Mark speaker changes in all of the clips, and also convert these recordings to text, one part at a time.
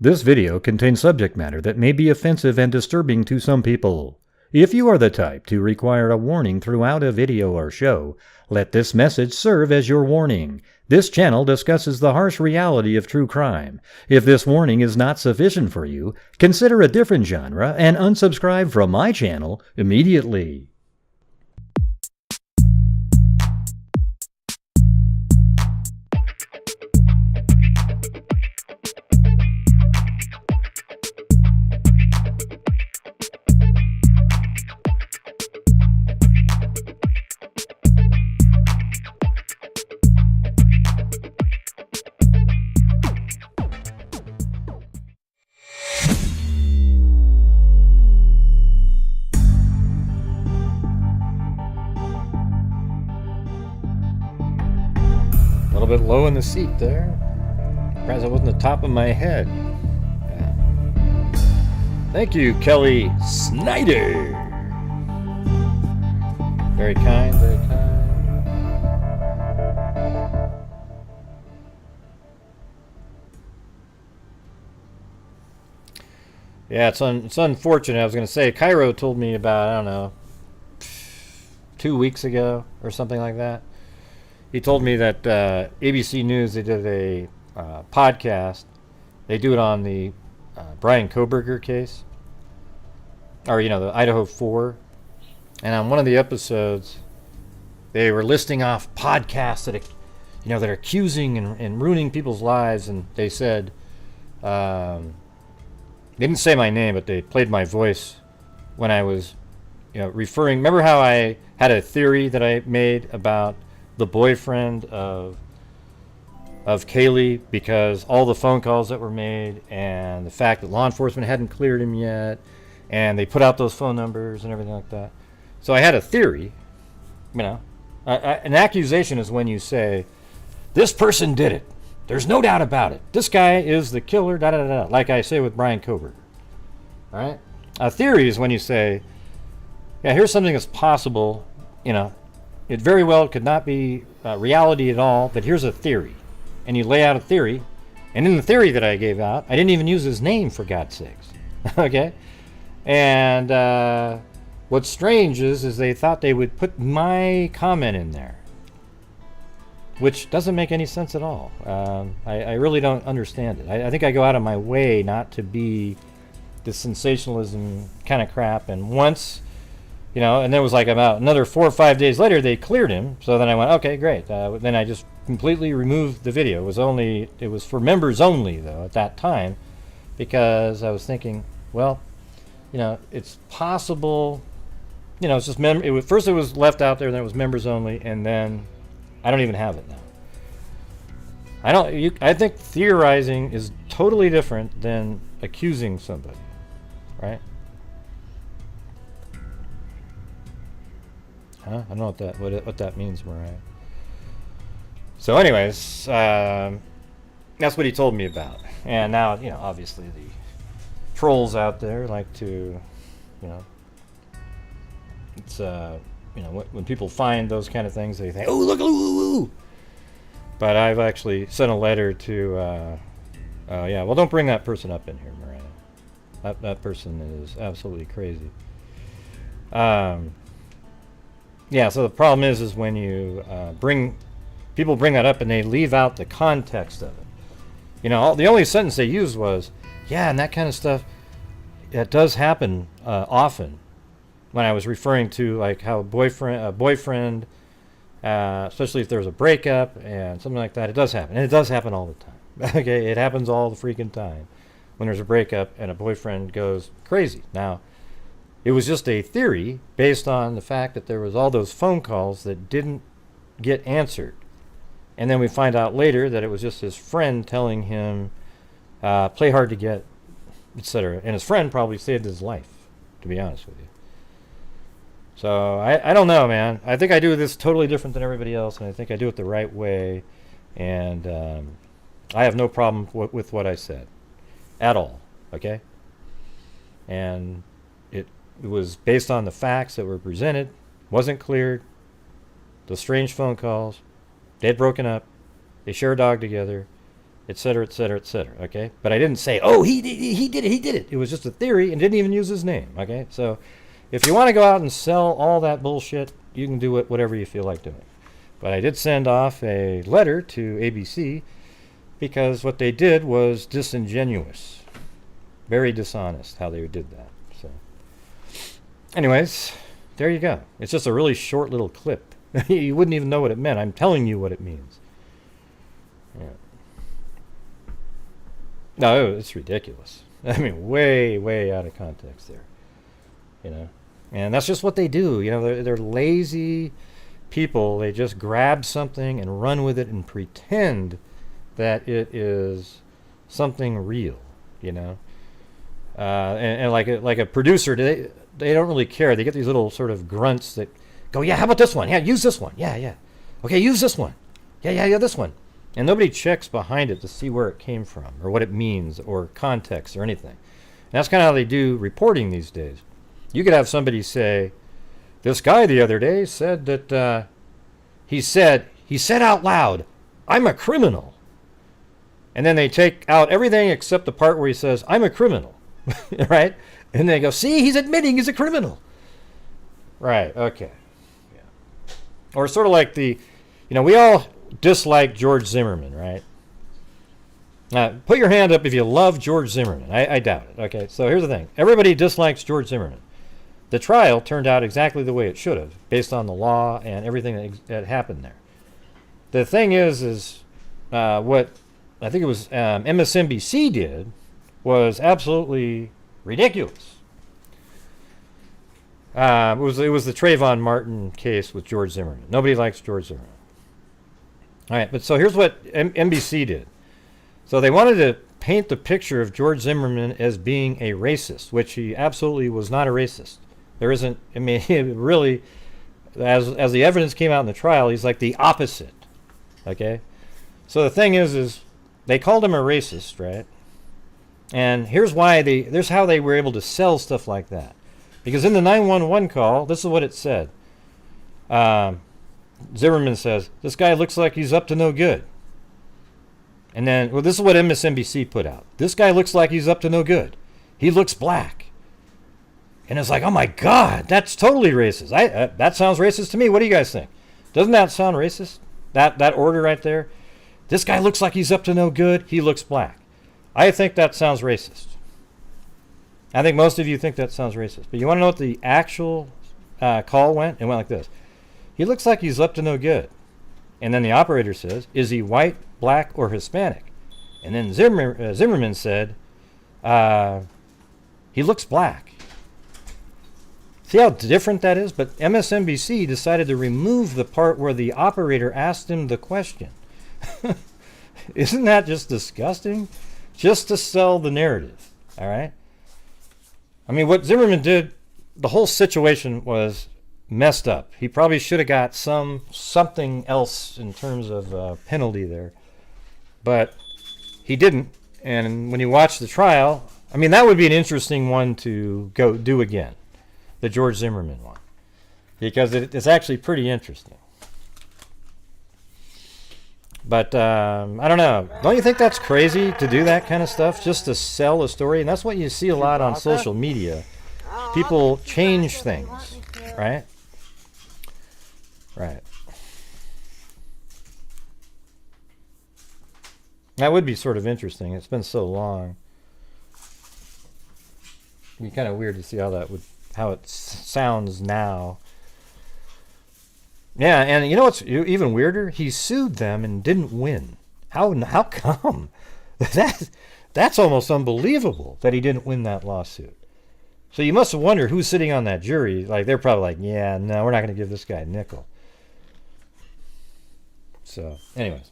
Speaker 1: This video contains subject matter that may be offensive and disturbing to some people. If you are the type to require a warning throughout a video or show, let this message serve as your warning. This channel discusses the harsh reality of true crime. If this warning is not sufficient for you, consider a different genre and unsubscribe from my channel immediately. A little bit low in the seat there. Perhaps it wasn't the top of my head. Yeah. Thank you, Kelly Snyder. Very kind, very kind. Yeah, it's unfortunate. I was going to say, Cairo told me about, I don't know, 2 weeks ago or something like that. He told me that ABC News, they did a podcast. They do it on the Brian Kohberger case, or the Idaho 4. And on one of the episodes, they were listing off podcasts that that are accusing and ruining people's lives. And they said, they didn't say my name, but they played my voice when I was referring. Remember how I had a theory that I made about the boyfriend of Kaylee, because all the phone calls that were made and the fact that law enforcement hadn't cleared him yet, and they put out those phone numbers and everything like that. So I had a theory. An accusation is when you say, this person did it, there's no doubt about it, this guy is the killer, da da da, like I say with Brian Kohberger. All right. A theory is when you say, yeah, here's something that's possible. It very well could not be reality at all, but here's a theory. And you lay out a theory. And in the theory that I gave out, I didn't even use his name, for God's sakes. Okay? And what's strange is they thought they would put my comment in there, which doesn't make any sense at all. I really don't understand it. I think I go out of my way not to be the sensationalism kind of crap. And once... and then it was like about another 4 or 5 days later, they cleared him. So then I went, okay, great. Then I just completely removed the video. It was for members only, though, at that time, because I was thinking, well, it's possible. It's just first it was left out there, then it was members only, and then I don't even have it now. I think theorizing is totally different than accusing somebody, right? Huh? I don't know what that means, Mariah. So anyways, that's what he told me about. And now, obviously the trolls out there like to, it's, when people find those kind of things, they think, oh, look, ooh. But I've actually sent a letter to, well, don't bring that person up in here, Mariah. That person is absolutely crazy. Yeah, so the problem is when you people bring that up and they leave out the context of it. The only sentence they used was, yeah, and that kind of stuff, it does happen often. When I was referring to like how a boyfriend, especially if there's a breakup and something like that, it does happen. And it does happen all the time. Okay, it happens all the freaking time when there's a breakup and a boyfriend goes crazy. Now, it was just a theory based on the fact that there was all those phone calls that didn't get answered. And then we find out later that it was just his friend telling him, play hard to get, etc. And his friend probably saved his life, to be honest with you. So I don't know, man. I think I do this totally different than everybody else, and I think I do it the right way. And I have no problem with what I said at all, okay? And it was based on the facts that were presented, wasn't cleared, the strange phone calls, they had broken up, they share a dog together, etc., etc., etc. Okay, but I didn't say, oh, he did it. It was just a theory and didn't even use his name. Okay, so if you want to go out and sell all that bullshit, you can do it whatever you feel like doing. But I did send off a letter to ABC because what they did was disingenuous, very dishonest how they did that. So, anyways, there you go. It's just a really short little clip. You wouldn't even know what it meant. I'm telling you what it means. Yeah. No, it's ridiculous. I mean, way, way out of context there. You know, and that's just what they do. You know, they're lazy people. They just grab something and run with it and pretend that it is something real. You know, and like a producer, they don't really care. They get these little sort of grunts that go, yeah, how about this one? Yeah, use this one. Yeah. Okay, use this one. Yeah, this one. And nobody checks behind it to see where it came from or what it means or context or anything. And that's kind of how they do reporting these days. You could have somebody say, this guy the other day said that he said out loud, I'm a criminal. And then they take out everything except the part where he says, I'm a criminal. Right? And they go, see, he's admitting he's a criminal. Right, okay. Yeah. Or sort of like we all dislike George Zimmerman, right? Put your hand up if you love George Zimmerman. I doubt it. Okay, so here's the thing. Everybody dislikes George Zimmerman. The trial turned out exactly the way it should have, based on the law and everything that happened there. The thing is what I think it was MSNBC did was absolutely ridiculous. It was the Trayvon Martin case with George Zimmerman. Nobody likes George Zimmerman. All right, but so here's what NBC did. So they wanted to paint the picture of George Zimmerman as being a racist, which he absolutely was not a racist. There isn't, I mean, really, as the evidence came out in the trial, he's like the opposite. Okay? So the thing is they called him a racist, right? And here's how they were able to sell stuff like that. Because in the 911 call, this is what it said. Zimmerman says, this guy looks like he's up to no good. And then, well, this is what MSNBC put out. This guy looks like he's up to no good. He looks black. And it's like, oh my God, that's totally racist. That sounds racist to me. What do you guys think? Doesn't that sound racist? That order right there? This guy looks like he's up to no good. He looks black. I think that sounds racist. I think most of you think that sounds racist. But you want to know what the actual call went? It went like this. He looks like he's up to no good. And then the operator says, is he white, black, or Hispanic? And then Zimmerman said, he looks black. See how different that is? But MSNBC decided to remove the part where the operator asked him the question. Isn't that just disgusting? Just to sell the narrative. All right? I mean, what Zimmerman did, the whole situation was messed up. He probably should have got something else in terms of penalty there. But he didn't. And when you watch the trial, I mean, that would be an interesting one to go do again. The George Zimmerman one. Because it's actually pretty interesting. But I don't know. Don't you think that's crazy to do that kind of stuff just to sell a story? And that's what you see a lot on social media. People change things, right? Right. That would be sort of interesting. It's been so long. It'd be kind of weird to see how it sounds now. Yeah, and you know what's even weirder? He sued them and didn't win. How come? That's almost unbelievable that he didn't win that lawsuit. So you must have wondered who's sitting on that jury. Like, they're probably like, yeah, no, we're not going to give this guy a nickel. So, anyways.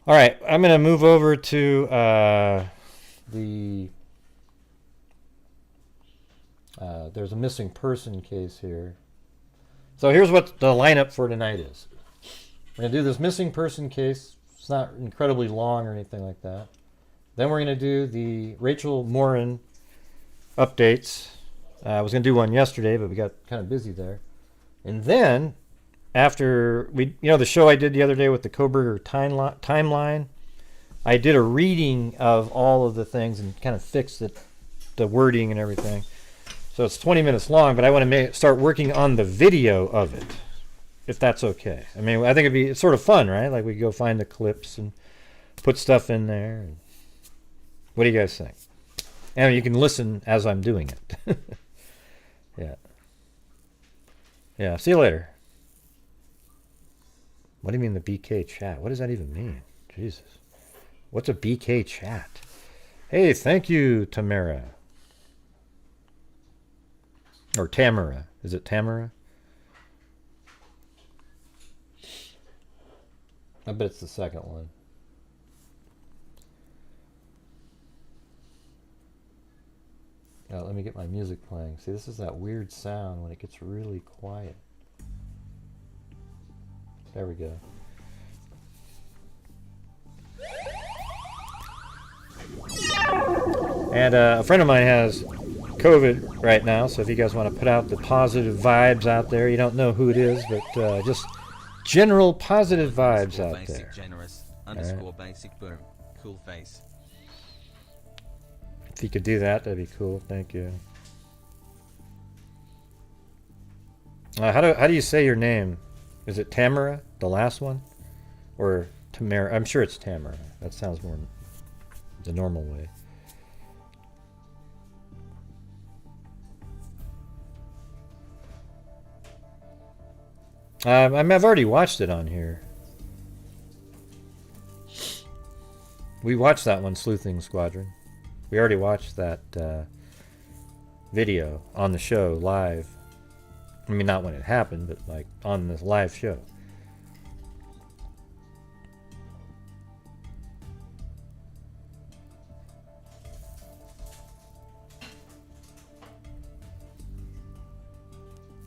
Speaker 1: All right, I'm going to move over to there's a missing person case here. So here's what the lineup for tonight is. We're going to do this missing person case. It's not incredibly long or anything like that. Then we're going to do the Rachel Morin updates. I was going to do one yesterday, but we got kind of busy there. And then, after the show I did the other day with the Koberger timeline, I did a reading of all of the things and kind of fixed the wording and everything. So it's 20 minutes long, but I want to start working on the video of it, if that's okay. I mean, I think it's sort of fun, right? Like we go find the clips and put stuff in there. What do you guys think? And you can listen as I'm doing it. Yeah. Yeah. See you later. What do you mean the BK chat? What does that even mean? Jesus. What's a BK chat? Hey, thank you, Tamara. Or Tamara. Is it Tamara? I bet it's the second one. Let me get my music playing. See, this is that weird sound when it gets really quiet. There we go. And a friend of mine has COVID right now, so if you guys want to put out the positive vibes out there, you don't know who it is, but just general positive vibes out
Speaker 2: basic
Speaker 1: there.
Speaker 2: Generous underscore basic boom. Cool face.
Speaker 1: If you could do that, that'd be cool. Thank you. How do you say your name? Is it Tamara, the last one, or Tamara? I'm sure it's Tamara. That sounds more the normal way. I've already watched it on here. We watched that one, Sleuthing Squadron. We already watched that video on the show live. I mean, not when it happened, but like on this live show.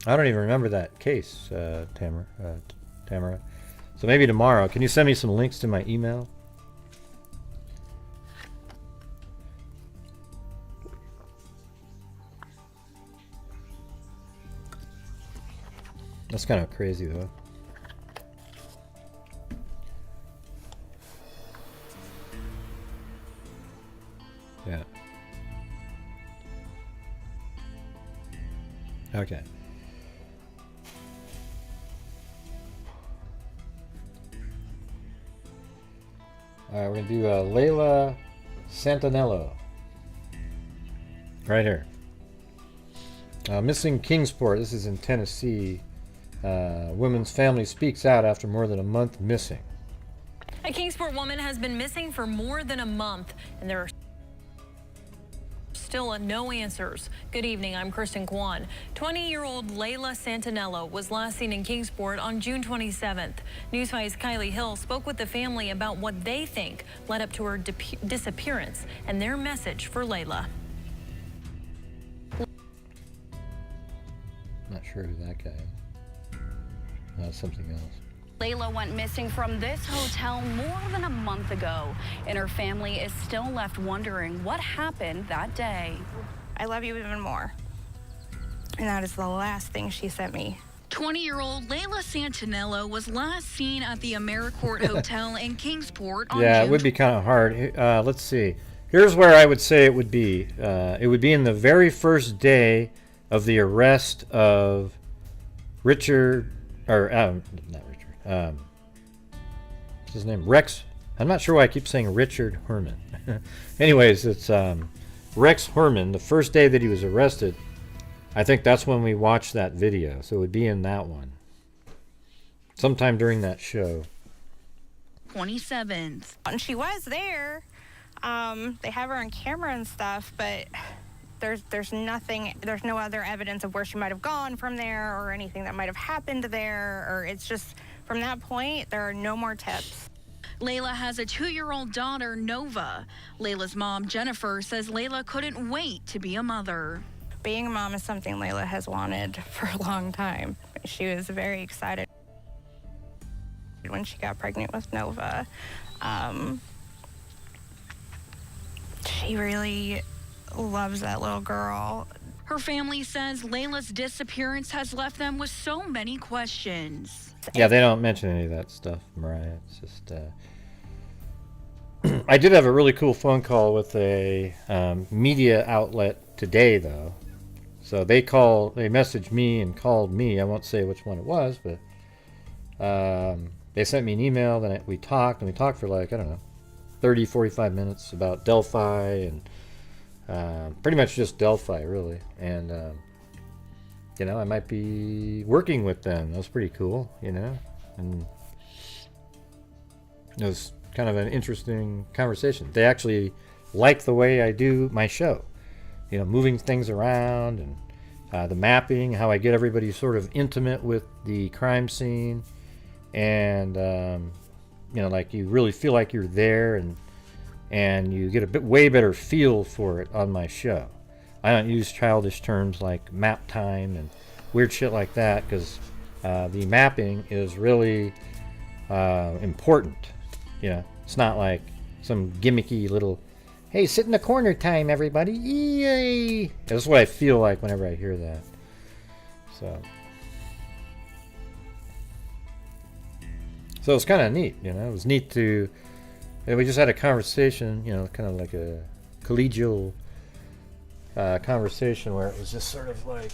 Speaker 1: I don't even remember that case, Tamara. So maybe tomorrow. Can you send me some links to my email? That's kind of crazy, though. Yeah. Okay. Alright, we're going to do Layla Santanello. Right here. Missing Kingsport. This is in Tennessee. Woman's family speaks out after more than a month missing.
Speaker 3: A Kingsport woman has been missing for more than a month, and there are still no answers. Good evening, I'm Kristen Kwan. 20-year-old Layla Santanello was last seen in Kingsport on June 27th. News 5's Kylie Hill spoke with the family about what they think led up to her disappearance and their message for Layla.
Speaker 1: Not sure who that guy is. Something else.
Speaker 4: Layla went missing from this hotel more than a month ago, and her family is still left wondering what happened that day.
Speaker 5: I love you even more. And that is the last thing she sent me.
Speaker 4: 20-year-old Layla Santanello was last seen at the AmeriCorps Hotel in Kingsport on
Speaker 1: Yeah,
Speaker 4: June
Speaker 1: it would be kind of hard. Let's see. Here's where I would say it would be. It would be in the very first day of the arrest of Richard, or not Richard. What's his name? Rex. I'm not sure why I keep saying Richard Herman. Anyways, it's Rex Herman. The first day that he was arrested, I think that's when we watched that video. So it would be in that one. Sometime during that show.
Speaker 4: 27th.
Speaker 5: And she was there. They have her on camera and stuff, but there's nothing, there's no other evidence of where she might have gone from there or anything that might have happened there, or it's just from that point there are no more tips.
Speaker 4: Layla has a 2-year-old daughter, Nova. Layla's mom, Jennifer, says Layla couldn't wait to be a mother.
Speaker 5: Being a mom is something Layla has wanted for a long time. She was very excited when she got pregnant with Nova. She really loves that little girl.
Speaker 4: Her family says Layla's disappearance has left them with so many questions.
Speaker 1: Yeah, they don't mention any of that stuff, Mariah. It's just I did have a really cool phone call with a media outlet today, though. So they messaged me and called me. I won't say which one it was, but they sent me an email. Then we talked for like, I don't know, 30, 45 minutes about Delphi and pretty much just Delphi, really. And, I might be working with them. That was pretty cool, and it was kind of an interesting conversation. They actually like the way I do my show, moving things around and the mapping, how I get everybody sort of intimate with the crime scene, and like you really feel like you're there, and you get a way better feel for it on my show. I don't use childish terms like map time and weird shit like that, because the mapping is really important. It's not like some gimmicky little, hey, sit in the corner time, everybody. Yay! That's what I feel like whenever I hear that. So it's kind of neat, It was neat to. We just had a conversation, kind of like a collegial conversation where it was just sort of like,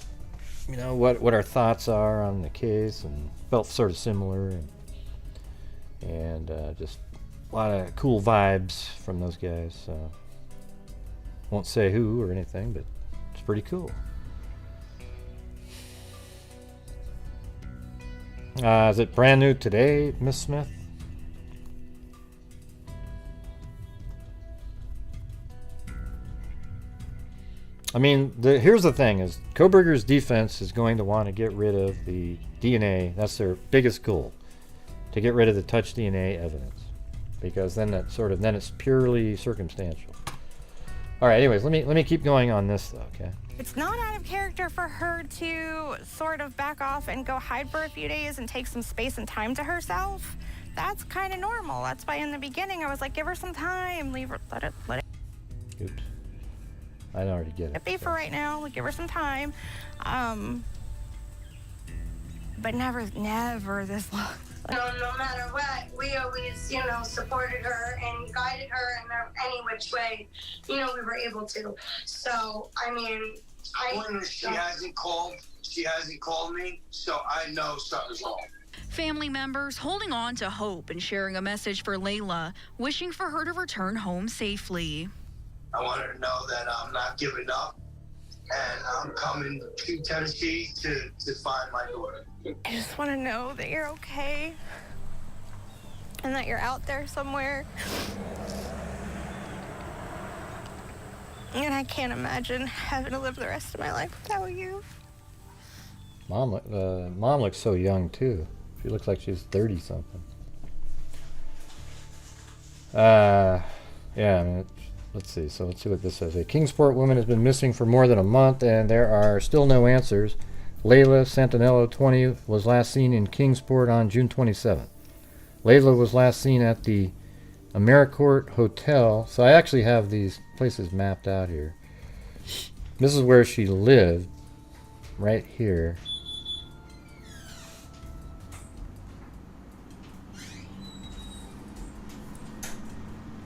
Speaker 1: what our thoughts are on the case, and felt sort of similar, and just a lot of cool vibes from those guys. So won't say who or anything, but it's pretty cool. Is it brand new today, Miss Smith? I mean, here's the thing: is Koberger's defense is going to want to get rid of the DNA. That's their biggest goal, to get rid of the touch DNA evidence, because then it's purely circumstantial. All right. Anyways, let me keep going on this, though. Okay.
Speaker 5: It's not out of character for her to sort of back off and go hide for a few days and take some space and time to herself. That's kind of normal. That's why in the beginning I was like, give her some time, leave her, let it.
Speaker 1: Oops. I already get it.
Speaker 5: Be for right now. Give her some time, but never this long.
Speaker 6: No matter what, we always, supported her and guided her in any which way, we were able to. So, I mean,
Speaker 7: she hasn't called me, so I know something's wrong.
Speaker 4: Family members holding on to hope and sharing a message for Layla, wishing for her to return home safely.
Speaker 7: I want her to know that I'm not giving up, and I'm coming to Tennessee to find my daughter.
Speaker 5: I just want to know that you're okay and that you're out there somewhere. And I can't imagine having to live the rest of my life without you.
Speaker 1: Mom looks so young too. She looks like she's 30 something. Yeah, I mean, let's see. So let's see what this says. A Kingsport woman has been missing for more than a month, and there are still no answers. Layla Santanello, 20, was last seen in Kingsport on June 27th. Layla was last seen at the AmeriCorps Hotel. So I actually have these places mapped out here. This is where she lived, right here.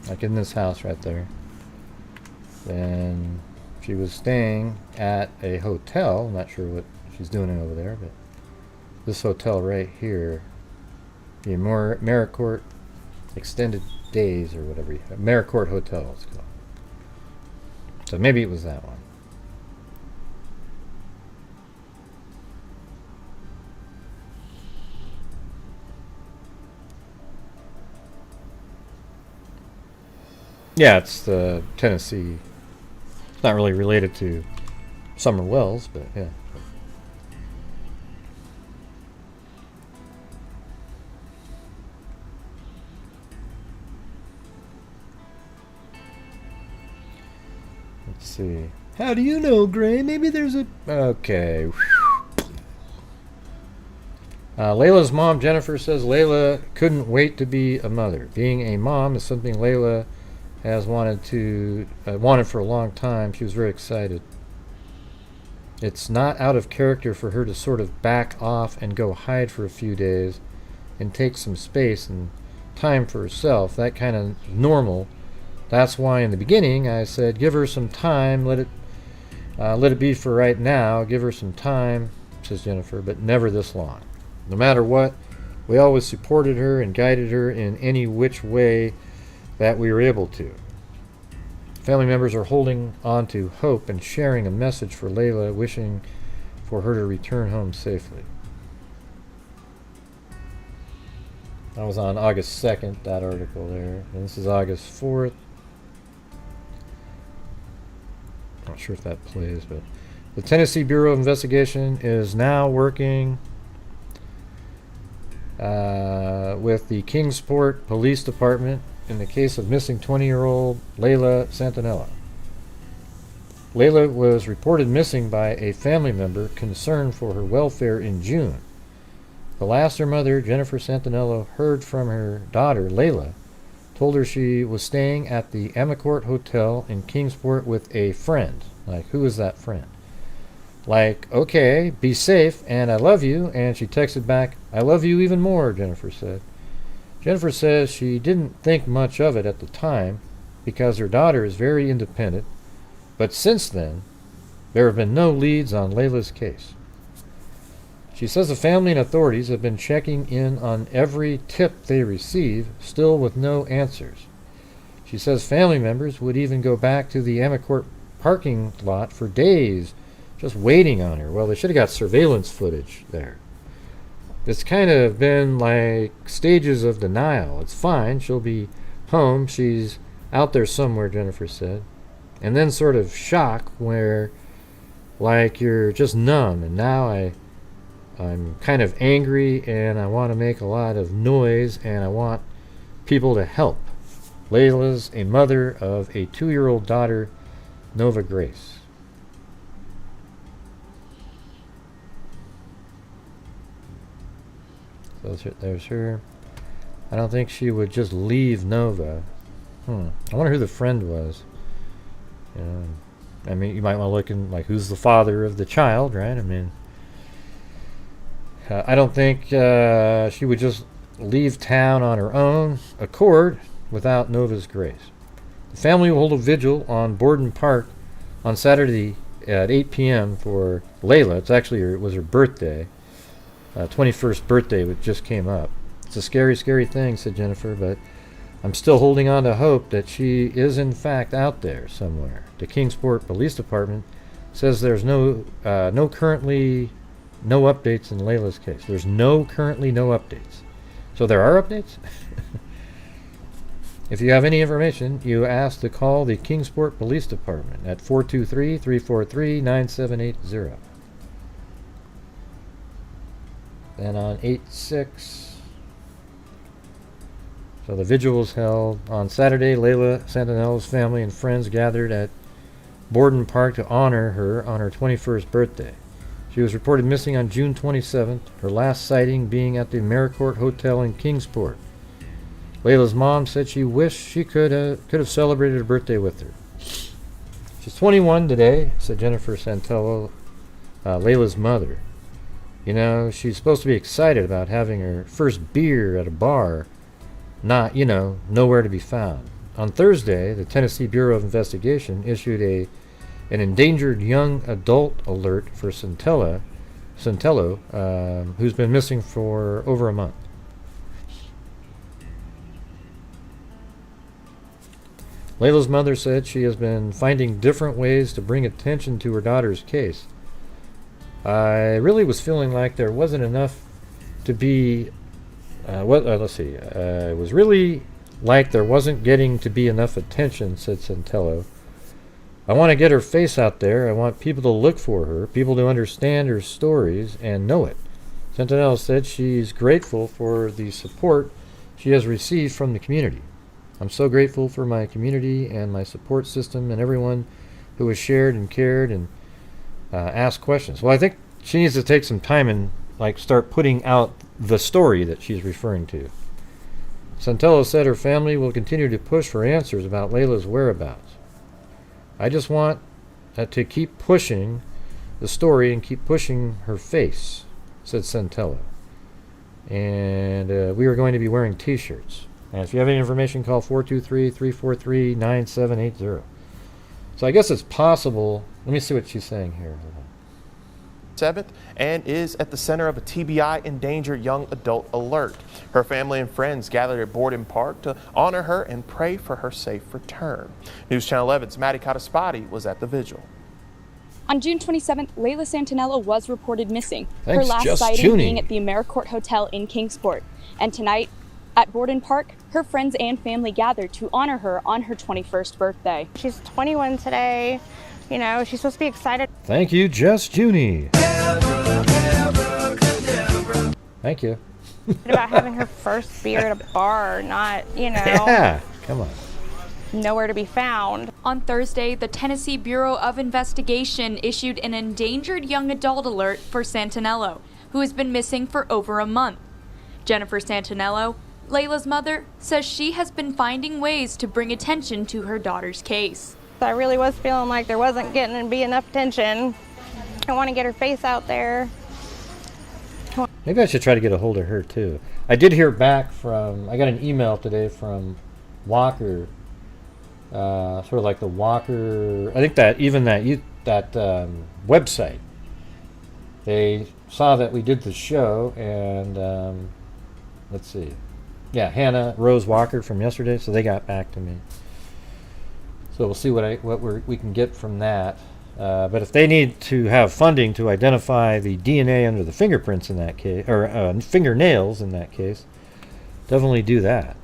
Speaker 1: Like in this house right there. Then she was staying at a hotel. I'm not sure what she's doing over there, but this hotel right here, the AmeriCorps Extended Days or whatever, AmeriCorps Hotel it's called. So maybe it was that one. Yeah, it's the Tennessee. It's not really related to Summer Wells, but yeah. Let's see. How do you know, Gray? Maybe there's a... Okay. Layla's mom, Jennifer, says Layla couldn't wait to be a mother. Being a mom is something Layla has wanted for a long time. She was very excited. It's not out of character for her to sort of back off and go hide for a few days and take some space and time for herself, that kind of normal. That's why in the beginning I said, give her some time, let it be for right now, give her some time, says Jennifer, but never this long. No matter what, we always supported her and guided her in any which way that we were able to. Family members are holding on to hope and sharing a message for Layla, wishing for her to return home safely. That was on August 2nd, that article there. And this is August 4th. Not sure if that plays, but the Tennessee Bureau of Investigation is now working with the Kingsport Police Department in the case of missing 20-year-old Layla Santanello. Layla was reported missing by a family member concerned for her welfare in June. The last her mother, Jennifer Santanello, heard from her daughter, Layla, told her she was staying at the Amicourt Hotel in Kingsport with a friend. Like, who is that friend? Like, okay, be safe, and I love you. And she texted back, I love you even more, Jennifer said. Jennifer says she didn't think much of it at the time because her daughter is very independent, but since then, there have been no leads on Layla's case. She says the family and authorities have been checking in on every tip they receive, still with no answers. She says family members would even go back to the Amicourt parking lot for days, just waiting on her. Well, they should have got surveillance footage there. It's kind of been like stages of denial. It's fine, she'll be home, she's out there somewhere, Jennifer said. And then sort of shock where, like, you're just numb, and now I'm kind of angry, and I want to make a lot of noise, and I want people to help. Layla's a mother of a 2-year-old daughter, Nova Grace. So there's her. I don't think she would just leave Nova. I wonder who the friend was. I mean, you might want to look in, like, who's the father of the child, right? I mean, I don't think she would just leave town on her own accord without Nova's grace. The family will hold a vigil on Borden Park on Saturday at 8 p.m. for Layla. It was her birthday. 21st birthday, which just came up. It's a scary, scary thing, said Jennifer, but I'm still holding on to hope that she is in fact out there somewhere. The Kingsport Police Department says there's currently no updates in Layla's case. There's currently no updates. So there are updates? If you have any information, you ask to call the Kingsport Police Department at 423-343-9780. Then on 8/6, so the vigil was held on Saturday. Layla Santanello's family and friends gathered at Borden Park to honor her on her 21st birthday. She was reported missing on June 27th, her last sighting being at the Amicourt Hotel in Kingsport. Layla's mom said she wished she could have celebrated her birthday with her. She's 21 today, said Jennifer Santanello, Layla's mother. You know, she's supposed to be excited about having her first beer at a bar, not, nowhere to be found. On Thursday, the Tennessee Bureau of Investigation issued an endangered young adult alert for Santanello, who's been missing for over a month. Layla's mother said she has been finding different ways to bring attention to her daughter's case. I really was feeling like there wasn't enough to be. It was really like there wasn't getting to be enough attention, said Santanello. I want to get her face out there. I want people to look for her, people to understand her stories and know it. Santanello said she's grateful for the support she has received from the community. I'm so grateful for my community and my support system and everyone who has shared and cared and asked questions. Well, I think she needs to take some time and start putting out the story that she's referring to. Santanello said her family will continue to push for answers about Layla's whereabouts. I just want to keep pushing the story and keep pushing her face, said Santanello. And we are going to be wearing t-shirts. And if you have any information, call 423-343-9780. So I guess it's possible. Let me see what she's saying here.
Speaker 8: 7th and is at the center of a TBI endangered young adult alert. Her family and friends gathered at Borden Park to honor her and pray for her safe return. News Channel 11's Maddie Cottaspati was at the vigil.
Speaker 9: On June 27th, Layla Santanello was reported missing.
Speaker 1: Thanks,
Speaker 9: her last
Speaker 1: Just
Speaker 9: sighting
Speaker 1: Tuning.
Speaker 9: being at the AmeriCorps Hotel in Kingsport. And tonight, at Borden Park, her friends and family gathered to honor her on her 21st birthday.
Speaker 5: She's 21 today. You know, she's supposed to be excited.
Speaker 1: Thank you, Just Junie. Thank you.
Speaker 5: About having her first beer at a bar, not, you know,
Speaker 1: Yeah, come on.
Speaker 5: nowhere to be found.
Speaker 10: On Thursday, the Tennessee Bureau of Investigation issued an endangered young adult alert for Santanello, who has been missing for over a month. Jennifer Santanello, Layla's mother, says she has been finding ways to bring attention to her daughter's case.
Speaker 5: I really was feeling like there wasn't getting to be enough attention. I want to get her face out there.
Speaker 1: Maybe I should try to get a hold of her too. I did hear back from, I got an email today from Walker, sort of like the Walker, I think that even that website, they saw that we did the show, and let's see, yeah, Hannah Rose Walker from yesterday, so they got back to me. So we'll see what we can get from that. But if they need to have funding to identify the DNA under the fingerprints in that case, or fingernails in that case, definitely do that.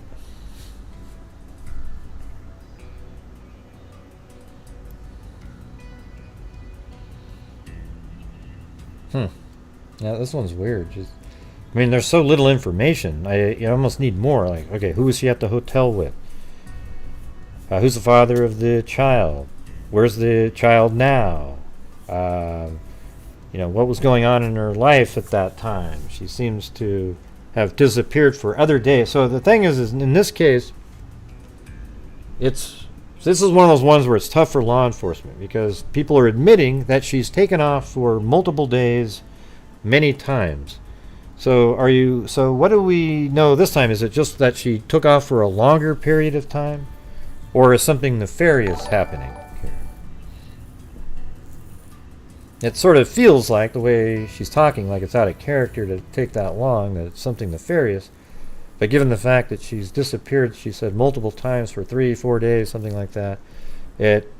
Speaker 1: Yeah, this one's weird. I mean, there's so little information. You almost need more. Like, okay, who was she at the hotel with? Who's the father of the child? Where's the child now? You know, what was going on in her life at that time? She seems to have disappeared for other days. So the thing is in this case, this is one of those ones where it's tough for law enforcement because people are admitting that she's taken off for multiple days, many times. So what do we know this time? Is it just that she took off for a longer period of time? Or is something nefarious happening here? It sort of feels like, the way she's talking, like it's out of character to take that long, that it's something nefarious. But given the fact that she's disappeared, she said, multiple times for 3-4 days, something like that, it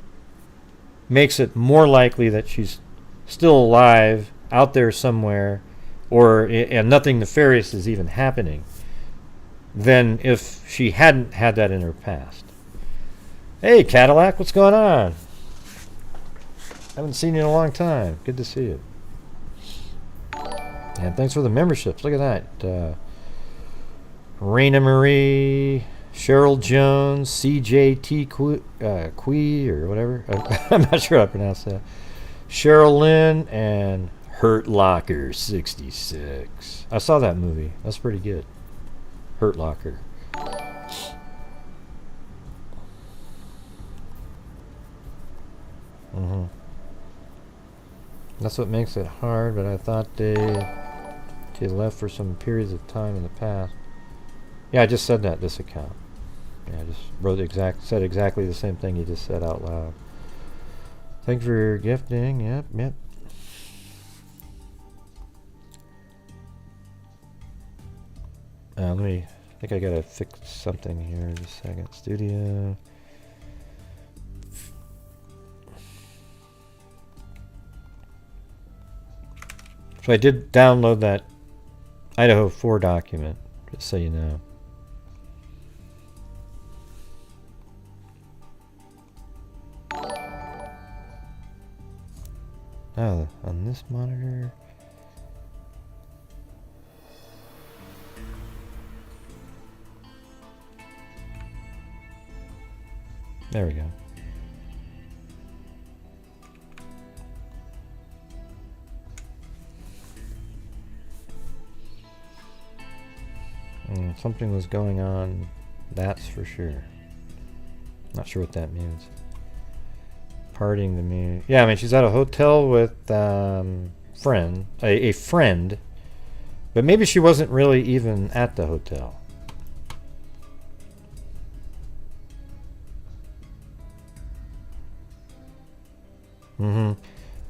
Speaker 1: makes it more likely that she's still alive, out there somewhere, and nothing nefarious is even happening, than if she hadn't had that in her past. Hey, Cadillac, what's going on? Haven't seen you in a long time. Good to see you. And thanks for the memberships. Look at that. Raina Marie, Cheryl Jones, CJT Quee, or whatever. I'm not sure how to pronounce that. Cheryl Lynn, and Hurt Locker 66. I saw that movie. That's pretty good. Hurt Locker. That's what makes it hard, but I thought they left for some periods of time in the past. Yeah, I just said that, this account. Yeah, I just said exactly the same thing you just said out loud. Thank you for your gifting. Yep. I think I gotta fix something here. Just a second. Studio. So I did download that Idaho 4 document, just so you know. Oh, on this monitor. There we go. Something was going on, that's for sure. Not sure what that means. Partying to me. Yeah, I mean, she's at a hotel with a friend, but maybe she wasn't really even at the hotel. Mm-hmm.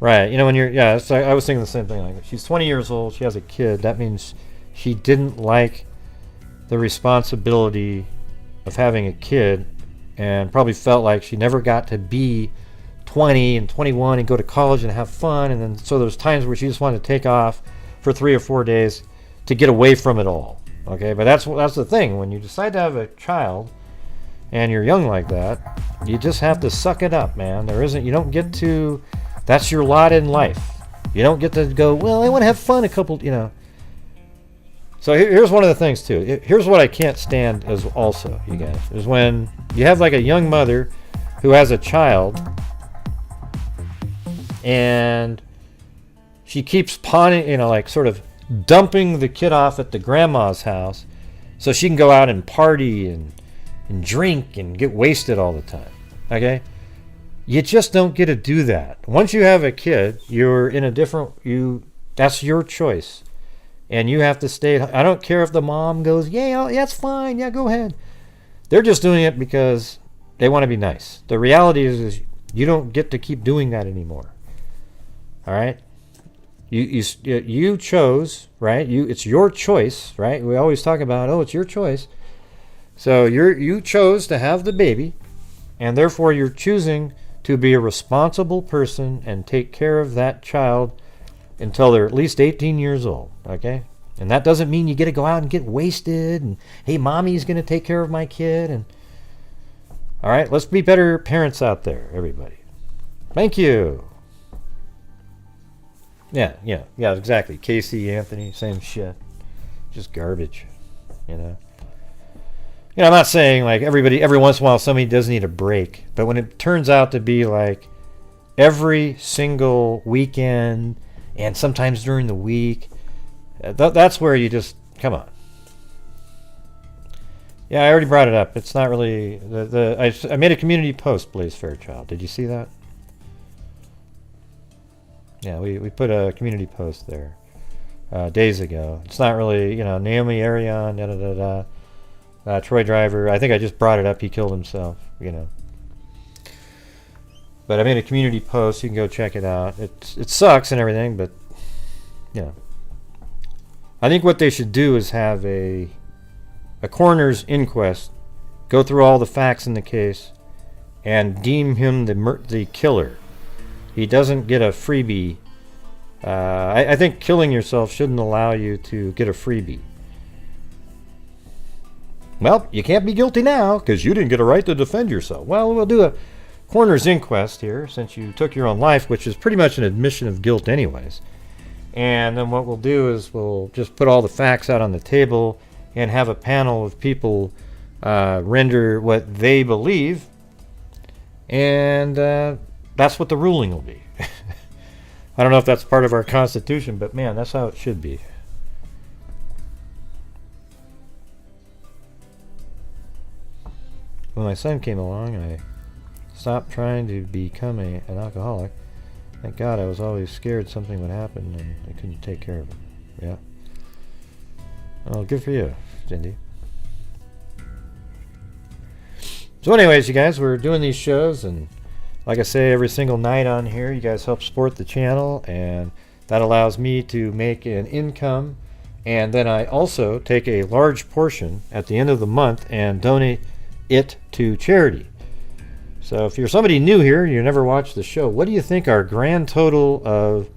Speaker 1: Right. You know, when you're, yeah, so I was thinking the same thing. Like, she's 20 years old. She has a kid. That means she didn't like the responsibility of having a kid, and probably felt like she never got to be 20 and 21 and go to college and have fun. And then so there's times where she just wanted to take off for 3 or 4 days to get away from it all. Okay, but that's the thing. When you decide to have a child and you're young like that, you just have to suck it up, man. You don't get to, that's your lot in life. You don't get to go, well, I want to have fun a couple, you know. So here's one of the things too. Here's what I can't stand as also, you guys, is when you have like a young mother who has a child and she keeps pawning, you know, like sort of dumping the kid off at the grandma's house so she can go out and party and drink and get wasted all the time. Okay? You just don't get to do that. Once you have a kid, you're in a different, that's your choice. And you have to stay. I don't care if the mom goes, yeah, that's fine. Yeah, go ahead. They're just doing it because they want to be nice. The reality is you don't get to keep doing that anymore. All right? You chose, right? It's your choice, right? We always talk about, it's your choice. So you chose to have the baby, and therefore you're choosing to be a responsible person and take care of that child until they're at least 18 years old, okay? And that doesn't mean you get to go out and get wasted and, hey, mommy's going to take care of my kid. And all right, let's be better parents out there, everybody. Thank you. Yeah, exactly. Casey, Anthony, same shit. Just garbage, you know. You know, I'm not saying like every once in a while somebody does need a break, but when it turns out to be like every single weekend and sometimes during the week, that's where you just, come on. Yeah, I already brought it up. It's not really, I made a community post, Blaze Fairchild. Did you see that? Yeah, we put a community post there days ago. It's not really, you know, Naomi Arion, Troy Driver. I think I just brought it up. He killed himself, you know. But I made a community post. You can go check it out. It sucks and everything, but, you know. I think what they should do is have a coroner's inquest, go through all the facts in the case, and deem him the killer. He doesn't get a freebie. I think killing yourself shouldn't allow you to get a freebie. Well, you can't be guilty now because you didn't get a right to defend yourself. Well, we'll do a coroner's inquest here since you took your own life, which is pretty much an admission of guilt anyways. And then what we'll do is we'll just put all the facts out on the table and have a panel of people render what they believe. And that's what the ruling will be. I don't know if that's part of our Constitution, but man, that's how it should be. When my son came along, I stopped trying to become an alcoholic. Thank God, I was always scared something would happen and I couldn't take care of it. Yeah. Well, good for you, Cindy. So anyways, you guys, we're doing these shows, and like I say, every single night on here, you guys help support the channel, and that allows me to make an income, and then I also take a large portion at the end of the month and donate it to charity. So if you're somebody new here, you never watched the show, what do you think our grand total of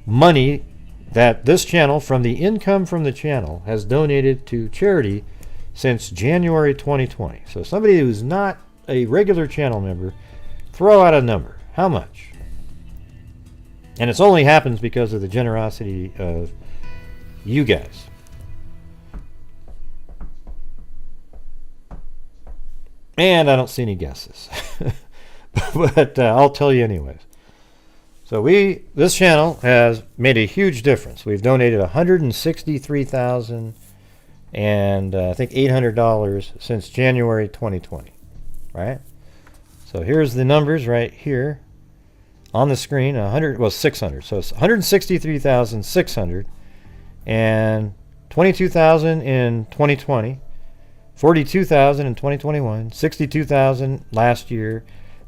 Speaker 1: money that this channel, from the income from the channel, has donated to charity since January 2020? So somebody who's not a regular channel member, throw out a number. How much? And it only happens because of the generosity of you guys. And I don't see any guesses. But I'll tell you anyways. So this channel has made a huge difference. We've donated $163,000 and I think $800 since January 2020. Right? So here's the numbers right here on the screen. 600. So it's $163,600 and $22,000 in 2020. $42,000 in 2021, $62,000 last year,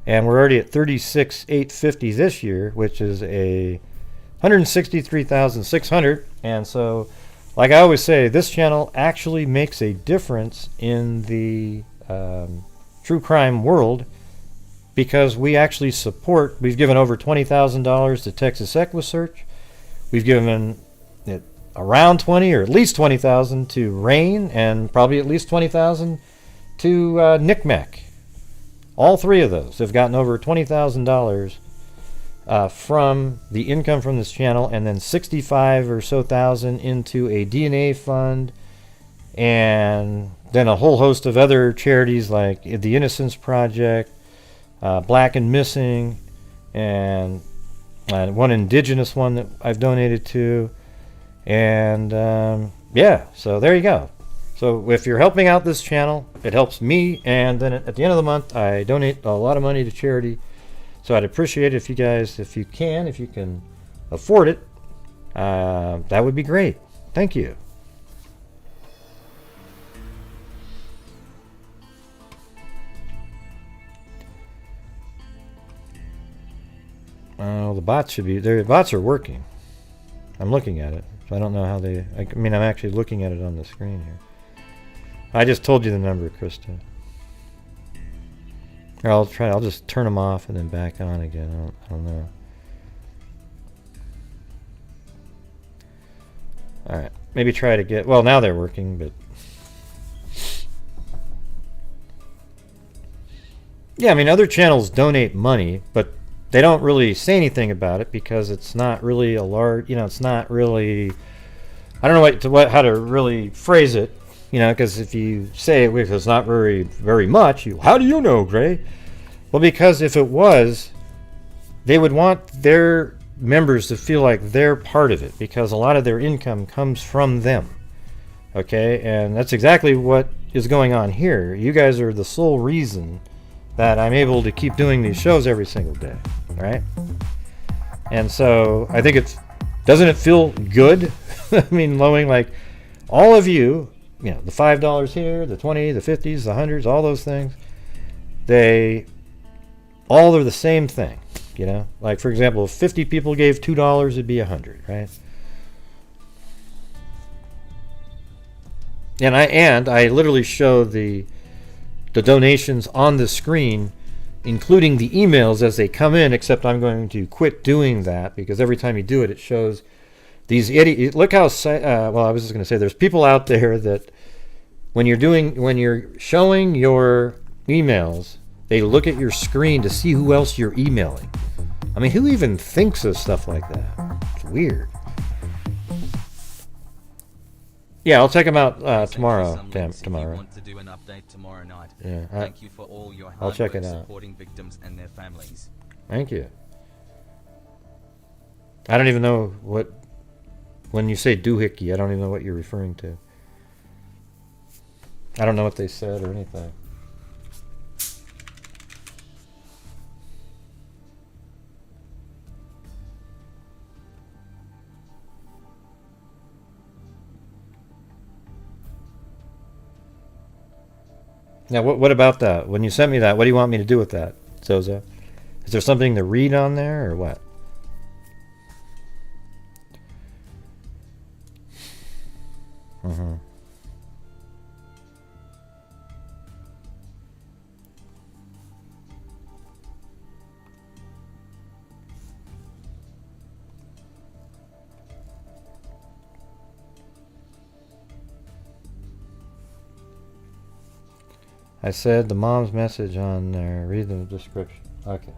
Speaker 1: And we're already at 36,850 this year, which is a 163,600. And so, like I always say, this channel actually makes a difference in the true crime world, because we actually support. We've given over $20,000 to Texas Equisearch. We've given it around 20, or at least 20,000 to RAIN, and probably at least 20,000 to NCMEC. All three of those have gotten over $20,000 from the income from this channel, and then 65 or so thousand into a DNA fund, and then a whole host of other charities like the Innocence Project, Black and Missing, and one indigenous one that I've donated to. And yeah, so there you go. So if you're helping out this channel, it helps me, and then at the end of the month I donate a lot of money to charity. So I'd appreciate it if you guys, if you can afford it, that would be great. Thank you. Oh, the bots should be there. The bots are working. I'm looking at it, so I don't know how they. I mean, I'm actually looking at it on the screen here. I just told you the number, Krista. Or I'll just turn them off and then back on again. I don't know. All right, maybe try to get. Well, now they're working, but yeah, I mean, other channels donate money, but they don't really say anything about it because it's not really a large. You know, it's not really. I don't know how to really phrase it. You know, because if you say it's not very much, how do you know, Gray? Well, because if it was, they would want their members to feel like they're part of it, because a lot of their income comes from them. Okay, and that's exactly what is going on here. You guys are the sole reason that I'm able to keep doing these shows every single day, right? And so I think doesn't it feel good? I mean, knowing like all of you. You know, the $5 here, the 20, the 50s, the 100s, all those things, they all are the same thing, you know? Like, for example, if 50 people gave $2, it'd be 100, right? And I literally show the donations on the screen, including the emails as they come in, except I'm going to quit doing that, because every time you do it, it shows these idiots. Look how well, I was just going to say, there's people out there that when you're showing your emails, they look at your screen to see who else you're emailing. I mean, who even thinks of stuff like that? It's weird. Yeah, I'll check them out tomorrow. Tomorrow.
Speaker 2: Want to do an update tomorrow night.
Speaker 1: Yeah.
Speaker 2: Thank you for all your hard
Speaker 1: I'll check
Speaker 2: work
Speaker 1: it out.
Speaker 2: supporting victims and their families.
Speaker 1: Thank you. I don't even know what. When you say doohickey, I don't even know what you're referring to. I don't know what they said or anything. Now, what about that? When you sent me that, what do you want me to do with that, Zoza? Is there something to read on there, or what? Mm-hmm. I said the mom's message on there. Read the description. Okay.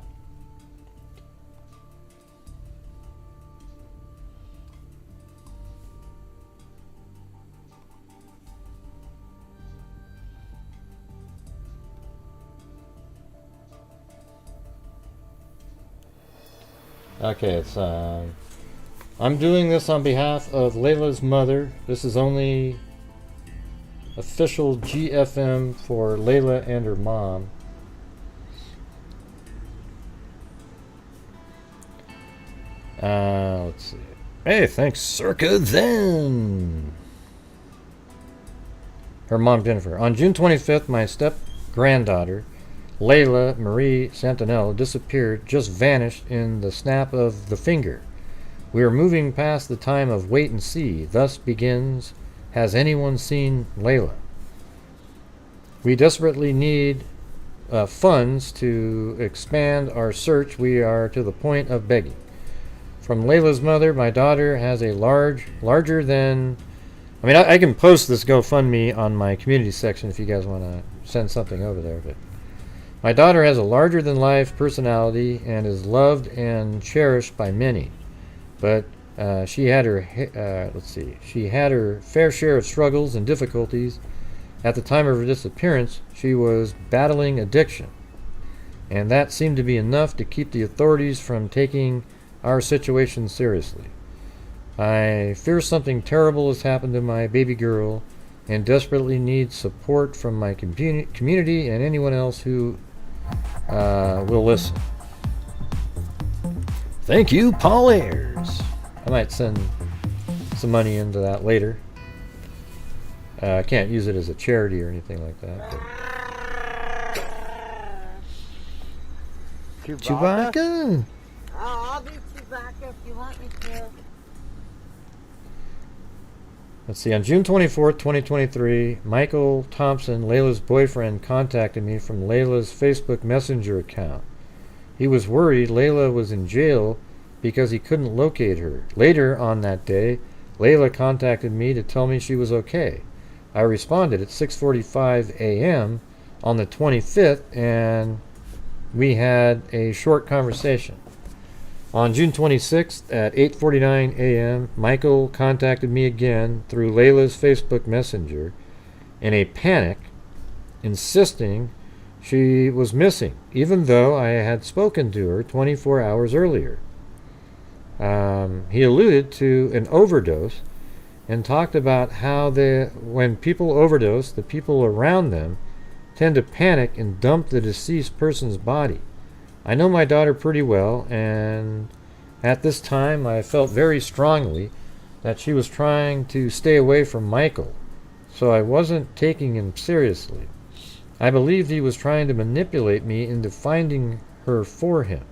Speaker 1: Okay, it's I'm doing this on behalf of Layla's mother. This is only official GFM for Layla and her mom. Let's see. Hey, thanks, Circa then. Her mom, Jennifer. On June 25th, my step-granddaughter, Layla Marie Santanello disappeared, just vanished in the snap of the finger. We are moving past the time of wait and see. Thus begins, has anyone seen Layla? We desperately need funds to expand our search. We are to the point of begging. From Layla's mother, my daughter has a larger than... I can post this GoFundMe on my community section if you guys want to send something over there. But my daughter has a larger-than-life personality and is loved and cherished by many. But she had her she had her fair share of struggles and difficulties. At the time of her disappearance, she was battling addiction, and that seemed to be enough to keep the authorities from taking our situation seriously. I fear something terrible has happened to my baby girl and desperately need support from my community and anyone else who will listen. Thank you, Paul Ayers. I might send some money into that later. I can't use it as a charity or anything like that. Chewbacca?
Speaker 11: Oh, I'll do Chewbacca if you want me to.
Speaker 1: Let's see, on June 24th, 2023, Michael Thompson, Layla's boyfriend, contacted me from Layla's Facebook Messenger account. He was worried Layla was in jail because he couldn't locate her. Later on that day, Layla contacted me to tell me she was okay. I responded at 6:45 a.m. on the 25th, and we had a short conversation. On June 26th at 8:49 a.m., Michael contacted me again through Layla's Facebook Messenger in a panic, insisting she was missing, even though I had spoken to her 24 hours earlier. He alluded to an overdose and talked about how when people overdose, the people around them tend to panic and dump the deceased person's body. I know my daughter pretty well, and at this time I felt very strongly that she was trying to stay away from Michael, so I wasn't taking him seriously. I believed he was trying to manipulate me into finding her for him.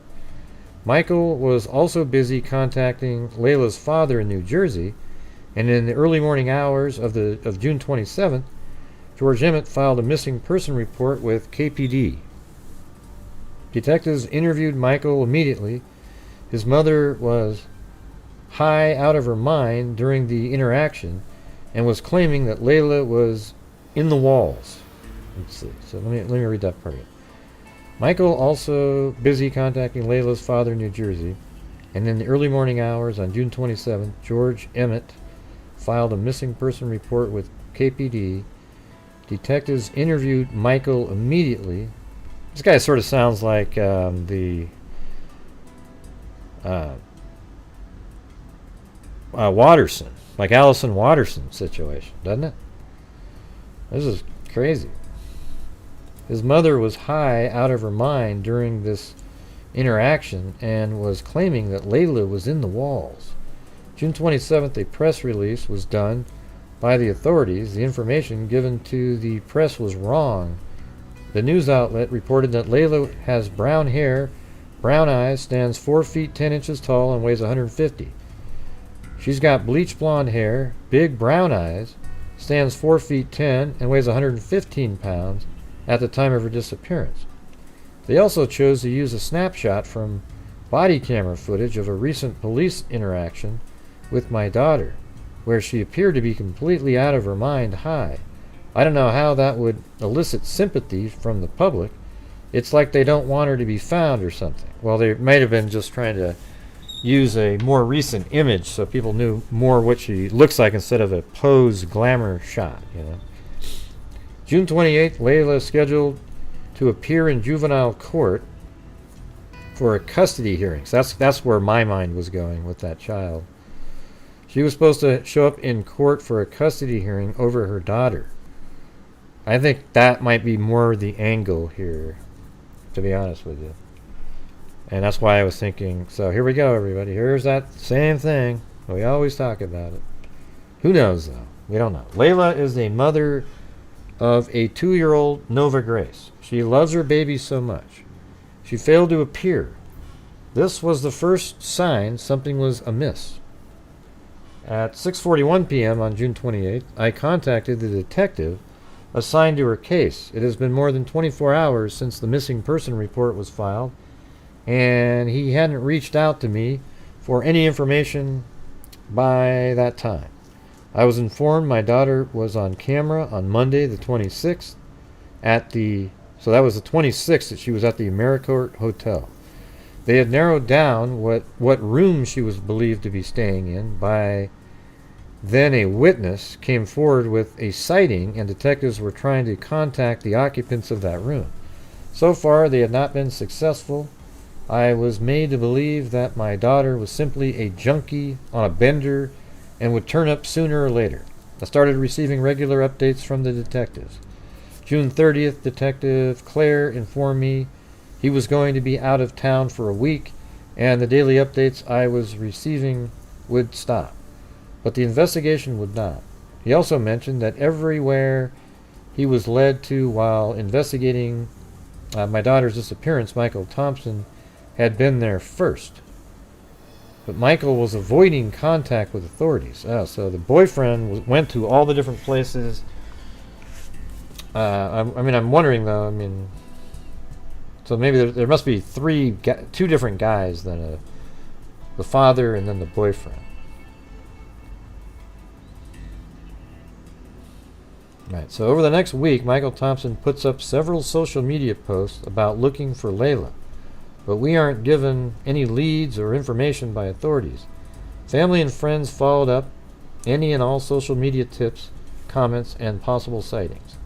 Speaker 1: Michael was also busy contacting Layla's father in New Jersey, and in the early morning hours of June 27th, George Emmett filed a missing person report with KPD. Detectives interviewed Michael immediately. His mother was high out of her mind during the interaction and was claiming that Layla was in the walls. Let's see. So let me read that part again. Michael also busy contacting Layla's father in New Jersey, and in the early morning hours on June 27th, George Emmett filed a missing person report with KPD. Detectives interviewed Michael immediately. This guy sort of sounds like the Watterson, like Allison Watterson situation, doesn't it? This is crazy. His mother was high out of her mind during this interaction and was claiming that Layla was in the walls. June 27th, a press release was done by the authorities. The information given to the press was wrong. The news outlet reported that Layla has brown hair, brown eyes, stands 4 feet 10 inches tall, and weighs 150. She's got bleach blonde hair, big brown eyes, stands 4 feet 10, and weighs 115 pounds at the time of her disappearance. They also chose to use a snapshot from body camera footage of a recent police interaction with my daughter, where she appeared to be completely out of her mind high. I don't know how that would elicit sympathy from the public. It's like they don't want her to be found or something. Well, they might have been just trying to use a more recent image so people knew more what she looks like instead of a posed glamour shot, you know. June 28th, Layla is scheduled to appear in juvenile court for a custody hearing. So that's where my mind was going with that child. She was supposed to show up in court for a custody hearing over her daughter. I think that might be more the angle here, to be honest with you. And that's why I was thinking, so here we go, everybody. Here's that same thing. We always talk about it. Who knows, though? We don't know. Layla is a mother of a 2-year-old Nova Grace. She loves her baby so much. She failed to appear. This was the first sign something was amiss. At 6:41 p.m. on June 28th, I contacted the detective assigned to her case. It has been more than 24 hours since the missing person report was filed, and he hadn't reached out to me for any information by that time. I was informed my daughter was on camera on Monday the 26th so that was the 26th that she was at the AmeriCorps Hotel. They had narrowed down what room she was believed to be staying in. By then a witness came forward with a sighting, and detectives were trying to contact the occupants of that room. So far they had not been successful. I was made to believe that my daughter was simply a junkie on a bender and would turn up sooner or later. I started receiving regular updates from the detectives. June 30th, Detective Claire informed me he was going to be out of town for a week, and the daily updates I was receiving would stop. But the investigation would not. He also mentioned that everywhere he was led to while investigating my daughter's disappearance, Michael Thompson had been there first. But Michael was avoiding contact with authorities. So the boyfriend went to all the different places. I'm wondering though. So maybe there must be two different guys than the father and then the boyfriend. Right. So over the next week, Michael Thompson puts up several social media posts about looking for Layla, but we aren't given any leads or information by authorities. Family and friends followed up any and all social media tips, comments, and possible sightings.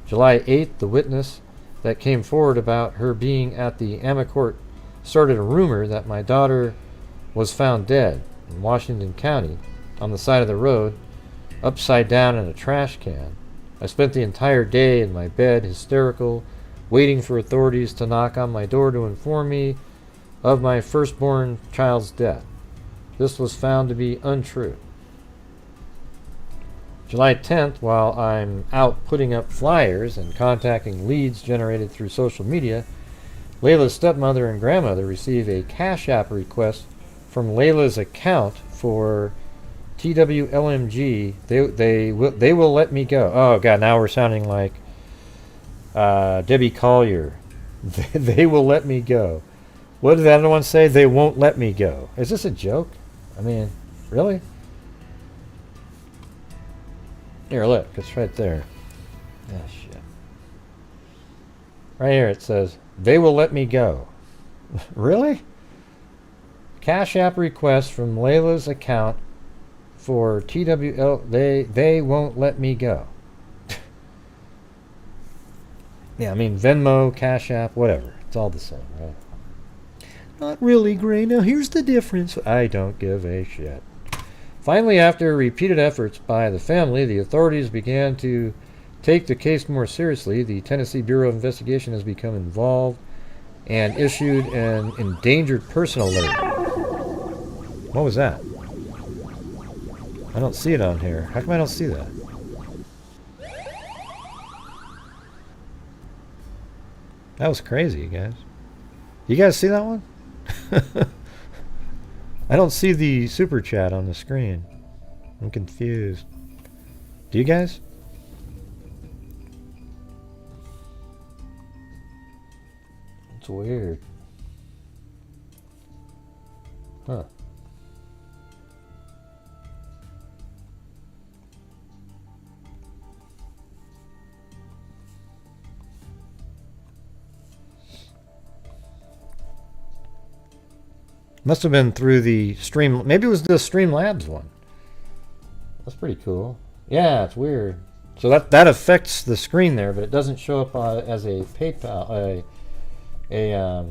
Speaker 1: July 8th, the witness that came forward about her being at the AmeriCorps started a rumor that my daughter was found dead in Washington County on the side of the road, upside down in a trash can. I spent the entire day in my bed, hysterical, waiting for authorities to knock on my door to inform me of my firstborn child's death. This was found to be untrue. July 10th, while I'm out putting up flyers and contacting leads generated through social media, Layla's stepmother and grandmother received a Cash App request from Layla's account for TWLMG. They will let me go. Oh God, now we're sounding like Debbie Collier. They will let me go. What did the other one say? They won't let me go. Is this a joke? Really? Here, look, it's right there. Ah, shit. Right here it says, they will let me go. Really? Cash App request from Layla's account for TWL. They won't let me go. Yeah, Venmo, Cash App, whatever. It's all the same, right? Not really, Gray. Now here's the difference. I don't give a shit. Finally, after repeated efforts by the family, the authorities began to take the case more seriously. The Tennessee Bureau of Investigation has become involved and issued an endangered person alert. What was that? I don't see it on here. How come I don't see that? That was crazy, you guys. You guys see that one? I don't see the super chat on the screen. I'm confused. Do you guys? It's weird. Huh. Must have been through the stream. Maybe it was the Streamlabs one. That's pretty cool. Yeah, it's weird. So that affects the screen there, but it doesn't show up as a PayPal, a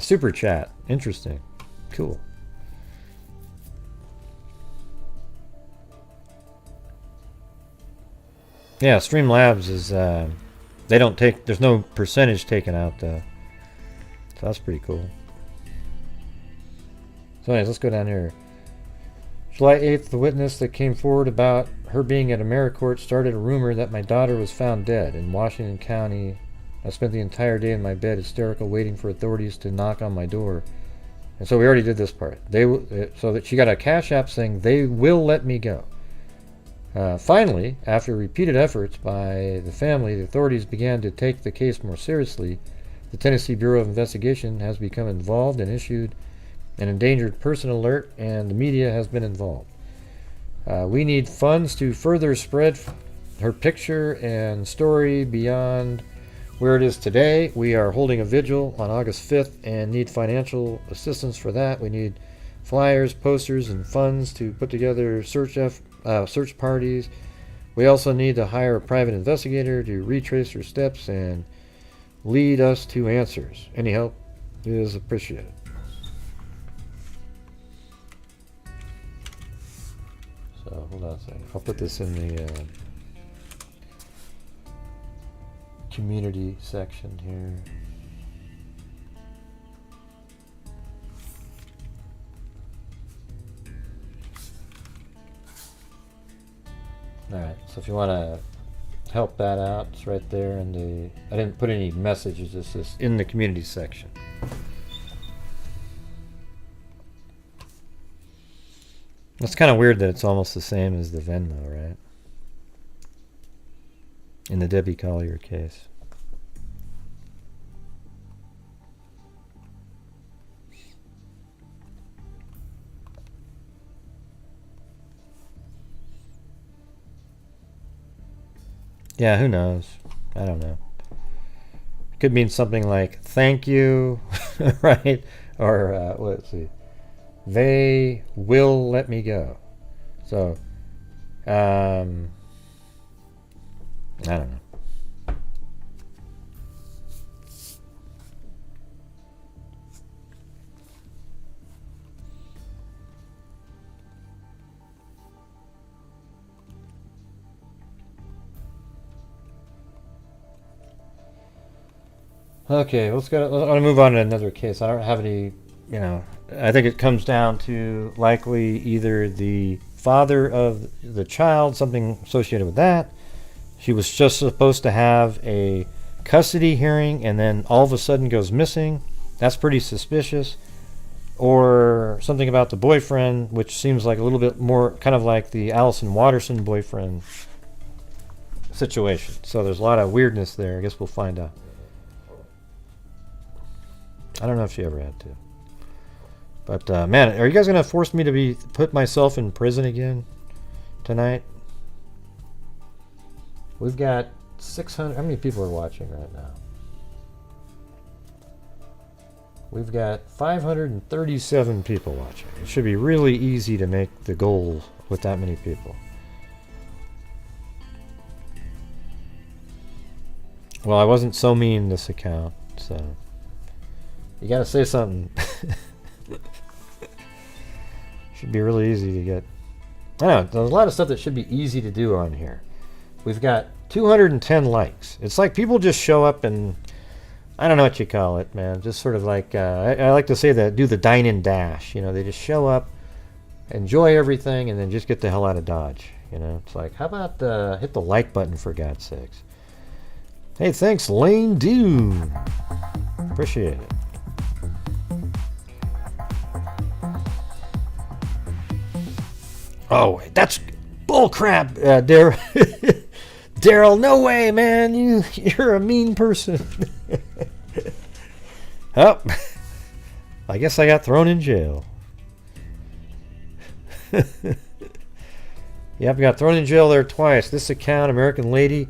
Speaker 1: super chat. Interesting. Cool. Yeah, Streamlabs is they don't take. There's no percentage taken out though. So that's pretty cool. So anyways, let's go down here. July 8th, the witness that came forward about her being at AmeriCorps started a rumor that my daughter was found dead in Washington County. I spent the entire day in my bed hysterical waiting for authorities to knock on my door. And so we already did this part. So that she got a Cash App saying they will let me go. Finally, after repeated efforts by the family, the authorities began to take the case more seriously. The Tennessee Bureau of Investigation has become involved and issued an endangered person alert, and the media has been involved. We need funds to further spread her picture and story beyond where it is today. We are holding a vigil on August 5th and need financial assistance for that. We need flyers, posters, and funds to put together search parties. We also need to hire a private investigator to retrace her steps and lead us to answers. Any help is appreciated. So hold on a second. I'll put this in the community section here. Alright, so if you want to help that out, it's right there in the... I didn't put any messages, it's just in the community section. It's kind of weird that it's almost the same as the Venmo, right? In the Debbie Collier case. Yeah, who knows? I don't know. It could mean something like, thank you, right? Or, let's see. They will let me go. So, I don't know. Okay, let's go. I want to move on to another case. I don't have any, I think it comes down to likely either the father of the child, something associated with that. She was just supposed to have a custody hearing and then all of a sudden goes missing. That's pretty suspicious. Or something about the boyfriend, which seems like a little bit more kind of like the Allison Watterson boyfriend situation. So there's a lot of weirdness there. I guess we'll find out. I don't know if she ever had to. But, man, are you guys going to force me to put myself in prison again tonight? We've got 600... How many people are watching right now? We've got 537 people watching. It should be really easy to make the goal with that many people. Well, I wasn't so mean this account, so... You gotta say something. Should be really easy to get. I don't know, there's a lot of stuff that should be easy to do on here. We've got 210 likes. It's like people just show up and I don't know what you call it, man. Just sort of like I like to say that do the dine and dash. They just show up, enjoy everything, and then just get the hell out of Dodge. It's like, how about hit the like button for God's sakes? Hey, thanks, Lane Dune. Appreciate it. Oh, that's bullcrap, Daryl. No way, man. You're a mean person. Oh, I guess I got thrown in jail. Yep, got thrown in jail there twice. This account, American Lady,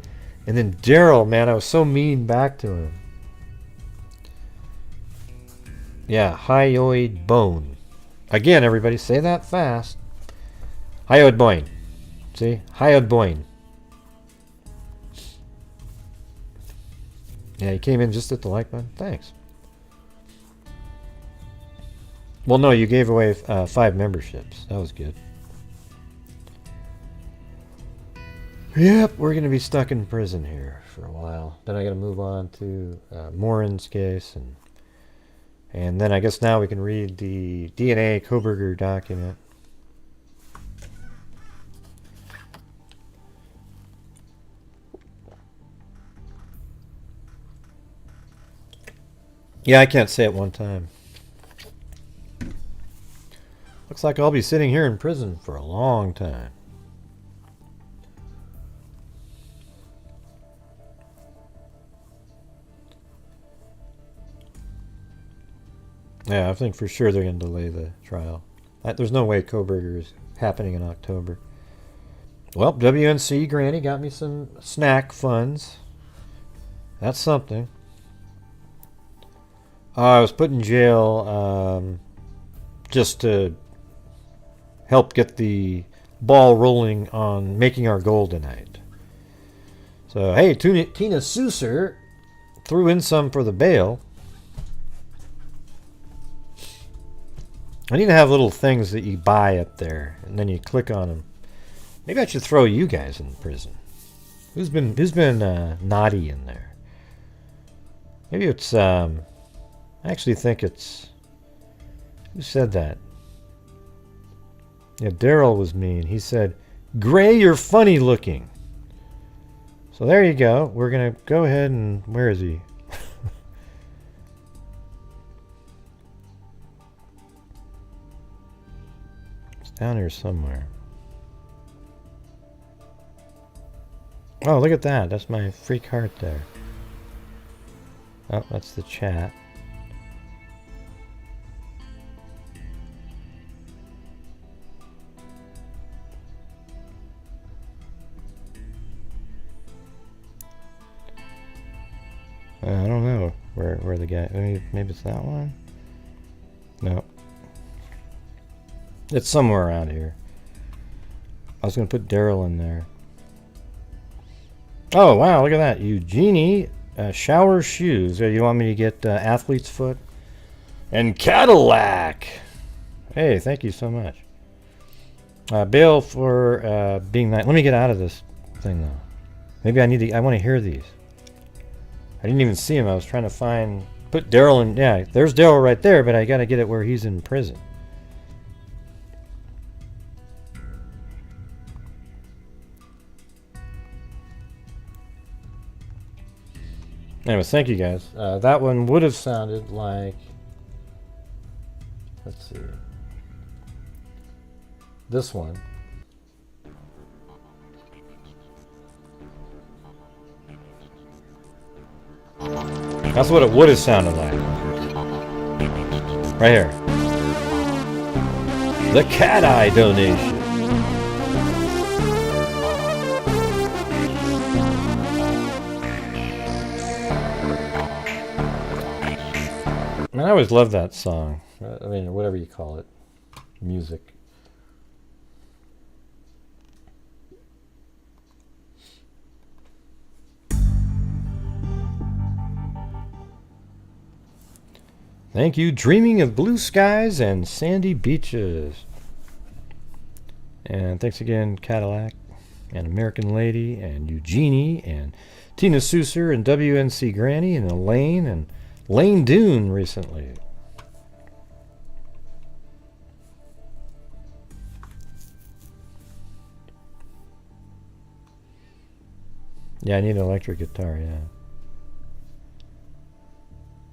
Speaker 1: and then Daryl, man, I was so mean back to him. Yeah, hyoid bone. Again, everybody, say that fast. Hyoid bone. See? Hyoid bone. Yeah, you came in just at the like button. Thanks. Well, no, you gave away 5 memberships. That was good. Yep, we're going to be stuck in prison here for a while. Then I got to move on to Morin's case. And then I guess now we can read the DNA Koberger document. Yeah, I can't say it one time. Looks like I'll be sitting here in prison for a long time. Yeah, I think for sure they're going to delay the trial. There's no way Kohberger is happening in October. Well, WNC Granny got me some snack funds. That's something. I was put in jail just to help get the ball rolling on making our goal tonight. So, hey, Tina Souser threw in some for the bail. I need to have little things that you buy up there, and then you click on them. Maybe I should throw you guys in prison. Who's been naughty in there? Maybe it's I actually think it's, who said that? Yeah, Daryl was mean. He said, "Gray, you're funny looking." So there you go. We're gonna go ahead and, where is he? Down here somewhere. Oh, look at that. That's my freak heart there. Oh, that's the chat. I don't know where the guy. Maybe it's that one. No. It's somewhere around here. I was going to put Daryl in there. Oh, wow, look at that. Eugenie Shower Shoes. You want me to get Athlete's Foot? And Cadillac. Hey, thank you so much. Bail for being nice. Let me get out of this thing, though. Maybe I want to hear these. I didn't even see him. I was trying to put Daryl in. Yeah, there's Daryl right there, but I got to get it where he's in prison. Anyways, thank you guys. That one would have sounded like, let's see, this one. That's what it would have sounded like. Right here. The cat eye donation. Man, I always loved that song. I mean, whatever you call it. Music. Thank you, Dreaming of Blue Skies and Sandy Beaches. And thanks again, Cadillac and American Lady and Eugenie and Tina Souser and WNC Granny and Elaine and Lane Dune recently. Yeah, I need an electric guitar, yeah.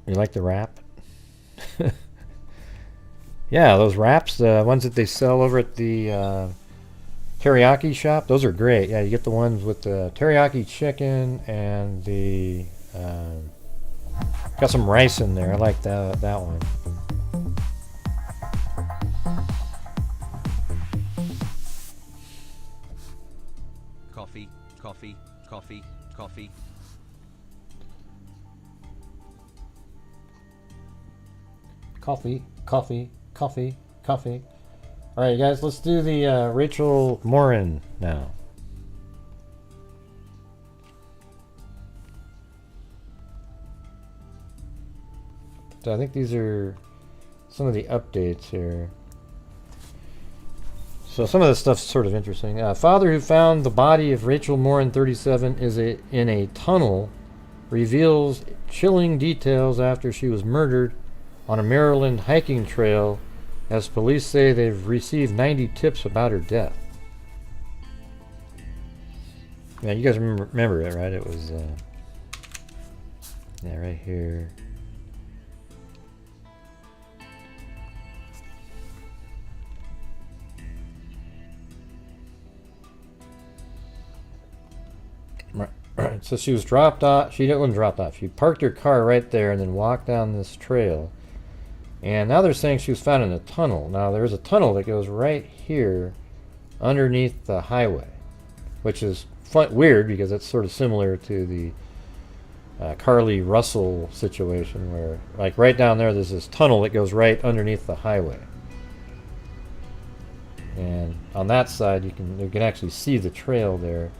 Speaker 1: You like the rap? Yeah, those wraps, the ones that they sell over at the teriyaki shop, those are great. Yeah, you get the ones with the teriyaki chicken and the got some rice in there. I like that one.
Speaker 2: Coffee, coffee, coffee, coffee.
Speaker 1: Coffee, coffee, coffee, coffee. All right, guys, let's do the Rachel Morin now. So I think these are some of the updates here. So some of this stuff's sort of interesting. Father who found the body of Rachel Morin, 37, is in a tunnel, reveals chilling details after she was murdered on a Maryland hiking trail, as police say they've received 90 tips about her death. Yeah, you guys remember it, right? It was, yeah, right here. So she was dropped off. She wasn't dropped off. She parked her car right there and then walked down this trail. And now they're saying she was found in a tunnel. Now there's a tunnel that goes right here underneath the highway, which is weird because it's sort of similar to the Carly Russell situation where, like, right down there's this tunnel that goes right underneath the highway. And on that side, you can actually see the trail there.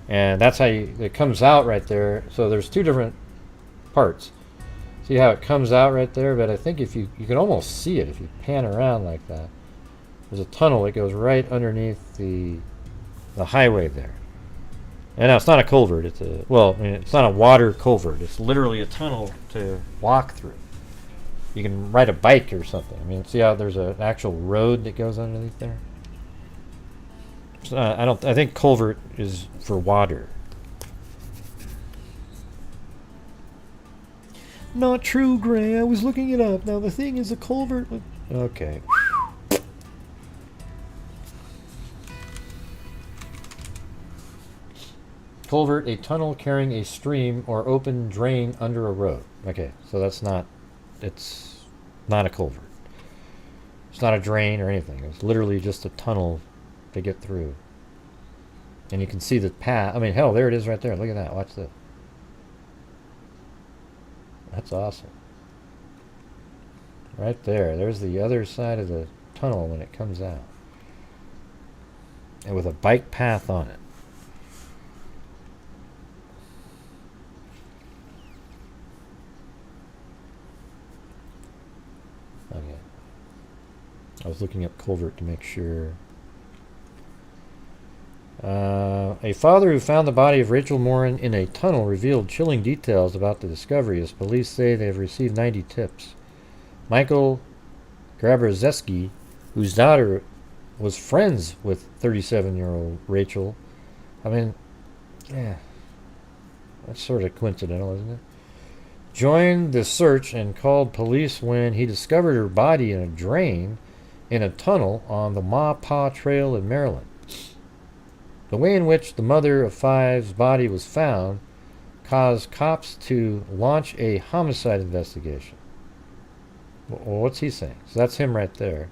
Speaker 1: And that's how it comes out right there. So there's two different parts. See how it comes out right there? But I think if you can almost see it if you pan around like that. There's a tunnel that goes right underneath the highway there. And now it's not a culvert. It's it's not a water culvert. It's literally a tunnel to walk through. You can ride a bike or something. I mean, see how there's an actual road that goes underneath there? I think culvert is for water. Not true, Gray. I was looking it up. Now the thing is a culvert. Okay. Culvert, a tunnel carrying a stream or open drain under a road. Okay, so it's not a culvert. It's not a drain or anything. It's literally just a tunnel to get through. And you can see the path. I mean, hell, there it is right there. Look at that. Watch this. That's awesome. Right there. There's the other side of the tunnel when it comes out. And with a bike path on it. Okay. I was looking up culvert to make sure. A father who found the body of Rachel Morin in a tunnel revealed chilling details about the discovery as police say they have received 90 tips. Michael Grabarzeski, whose daughter was friends with 37-year-old Rachel. I mean, yeah, that's sort of coincidental, isn't it? Joined the search and called police when he discovered her body in a drain in a tunnel on the Ma Pa Trail in Maryland. The way in which the mother of five's body was found caused cops to launch a homicide investigation. Well, what's he saying? So that's him right there.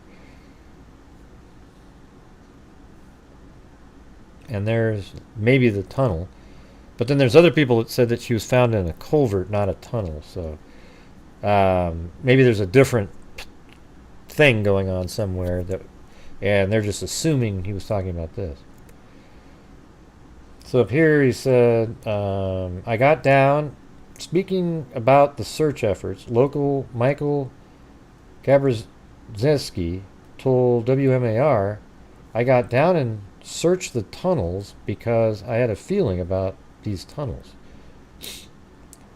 Speaker 1: And there's maybe the tunnel. But then there's other people that said that she was found in a culvert, not a tunnel. So maybe there's a different thing going on somewhere, and they're just assuming he was talking about this. So up here he said, I got down, speaking about the search efforts, local Michael Gabrzeski told WMAR, I got down and searched the tunnels because I had a feeling about these tunnels.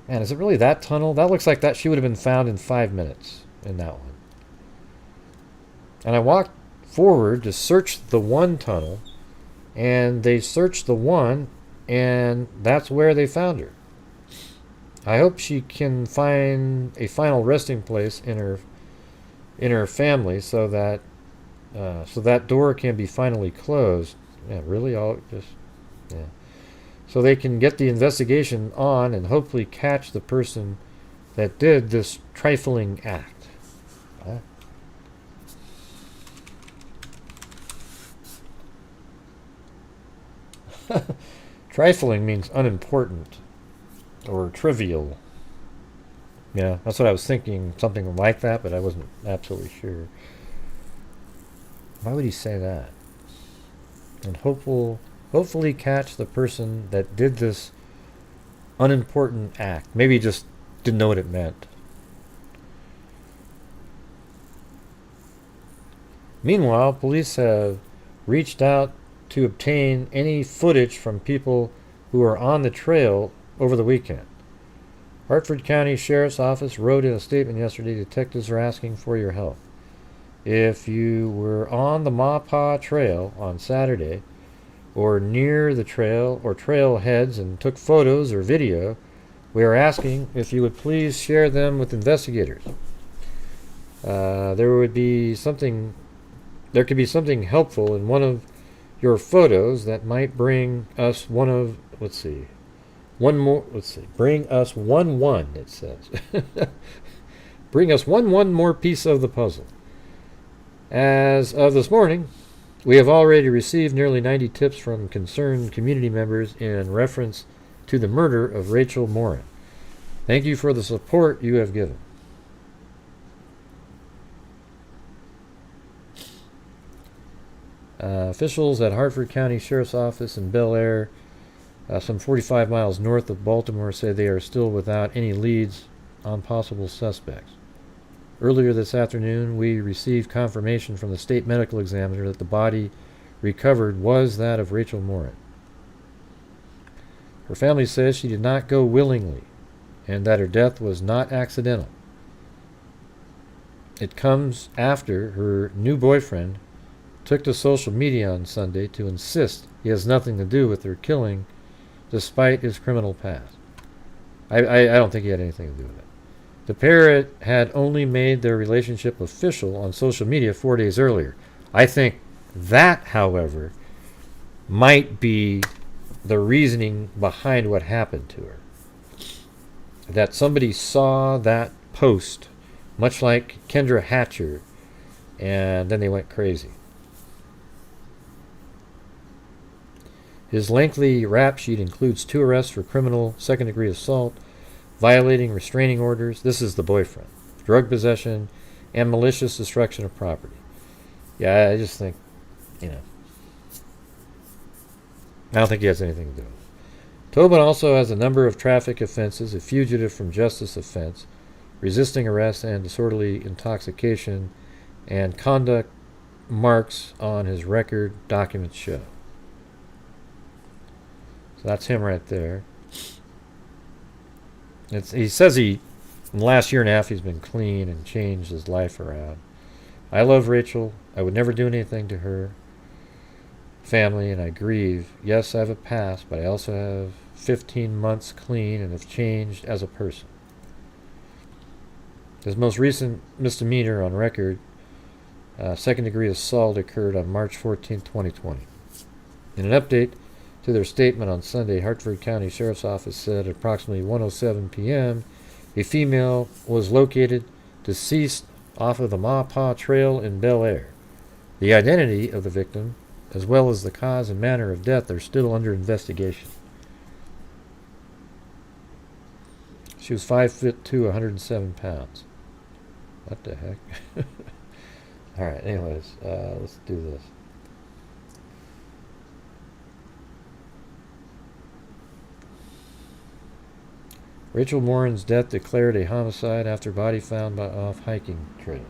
Speaker 1: Man, is it really that tunnel? That looks like that she would have been found in 5 minutes in that one. And I walked forward to search the one tunnel, and they searched the one, and that's where they found her. I hope she can find a final resting place in her family so that door can be finally closed. Yeah, really? Yeah. So they can get the investigation on and hopefully catch the person that did this trifling act. Trifling means unimportant or trivial. Yeah, that's what I was thinking, something like that, but I wasn't absolutely sure. Why would he say that? And hopefully catch the person that did this unimportant act. Maybe he just didn't know what it meant. Meanwhile, police have reached out to obtain any footage from people who were on the trail over the weekend. Hartford County Sheriff's Office wrote in a statement yesterday, detectives are asking for your help. If you were on the Ma Pa Trail on Saturday, or near the trail or trailheads and took photos or video, we are asking if you would please share them with investigators. There could be something helpful in one of your photos that might bring us one of, let's see, One more, let's see, bring us 1-1, it says. Bring us 1 more piece of the puzzle. As of this morning, we have already received nearly 90 tips from concerned community members in reference to the murder of Rachel Morin. Thank you for the support you have given. Officials at Hartford County Sheriff's Office in Bel Air, some 45 miles north of Baltimore, say they are still without any leads on possible suspects. Earlier this afternoon, we received confirmation from the state medical examiner that the body recovered was that of Rachel Morin. Her family says she did not go willingly and that her death was not accidental. It comes after her new boyfriend took to social media on Sunday to insist he has nothing to do with her killing despite his criminal past. I don't think he had anything to do with it. The pair had only made their relationship official on social media 4 days earlier. I think that, however, might be the reasoning behind what happened to her. That somebody saw that post, much like Kendra Hatcher, and then they went crazy. His lengthy rap sheet includes 2 arrests for criminal second-degree assault, violating restraining orders, this is the boyfriend, drug possession, and malicious destruction of property. Yeah, I just think, I don't think he has anything to do with it. Tobin also has a number of traffic offenses, a fugitive from justice offense, resisting arrest and disorderly intoxication, and conduct marks on his record documents show. So that's him right there. He says in the last year and a half he's been clean and changed his life around. I love Rachel. I would never do anything to her family, and I grieve. Yes, I have a past, but I also have 15 months clean and have changed as a person. His most recent misdemeanor on record, second-degree assault, occurred on March 14, 2020. In an update to their statement on Sunday, Hartford County Sheriff's Office said at approximately 1:07 p.m., a female was located deceased off of the Ma Pa Trail in Bel Air. The identity of the victim, as well as the cause and manner of death, are still under investigation. She was 5'2", 107 pounds. What the heck? All right, anyways, let's do this. Rachel Morin's death declared a homicide after body found off hiking trail.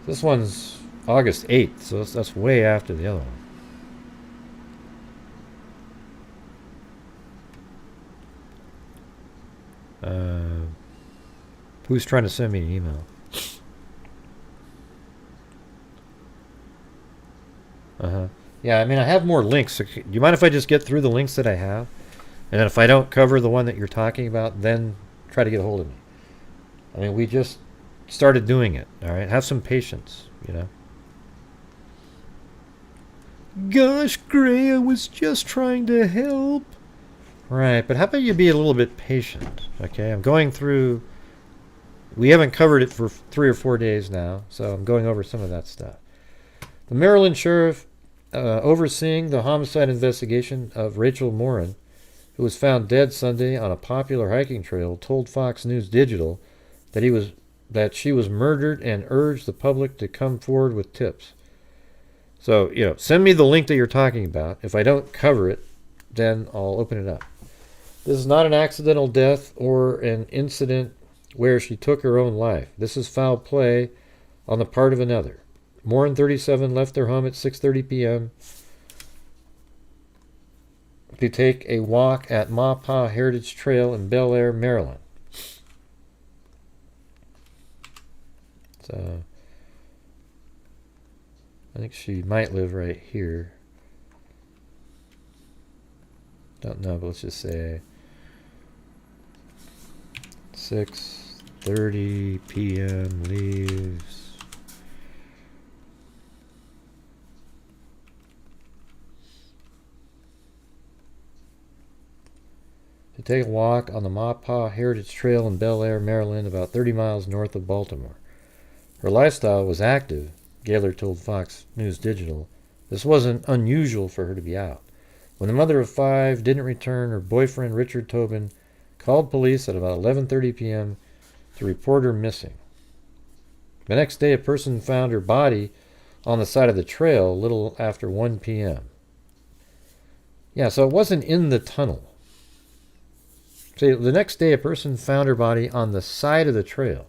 Speaker 1: This one's August 8th, so that's way after the other one. Who's trying to send me an email? Yeah, I mean, I have more links. So do you mind if I just get through the links that I have? And then if I don't cover the one that you're talking about, then try to get a hold of me. I mean, we just started doing it, all right? Have some patience, Gosh, Gray, I was just trying to help. Right, but how about you be a little bit patient, okay? I'm going through... We haven't covered it for 3 or 4 days now, so I'm going over some of that stuff. The Maryland sheriff overseeing the homicide investigation of Rachel Morin, who was found dead Sunday on a popular hiking trail, told Fox News Digital that she was murdered and urged the public to come forward with tips. So, send me the link that you're talking about. If I don't cover it, then I'll open it up. This is not an accidental death or an incident where she took her own life. This is foul play on the part of another. Morin, 37, left their home at 6:30 p.m. to take a walk at Ma Pa Heritage Trail in Bel Air, Maryland. So, I think she might live right here. Don't know, but let's just say 6:30 p.m. leaves. to take a walk on the Maupaw Heritage Trail in Bel Air, Maryland, about 30 miles north of Baltimore. Her lifestyle was active, Gaylor told Fox News Digital. This wasn't unusual for her to be out. When the mother of 5 didn't return, her boyfriend, Richard Tobin, called police at about 11:30 p.m. to report her missing. The next day, a person found her body on the side of the trail a little after 1 p.m. Yeah, so it wasn't in the tunnel. See, the next day, a person found her body on the side of the trail.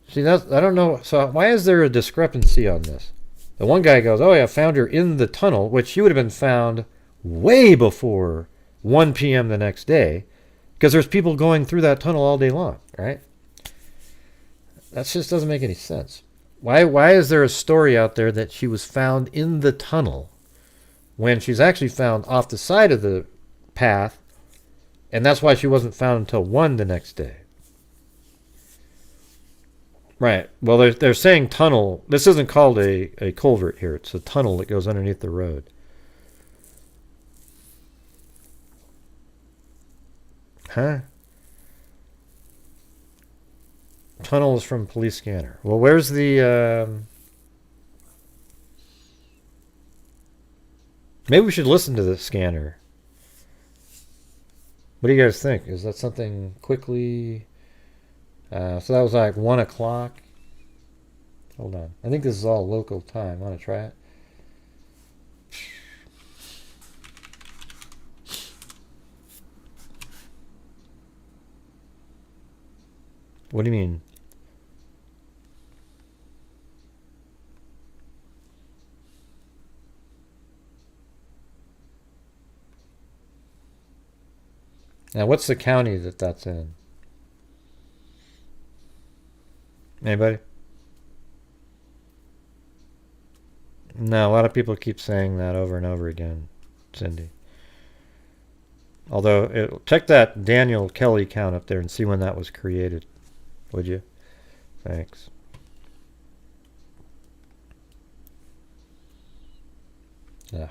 Speaker 1: See, that's, I don't know. So why is there a discrepancy on this? The one guy goes, oh, yeah, found her in the tunnel, which she would have been found way before 1 p.m. the next day, because there's people going through that tunnel all day long, right? That just doesn't make any sense. Why is there a story out there that she was found in the tunnel when she's actually found off the side of the path, and that's why she wasn't found until 1 the next day? Right. Well, they're saying tunnel. This isn't called a culvert here. It's a tunnel that goes underneath the road. Huh? Tunnel is from police scanner. Well, where's the... Maybe we should listen to the scanner. What do you guys think? Is that something quickly... so that was like 1 o'clock. Hold on. I think this is all local time. Want to try it? What do you mean? Now, what's the county that's in? Anybody? No, a lot of people keep saying that over and over again, Cindy. Although, check that Daniel Kelly count up there and see when that was created, would you? Thanks.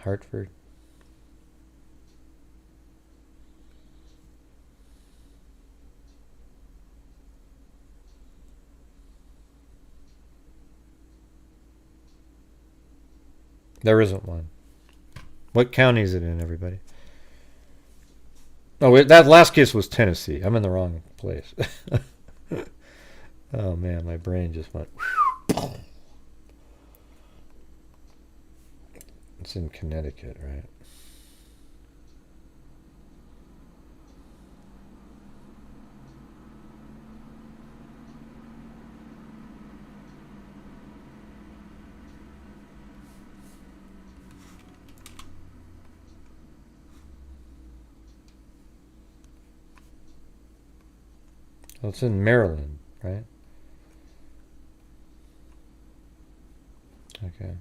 Speaker 1: Hartford. There isn't one. What county is it in, everybody? Oh, that last case was Tennessee. I'm in the wrong place. Oh, man, my brain just went... It's in Connecticut, right? Well, it's in Maryland, right? Okay.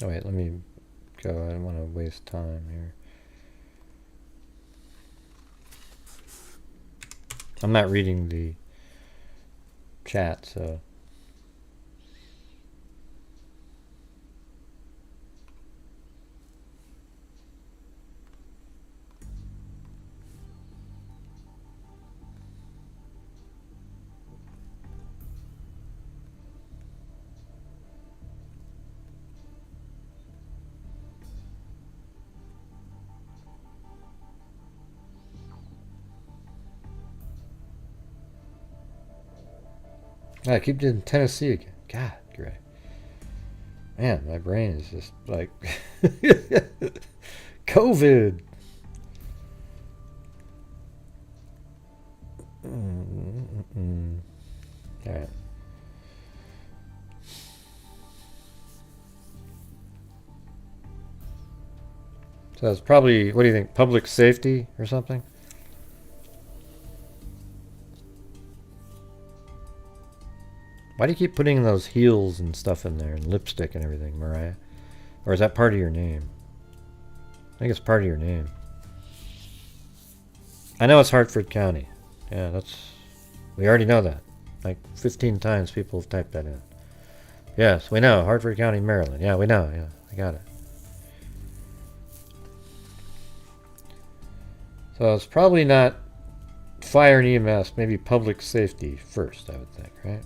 Speaker 1: Oh, wait, let me go. I don't want to waste time here. I'm not reading the chat, so... I keep doing Tennessee again. God, Gray. Man, my brain is just like... COVID! Alright. So it's probably, what do you think, public safety or something? Why do you keep putting those heels and stuff in there and lipstick and everything, Mariah? Or is that part of your name? I think it's part of your name. I know it's Hartford County. Yeah, we already know that. Like 15 times people have typed that in. Yes, we know. Hartford County, Maryland. Yeah, we know. Yeah, I got it. So it's probably not fire and EMS, maybe public safety first, I would think, right?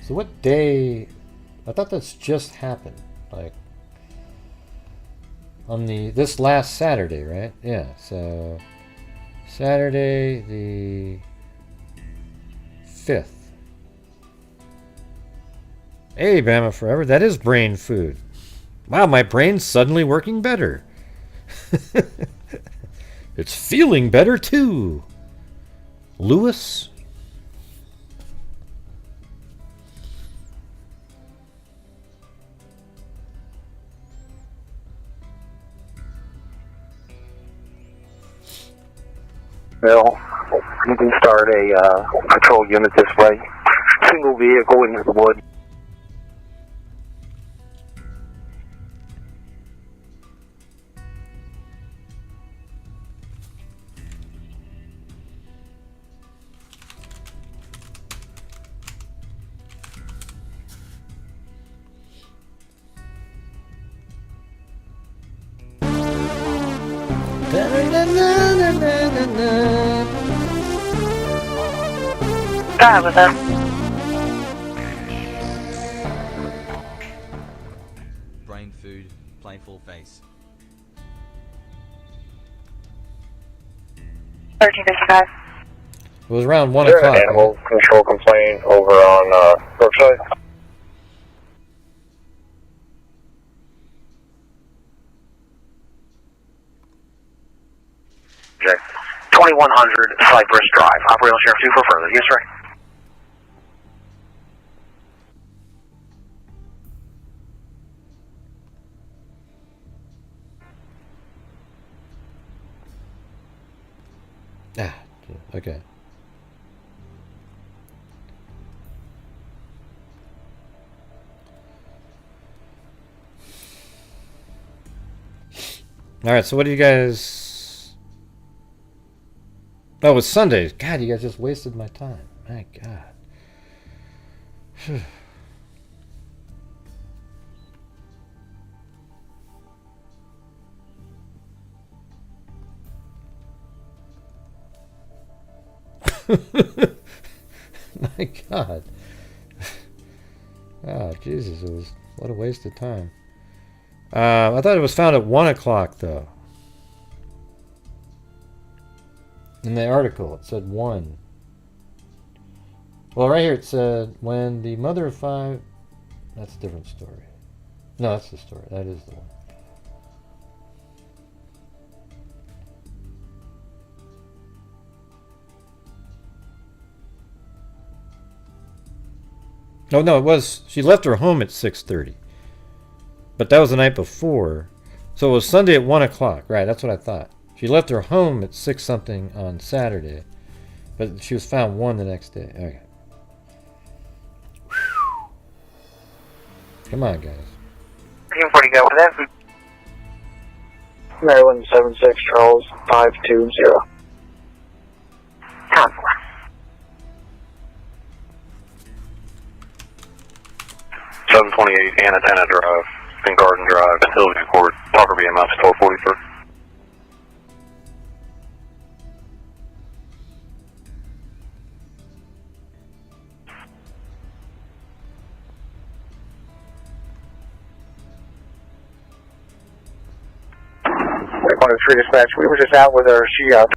Speaker 1: So what day? I thought that's just happened, like on this last Saturday, right? Yeah. So Saturday the 5th. Hey, Bama Forever, that is brain food. Wow, my brain's suddenly working better. It's feeling better too. Lewis.
Speaker 12: Well, you can start a patrol unit this way. Single vehicle into the wood.
Speaker 13: Hi, what's up?
Speaker 2: Brain food, plain full face.
Speaker 13: 1355.
Speaker 1: It was around 1
Speaker 12: There
Speaker 1: o'clock.
Speaker 12: an animal
Speaker 1: Right?
Speaker 12: control complaint over on Brookside? Jack. 2100 Cypress Drive. Operational Sheriff 2 for further. Yes, sir.
Speaker 1: Okay. All right, so what do you guys... Oh, it was Sunday. God, you guys just wasted my time. My God. My God. Oh, Jesus, it was what a waste of time. I thought it was found at 1 o'clock, though. In the article, it said 1. Well, right here it said, when the mother of 5... That's a different story. No, that's the story. That is the one. Oh, no, it was... She left her home at 6:30. But that was the night before. So it was Sunday at 1 o'clock. Right, that's what I thought. She left her home at 6-something on Saturday. But she was found 1 the next day. Okay. Whew. Come on, guys.
Speaker 12: 1340, go with that. Maryland 76 Charles 520. 728 Anna Drive, in Garden Drive, Hillview Court, Talker BMS 1243. One of the 3 dispatch, we were just out with her. She
Speaker 13: How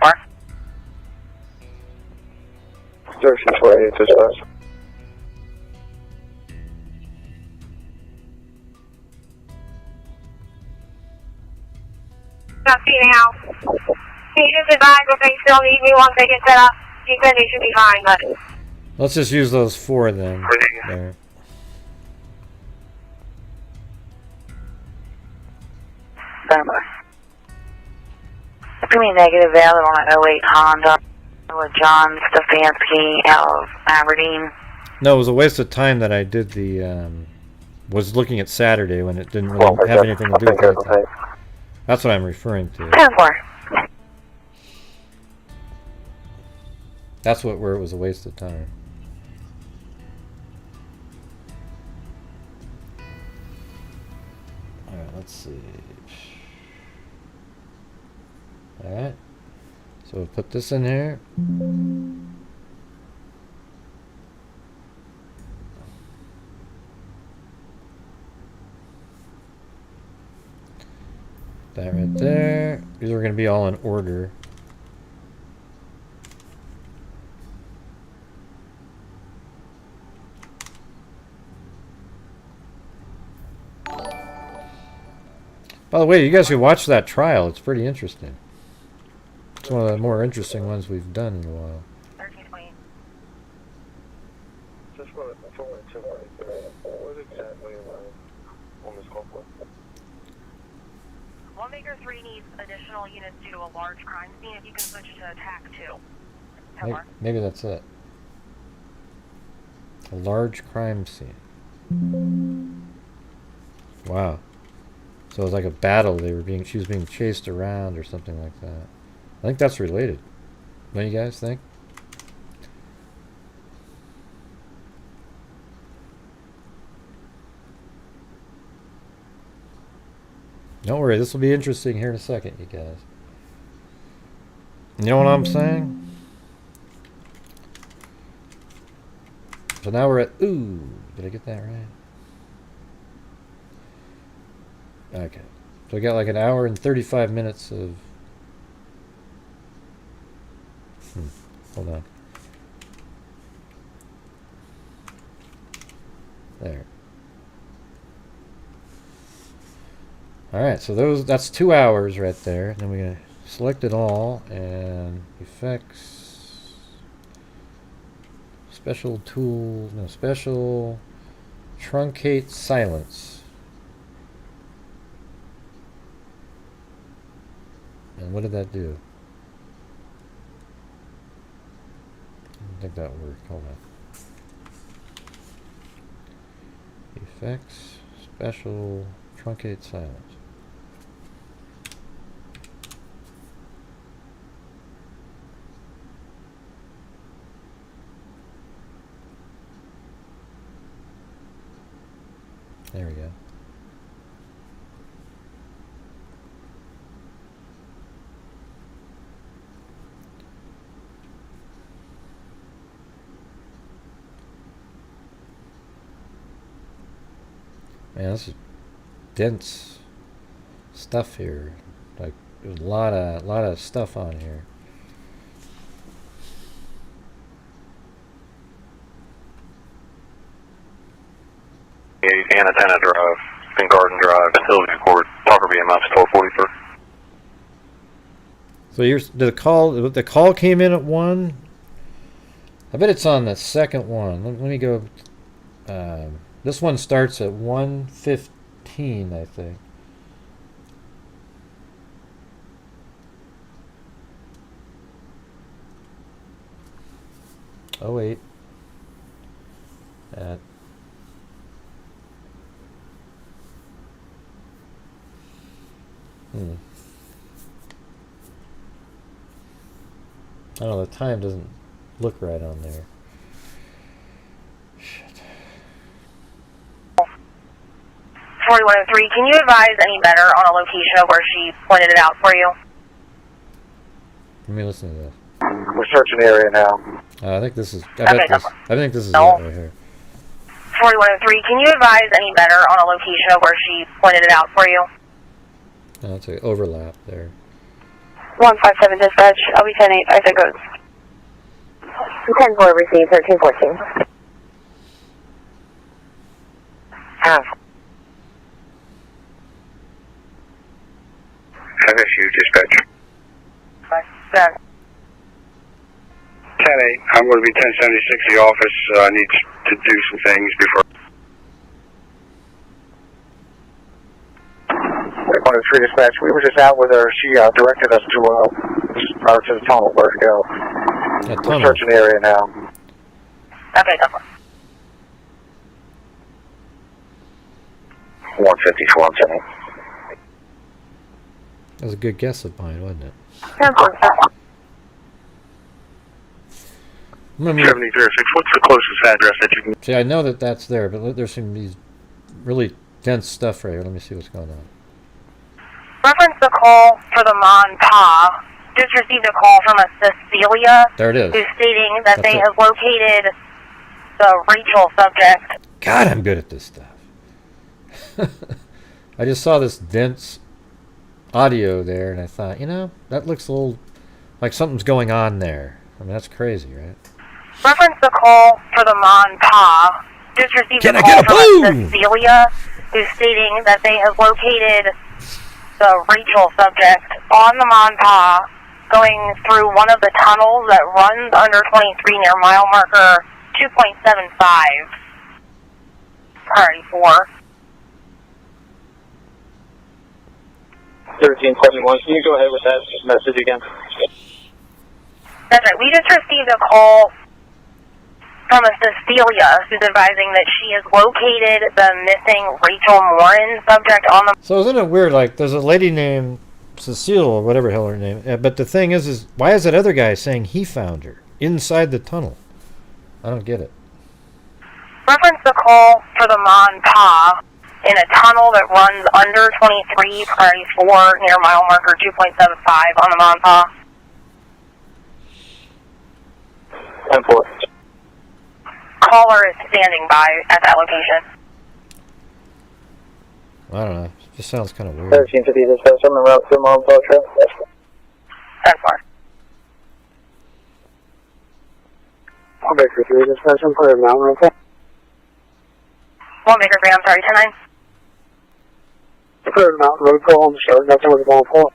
Speaker 13: far?
Speaker 12: 3648 dispatch.
Speaker 13: Not seeing the house. He just advised if they still need me once they get set up. He said they should be fine, but
Speaker 1: Let's just use those 4 then. There.
Speaker 13: Give me negative valid on an 08 Honda with John Stefanski out of Aberdeen.
Speaker 1: No, it was a waste of time that I did the, was looking at Saturday when it didn't really have anything to do with anything. That's what I'm referring to.
Speaker 13: 10-4.
Speaker 1: That's where it was a waste of time. Alright, let's see. Alright. So we'll put this in here. That right there. These are going to be all in order. By the way, you guys should watch that trial. It's pretty interesting. It's one of the more interesting ones we've done in a while.
Speaker 13: 1320.
Speaker 8: Just what exactly on this call for?
Speaker 13: 1 Baker 3 needs additional units due to a large crime scene. If you can switch to attack 2.
Speaker 1: Maybe that's it. A large crime scene. Wow. So it was like a battle. She was being chased around or something like that. I think that's related. What do you guys think? Don't worry, this will be interesting here in a second, you guys. You know what I'm saying? So now we're at, ooh, did I get that right? Okay. So we got like an hour and 35 minutes of... hold on. There. Alright, so that's 2 hours right there. And then we're going to select it all and effects, special tool, no, special truncate silence. And what did that do? I don't think that worked. Hold on. Effects, special, truncate silence. There we go. Man, this is dense stuff here. Like there's a lot of stuff on here.
Speaker 12: Antenna Drive, and Garden Drive, Sylvia Court, Talker BMS 1243.
Speaker 1: So the call came in at 1. I bet it's on the second one. Let me go. This one starts at 1:15, I think. Oh wait. At I don't know, the time doesn't look right on there. Shit.
Speaker 13: 4103, can you advise any better on a location of where she pointed it out for you?
Speaker 1: Let me listen to this.
Speaker 12: We're searching the area now.
Speaker 1: I think this is. I think this is
Speaker 13: No.
Speaker 1: it right here.
Speaker 13: 4103, can you advise any better on a location of where she pointed it out for you?
Speaker 1: Oh, it's an overlap there.
Speaker 13: 157 dispatch, I'll be 10-8, I think goes. 10-4 received, 1314.
Speaker 12: FSU dispatch. 10-8. I'm going to be 1076 at the office. I need to do some things before. 103 dispatch. We were just out with her. She directed us to the tunnel where to go. We're searching the area now.
Speaker 13: Okay, go for it.
Speaker 12: 154, 10-8.
Speaker 1: That was a good guess of mine, wasn't it?
Speaker 12: 7006. What's the closest address that you can?
Speaker 1: See, I know that that's there, but there's some these really dense stuff right here. Let me see what's going on.
Speaker 13: Reference the call for the Mon Pa. Just received a call from a Cecilia.
Speaker 1: There it is.
Speaker 13: Who's stating that
Speaker 1: That's
Speaker 13: they
Speaker 1: it.
Speaker 13: have located the Rachel subject.
Speaker 1: God, I'm good at this stuff. I just saw this dense audio there, and I thought, that looks a little like something's going on there. I mean, that's crazy, right?
Speaker 13: Reference the call for the Mon Pa. Just received
Speaker 1: Can
Speaker 13: a
Speaker 1: I
Speaker 13: call
Speaker 1: get a
Speaker 13: from
Speaker 1: boom?
Speaker 13: a Cecilia who's stating that they have located the Rachel subject on the Mon Pa going through one of the tunnels that runs under 23 near mile marker 2.75. Priority 4.
Speaker 14: 1371. Can you go ahead with that message again?
Speaker 13: That's right. We just received a call from a Cecilia who's advising that she has located the missing Rachel Morin subject on the...
Speaker 1: So isn't it weird? Like, there's a lady named Cecile, or whatever the hell her name. But the thing is why is that other guy saying he found her inside the tunnel? I don't get it.
Speaker 13: Reference the call for the Mon Pa in a tunnel that runs under 23, priority 4, near mile marker 2.75 on the Mon Pa.
Speaker 14: 10-4.
Speaker 13: Caller is standing by at that location.
Speaker 1: I don't know. It just sounds kind of weird.
Speaker 14: 1350 dispatch. I'm en route to Mon Pa trail.
Speaker 13: 10-4.
Speaker 14: I'll make for 3 dispatch. I'm putting a mountain real quick.
Speaker 13: 1 Baker 3, I'm sorry, 10-9.
Speaker 14: Put a mountain road call. I'm sure nothing was going for.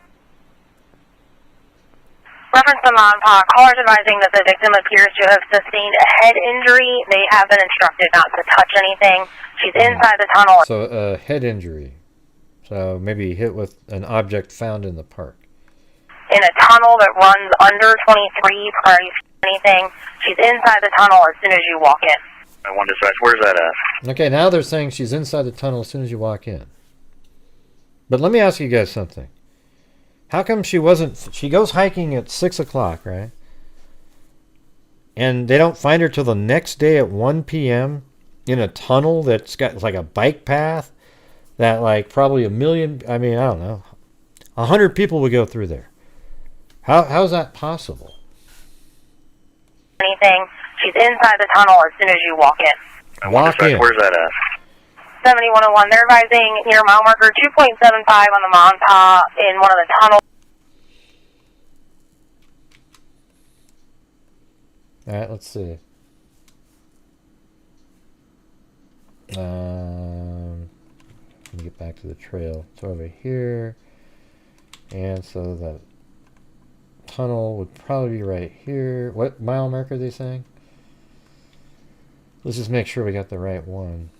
Speaker 13: Reference the Mon Pa. Caller's advising that the victim appears to have sustained a head injury. They have been instructed not to touch anything. She's inside the tunnel.
Speaker 1: So a head injury. So maybe hit with an object found in the park.
Speaker 13: In a tunnel that runs under 23, priority anything. She's inside the tunnel as soon as you walk in.
Speaker 12: I wonder, where's that at?
Speaker 1: Okay, now they're saying she's inside the tunnel as soon as you walk in. But let me ask you guys something. How come she goes hiking at 6 o'clock, right? And they don't find her till the next day at 1 p.m. in a tunnel that's got like a bike path that like probably I don't know, 100 people would go through there. How's that possible?
Speaker 13: Anything. She's inside the tunnel as soon as you walk in.
Speaker 1: Walk in.
Speaker 12: Where's that at?
Speaker 13: 7101. They're advising near mile marker 2.75 on the Mon Pa in one of the tunnels.
Speaker 1: All right, let's see. Let me get back to the trail. It's over here. And so the tunnel would probably be right here. What mile marker are they saying? Let's just make sure we got the right one.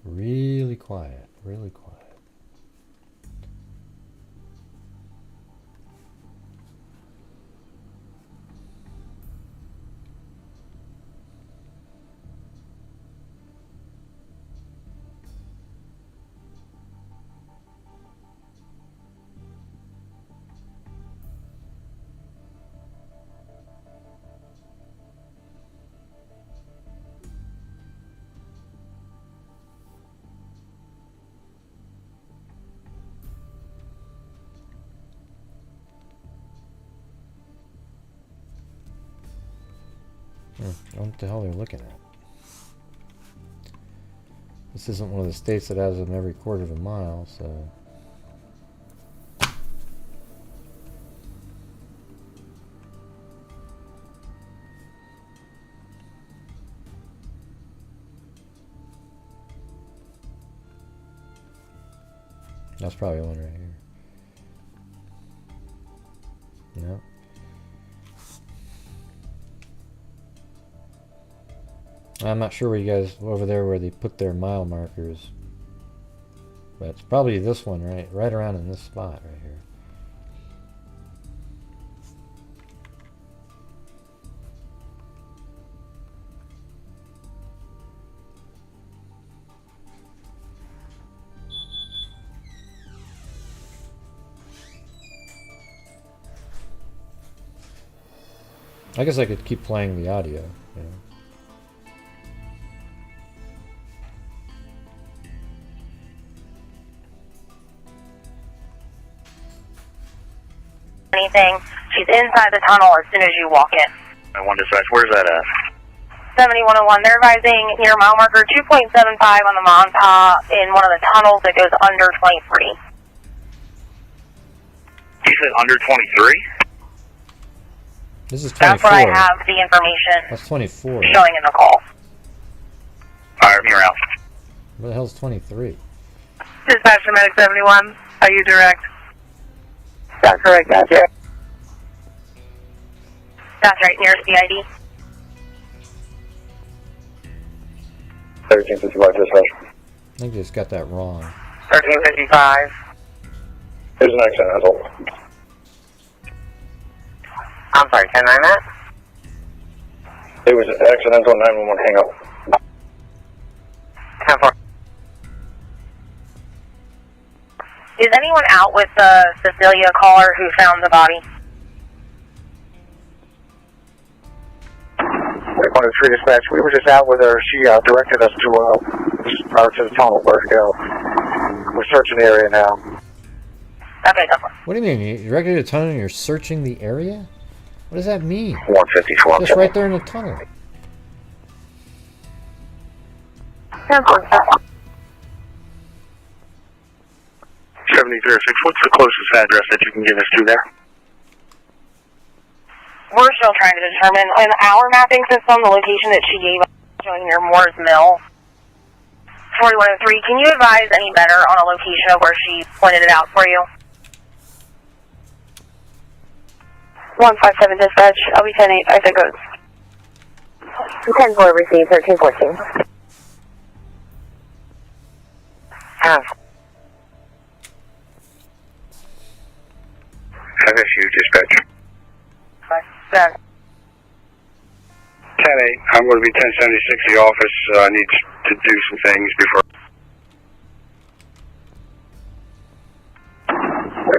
Speaker 1: Really quiet, really quiet. What the hell are they looking at? This isn't one of the states that has them every quarter of a mile, so... That's probably one right here. No. I'm not sure where you guys over there where they put their mile markers, but it's probably this one right around in this spot right here. I guess I could keep playing the audio. You know.
Speaker 13: Anything. She's inside the tunnel as soon as you walk in.
Speaker 12: I want to dispatch. Where's that at?
Speaker 13: 7101. They're advising near mile marker 2.75 on the Montauk in one of the tunnels that goes under 23.
Speaker 12: You said under 23?
Speaker 1: This is 24.
Speaker 13: That's where I have the information.
Speaker 1: That's 24.
Speaker 13: Showing in the call.
Speaker 12: Alright, you're out.
Speaker 1: Where the hell's 23?
Speaker 13: Dispatch to Medic 71. Are you direct?
Speaker 12: That's correct, gotcha.
Speaker 13: That's right, nearest the ID.
Speaker 12: 1355 dispatch.
Speaker 1: I think you just got that wrong.
Speaker 13: 1355.
Speaker 12: There's an accident, that's all.
Speaker 13: I'm sorry, 10-9 that?
Speaker 12: It was an accidental 911 hang up.
Speaker 13: 10-4. Is anyone out with the Cecilia caller who found the body?
Speaker 12: One of the three dispatch, we were just out with her. She directed us to the tunnel where to go. We're searching the area now.
Speaker 13: Okay, go for it.
Speaker 1: What do you mean? You directed a tunnel and you're searching the area? What does that mean?
Speaker 12: 154.
Speaker 1: Just right there in the tunnel.
Speaker 12: 7306, what's the closest address that you can give us to there?
Speaker 13: We're still trying to determine in our mapping system the location that she gave us, showing near Moore's Mill. 4103, can you advise any better on a location of where she pointed it out for you? 157 dispatch, I'll be 10-8, I said goes. 10-4 received, 1314.
Speaker 12: FSU dispatch.
Speaker 13: 7.
Speaker 12: 10-8, I'm going to be 1076 the office. I need to do some things before.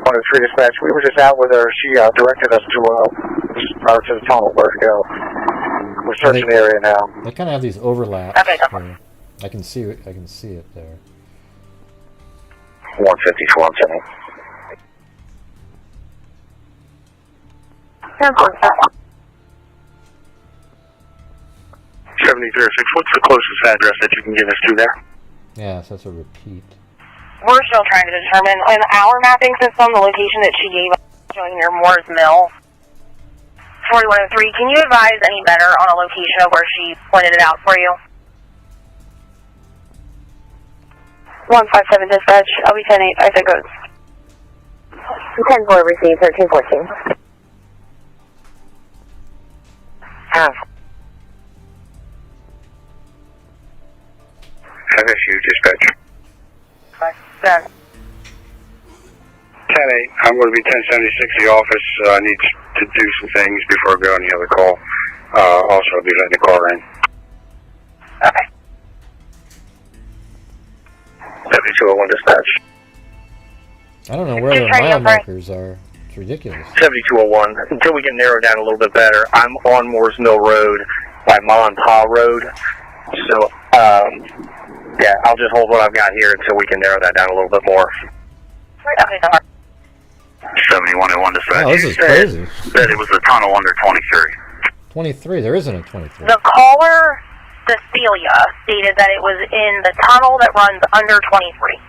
Speaker 12: One of the three dispatch, we were just out with her. She directed us to the tunnel where to go. We're searching the area now.
Speaker 1: They kind of have these overlaps.
Speaker 13: Okay, go for it.
Speaker 1: I can see it. I can see it there.
Speaker 12: 154, I'm sending. 7306, what's the closest address that you can give us to there?
Speaker 1: Yeah, so that's a repeat.
Speaker 13: We're still trying to determine in our mapping system the location that she gave us, showing near Moore's Mill. 4103, can you advise any better on a location of where she pointed it out for you? 157 dispatch, I'll be 10-8, I said goes. 10-4 received, 1314.
Speaker 12: FSU dispatch.
Speaker 13: 7.
Speaker 12: 10-8, I'm going to be 1076 the office. I need to do some things before I go on the other call. Also, I'll be letting the car in.
Speaker 13: Okay.
Speaker 12: 7201 dispatch.
Speaker 1: I don't know where the mile markers are. It's ridiculous.
Speaker 12: 7201. Until we can narrow down a little bit better, I'm on Moore's Mill Road by Ma and Pa Road. So, yeah, I'll just hold what I've got here until we can narrow that down a little bit more.
Speaker 13: Okay, go ahead.
Speaker 12: 7101 dispatch.
Speaker 1: Oh, this is crazy.
Speaker 12: Said it was a tunnel under 23.
Speaker 1: 23. There isn't a 23.
Speaker 13: The caller, Cecilia, stated that it was in the tunnel that runs under 23.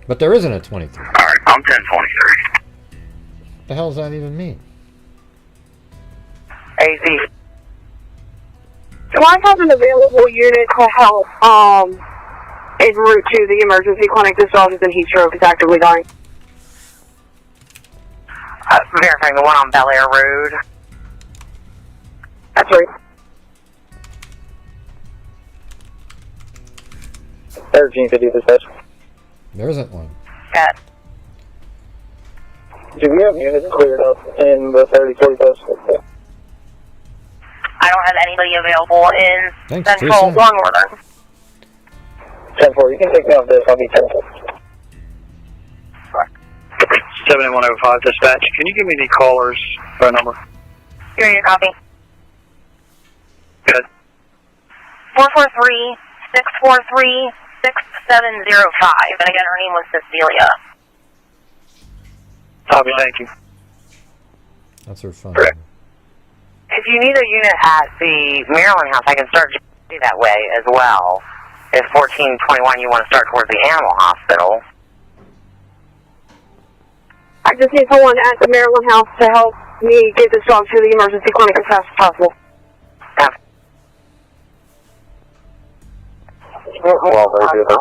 Speaker 1: But there isn't a 23.
Speaker 12: All right, I'm 1023.
Speaker 1: What the hell does that even mean?
Speaker 13: AZ.
Speaker 11: So I have an available unit to help
Speaker 14: En route to the emergency clinic. This dog is in heat stroke. Is actively dying.
Speaker 13: Verifying the one on Bel Air Road.
Speaker 14: That's right.
Speaker 15: 1350 dispatch.
Speaker 1: There isn't one.
Speaker 13: Got.
Speaker 15: Do we have units cleared up in the 3040 post?
Speaker 13: I don't have anybody available in
Speaker 1: Thanks,
Speaker 13: Central
Speaker 1: Teresa.
Speaker 13: or Northern.
Speaker 15: 10-4, you can take me off this. I'll be 10-4.
Speaker 12: 7105 dispatch. Can you give me the caller's phone number?
Speaker 13: Here, your copy.
Speaker 12: Good.
Speaker 13: 443-643-6705. And again, her name was Cecilia.
Speaker 12: Copy, thank you.
Speaker 1: That's her phone.
Speaker 12: Correct.
Speaker 13: If you need a unit at the Maryland house, I can start that way as well. If 1421 you want to start towards the animal hospital.
Speaker 14: I just need someone at the Maryland house to help me get this dog to the emergency clinic as fast as possible.
Speaker 15: Well, very good. Thank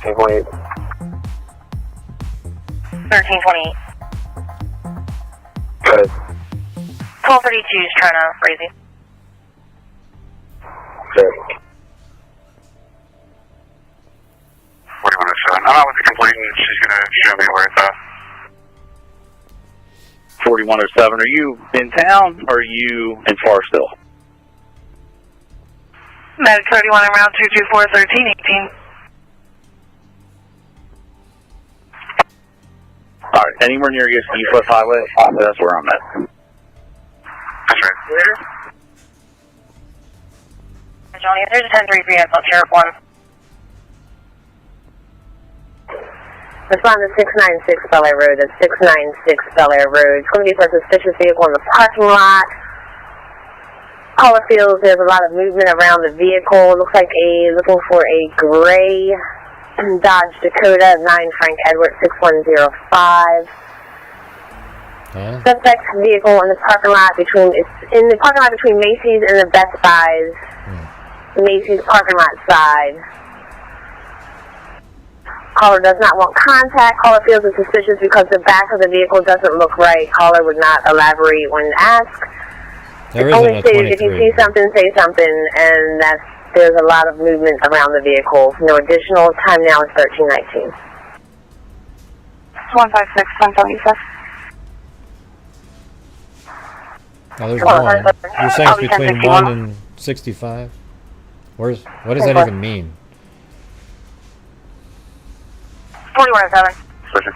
Speaker 15: you, client. 10-28.
Speaker 13: 1328.
Speaker 15: Good.
Speaker 13: 1232 is trying to raise you.
Speaker 15: Good.
Speaker 12: 4107. I'm out with the complaint and she's going to show me where it's at. 4107. Are you in town or are you in Farsville?
Speaker 13: Medic 31 around 224-1318.
Speaker 12: Alright, anywhere near East West Highway? That's where I'm at. That's right.
Speaker 13: Johnny, there's a 1033 at Sheriff 1.
Speaker 16: Respond to 696 Bel Air Road. That's 696 Bel Air Road. It's going to be for a suspicious vehicle in the parking lot. Caller feels there's a lot of movement around the vehicle. Looks like looking for a gray Dodge Dakota 9 Frank Edwards 6105. Suspect vehicle in the parking lot between Macy's and the Best Buys. Macy's parking lot side. Caller does not want contact. Caller feels it's suspicious because the back of the vehicle doesn't look right. Caller would not elaborate when asked.
Speaker 1: There
Speaker 16: Only
Speaker 1: isn't a
Speaker 16: stated if you
Speaker 1: 23.
Speaker 16: see something, say something, and there's a lot of movement around the vehicle. No additional time now is 1319.
Speaker 14: 156, 176.
Speaker 1: Oh, there's one. You're saying it's between 1 and 65? What does that even mean?
Speaker 13: 4107.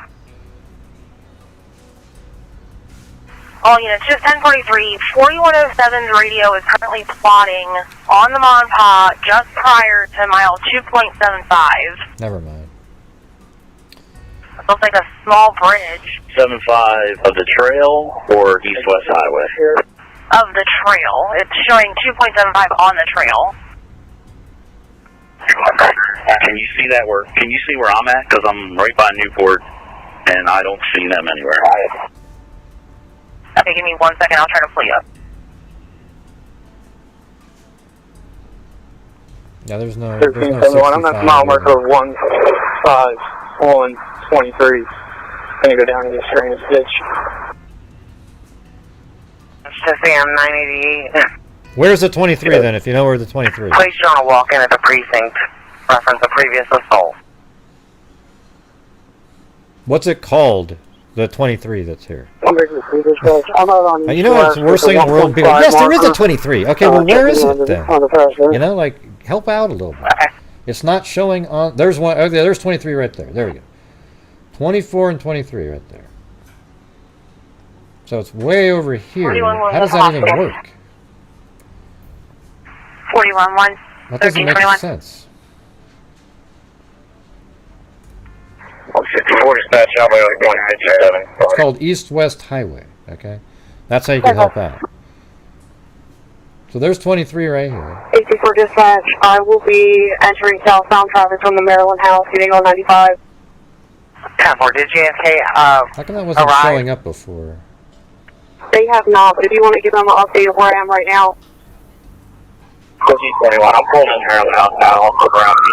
Speaker 13: All units, just 1043. 4107's radio is currently plotting on the Montauk just prior to mile 2.75.
Speaker 1: Never mind.
Speaker 13: It looks like a small bridge
Speaker 12: 75 of the trail or East-West Highway?
Speaker 13: of the trail. It's showing 2.75 on the trail.
Speaker 12: Can you see that? Can you see where I'm at? Because I'm right by Newport, and I don't see them anywhere.
Speaker 13: Okay, give me 1 second. I'll try to pull you up.
Speaker 1: Yeah, there's no
Speaker 15: 1371. I'm at mile marker 15123. Gonna go down to this drainage ditch.
Speaker 13: It's just AM 988.
Speaker 1: Where's the 23 then, if you know where the 23 is?
Speaker 13: Placed you on a walk-in at the precinct. Reference a previous assault.
Speaker 1: What's it called, the 23 that's here?
Speaker 15: I'm out on
Speaker 1: You know what's the worst thing in the world? People, yes, there is a 23. Okay, well, where is it then? You know, like, help out a little bit. It's not showing on... There's one. Okay, there's 23 right there. There we go. 24 and 23 right there. So it's way over here. How does that even work?
Speaker 13: 41-1.
Speaker 1: That doesn't make any sense.
Speaker 12: 54 dispatch, I'll be like 157.
Speaker 1: It's called East-West Highway, okay? That's how you can help out. So there's 23 right here.
Speaker 14: 84 dispatch, I will be entering southbound traffic from the Maryland house, getting on 95.
Speaker 13: 10-4, did JFK
Speaker 1: How come that wasn't
Speaker 13: arrive?
Speaker 1: showing up before?
Speaker 14: They have not, but if you want to give them an update of where I am right now.
Speaker 12: 21. I'm pulling in here now. I'll look around and see.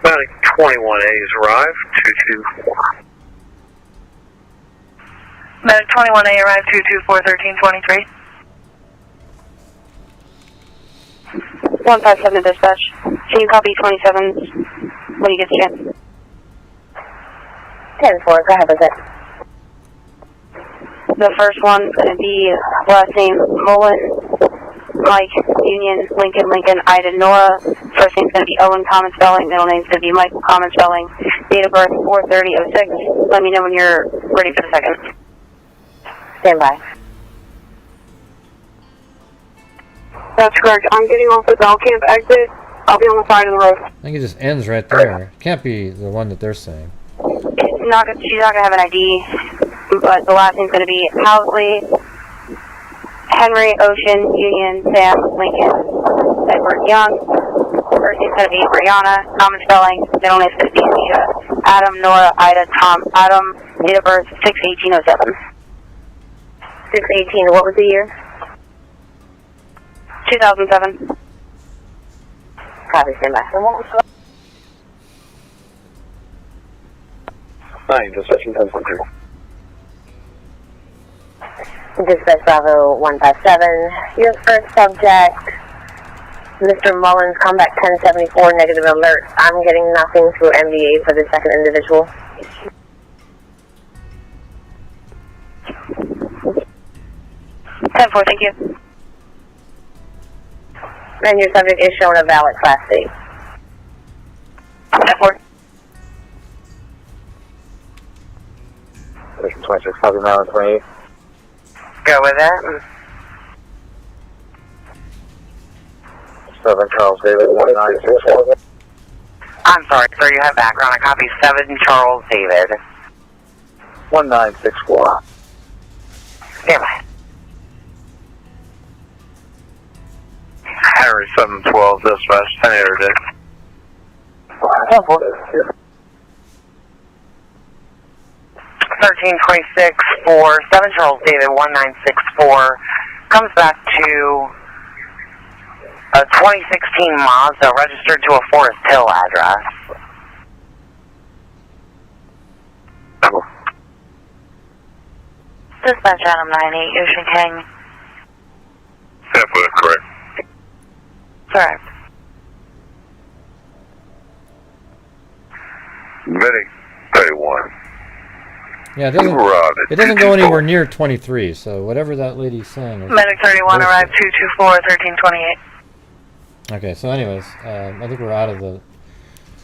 Speaker 12: Medic 21A has arrived, 224.
Speaker 13: Medic 21A arrived, 224, 1323. 157 dispatch. Can you copy 27 when you get the chance?
Speaker 16: 10-4, go ahead with it.
Speaker 13: The first one's going to be last name Mullen, Mike, Union, Lincoln, Ida, Nora. First name's going to be Owen, common spelling. Middle name's going to be Michael, common spelling. Date of birth 4/30/06. Let me know when you're ready for the second.
Speaker 16: Stand by.
Speaker 14: That's correct. I'm getting off the Bell Camp exit. I'll be on the side of the road.
Speaker 1: I think it just ends right there. It can't be the one that they're saying.
Speaker 13: She's not going to have an ID, but the last name's going to be Housley, Henry, Ocean, Union, Sam, Lincoln, Edward Young. First name's going to be Brianna, common spelling. Middle name's going to be Anita. Adam, Nora, Ida, Tom, Adam. Date of birth 6/18/07.
Speaker 16: 6/18, what was the year?
Speaker 13: 2007.
Speaker 16: Copy, stand by. And what was the...
Speaker 12: 9, dispatching 10-3.
Speaker 16: Dispatch Bravo 157. Your first subject, Mr. Mullins, combat 1074, negative alert. I'm getting nothing through MVA for the second individual.
Speaker 13: Thank you.
Speaker 16: And your subject is shown a valid Class C.
Speaker 13: 10-4.
Speaker 12: Station 26, copy, Maryland 28.
Speaker 16: Go with that.
Speaker 12: 7 Charles David, 1964.
Speaker 16: I'm sorry, sir, you have background. I copy 7 Charles David.
Speaker 12: 1964.
Speaker 16: Stand by.
Speaker 12: Henry 712, dispatch 10-8.
Speaker 16: 1326 for 7 Charles David 1964 comes back to a 2016 Mazda registered to a Forest Hill address. Dispatch Adam 98 Ocean King.
Speaker 12: That's correct.
Speaker 16: Correct.
Speaker 12: Medic 31.
Speaker 1: Yeah, it doesn't go anywhere near 23, so whatever that lady's saying.
Speaker 13: Medic 31 arrived 224, 1328.
Speaker 1: Okay, so anyways, I think we're out of the...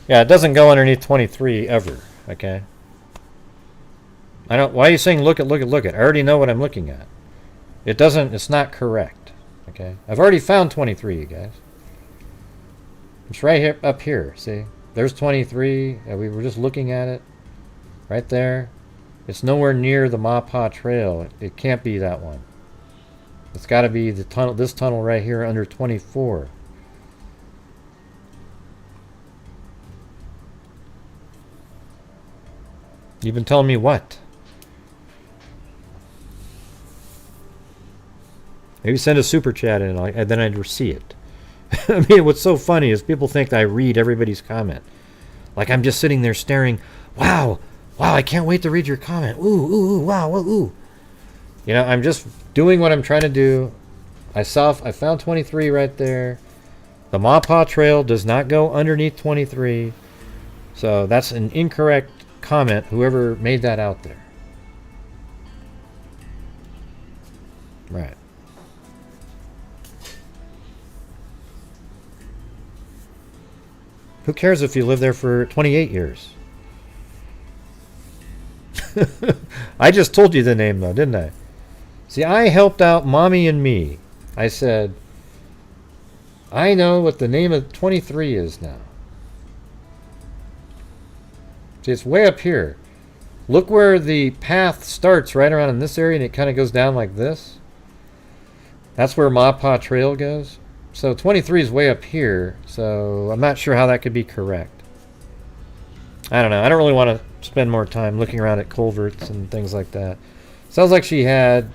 Speaker 1: Yeah, it doesn't go underneath 23 ever, okay? I don't... Why are you saying look at? I already know what I'm looking at. It doesn't... It's not correct, okay? I've already found 23, you guys. It's right here, up here, see? There's 23, we were just looking at it. Right there. It's nowhere near the Mapa Trail. It can't be that one. It's got to be the tunnel. This tunnel right here under 24. You've been telling me what? Maybe send a super chat in, and then I'd see it. I mean, what's so funny is people think that I read everybody's comment. Like I'm just sitting there staring. Wow, I can't wait to read your comment. Ooh, wow, ooh. You know, I'm just doing what I'm trying to do. I found 23 right there. The Mapa Trail does not go underneath 23. So that's an incorrect comment, whoever made that out there. Right. Who cares if you live there for 28 years? I just told you the name though, didn't I? See, I helped out Mommy and me. I said, I know what the name of 23 is now. See, it's way up here. Look where the path starts, right around in this area, and it kind of goes down like this. That's where Mapa Trail goes. So 23 is way up here, so I'm not sure how that could be correct. I don't know. I don't really want to spend more time looking around at culverts and things like that. Sounds like she had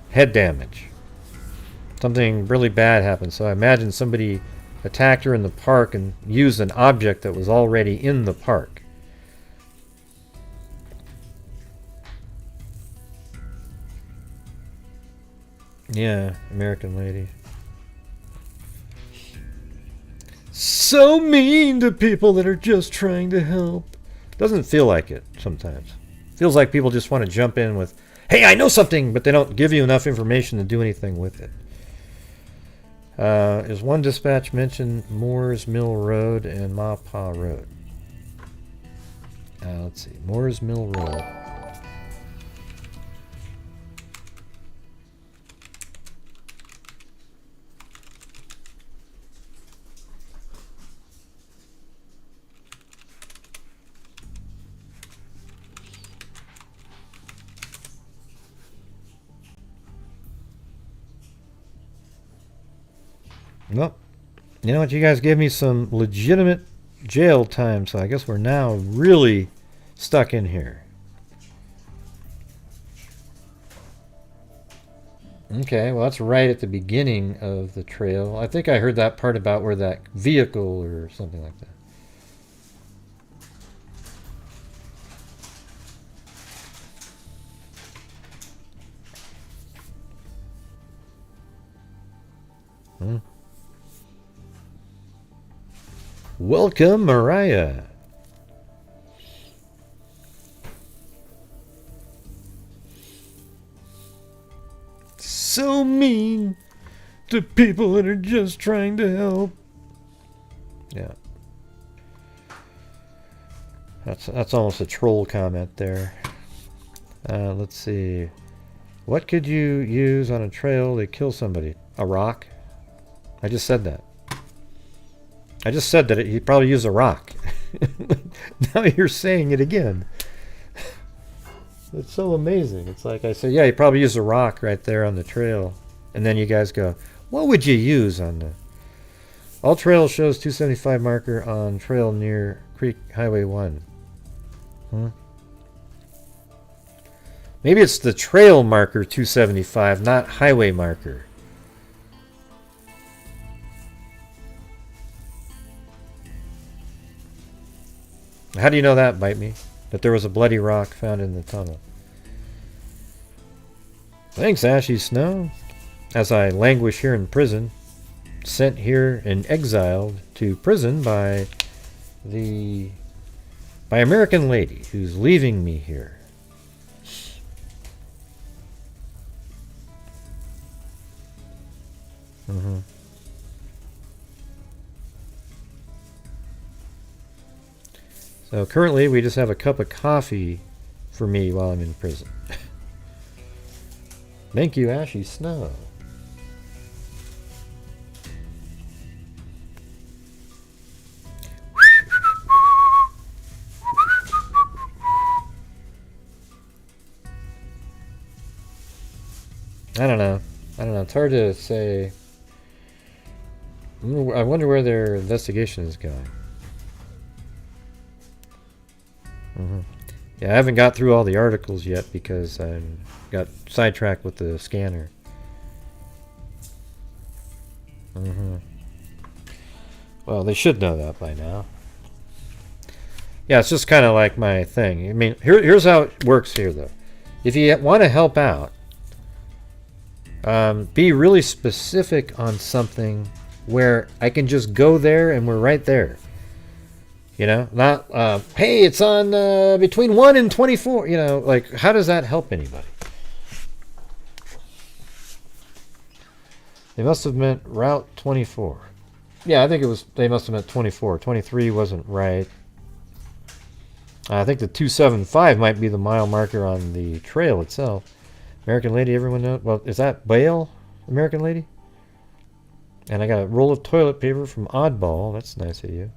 Speaker 1: head damage. Something really bad happened. So I imagine somebody attacked her in the park and used an object that was already in the park. Yeah, American lady. So mean to people that are just trying to help. Doesn't feel like it sometimes. Feels like people just want to jump in with, hey, I know something, but they don't give you enough information to do anything with it. Is one dispatch mentioned Moores Mill Road and Maupaw Road? Let's see. Moores Mill Road. Well, you know what? You guys gave me some legitimate jail time, so I guess we're now really stuck in here. Okay, well, that's right at the beginning of the trail. I think I heard that part about where that vehicle or something like that. Welcome, Mariah. So mean to people that are just trying to help. Yeah. That's almost a troll comment there. Let's see. What could you use on a trail to kill somebody? A rock? I just said that. I just said that he'd probably use a rock. Now you're saying it again. It's so amazing. It's like I said, yeah, he'd probably use a rock right there on the trail. And then you guys go, what would you use on the... All trail shows 275 marker on trail near Creek Highway 1. Maybe it's the trail marker 275, not highway marker. How do you know that, Bite Me? That there was a bloody rock found in the tunnel. Thanks, Ashy Snow. As I languish here in prison, sent here and exiled to prison by American lady who's leaving me here. So currently we just have a cup of coffee for me while I'm in prison. Thank you, Ashy Snow. I don't know. It's hard to say. I wonder where their investigation is going. Yeah, I haven't got through all the articles yet because I got sidetracked with the scanner. Well, they should know that by now. Yeah, it's just kind of like my thing. I mean, here's how it works here, though. If you want to help out, be really specific on something where I can just go there and we're right there. You know, not, hey, it's on between 1 and 24. You know, like, how does that help anybody? They must have meant Route 24. Yeah, I think it was, they must have meant 24. 23 wasn't right. I think the 275 might be the mile marker on the trail itself. American Lady, everyone knows. Well, is that Bale, American Lady? And I got a roll of toilet paper from Oddball. That's nice of you.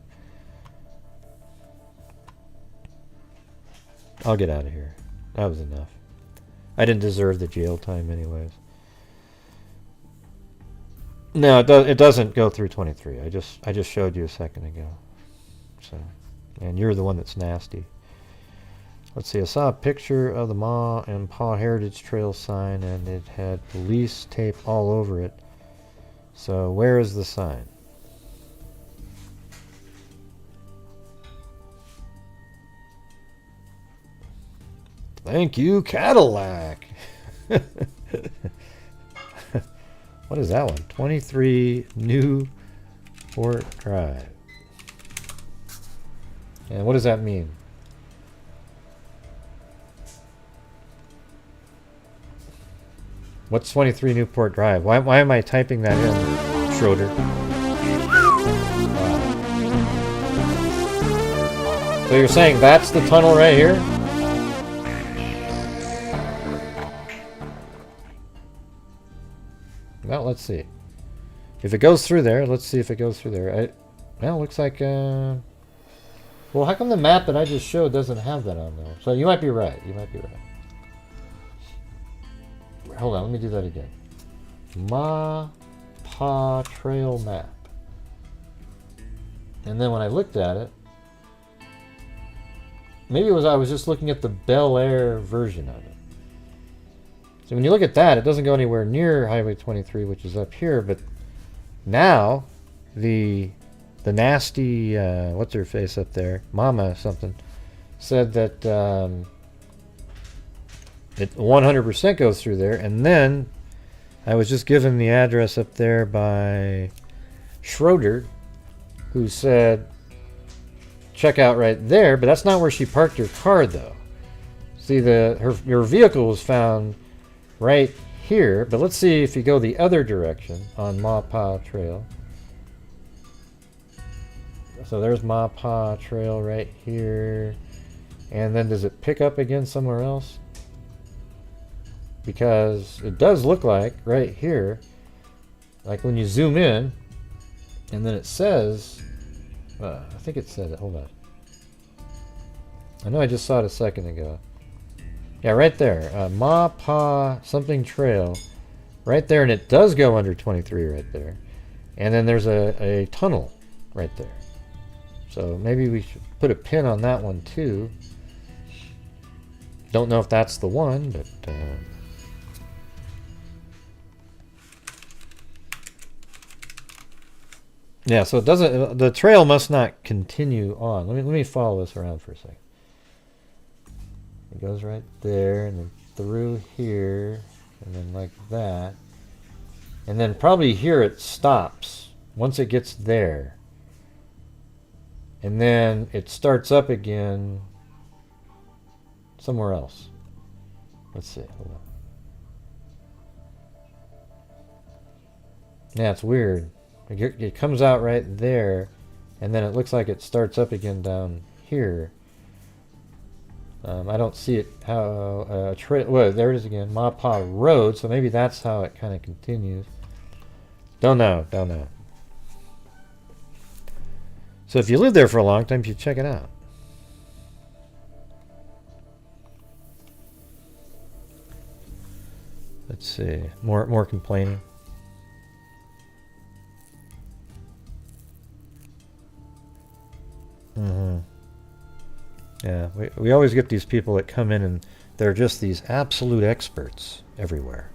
Speaker 1: I'll get out of here. That was enough. I didn't deserve the jail time anyways. No, it doesn't go through 23. I just showed you a second ago. So, and you're the one that's nasty. Let's see, I saw a picture of the Ma and Pa Heritage Trail sign, and it had police tape all over it. So where is the sign? Thank you, Cadillac. What is that one? 23 Newport Drive. And what does that mean? What's 23 Newport Drive? Why am I typing that in, Schroeder? So you're saying that's the tunnel right here? Well, let's see. If it goes through there, let's see if it goes through there. Well, it looks like... well, how come the map that I just showed doesn't have that on there? So you might be right. You might be right. Hold on, let me do that again. Ma Pa Trail map. And then when I looked at it, maybe it was I was just looking at the Bel Air version of it. So when you look at that, it doesn't go anywhere near Highway 23, which is up here. But now, the nasty what's her face up there, Mama something, said that it 100% goes through there. And then I was just given the address up there by Schroeder, who said check out right there. But that's not where she parked her car, though. See, her vehicle was found right here, but let's see if you go the other direction on Ma Pa Trail. So there's Ma Pa Trail right here, and then does it pick up again somewhere else? Because it does look like right here, like when you zoom in, and then it says, I think it said it, hold on. I know I just saw it a second ago. Yeah, right there, Ma Pa something trail, right there, and it does go under 23 right there. And then there's a tunnel right there. So maybe we should put a pin on that one too. Don't know if that's the one, but... yeah, so it doesn't, the trail must not continue on. Let me follow this around for a second. It goes right there, and then through here, and then like that. And then probably here it stops once it gets there. And then it starts up again somewhere else. Let's see, hold on. Yeah, it's weird. It comes out right there, and then it looks like it starts up again down here. I don't see it how well, there it is again, Ma Pa Road, so maybe that's how it kind of continues. Don't know. So if you live there for a long time, you should check it out. Let's see, more complaining. Yeah, we always get these people that come in and they're just these absolute experts everywhere.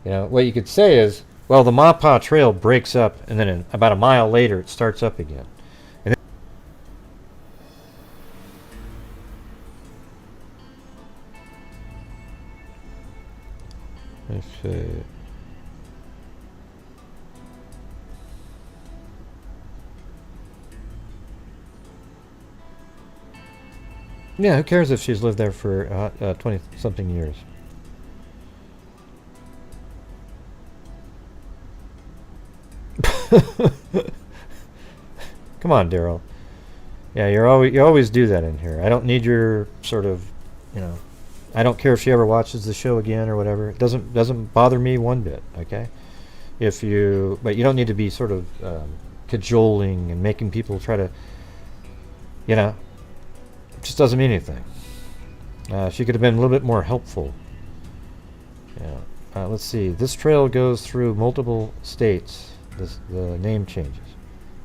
Speaker 1: You know, what you could say is, well, the Ma Pa Trail breaks up, and then about a mile later it starts up again. And then, let's see. Yeah, who cares if she's lived there for 20-something years? Come on, Daryl. Yeah, you always do that in here. I don't need your sort of, you know. I don't care if she ever watches the show again or whatever. It doesn't bother me one bit. Okay, but you don't need to be sort of cajoling and making people try to, you know. It just doesn't mean anything. She could have been a little bit more helpful. Yeah. Let's see. This trail goes through multiple states. The name changes.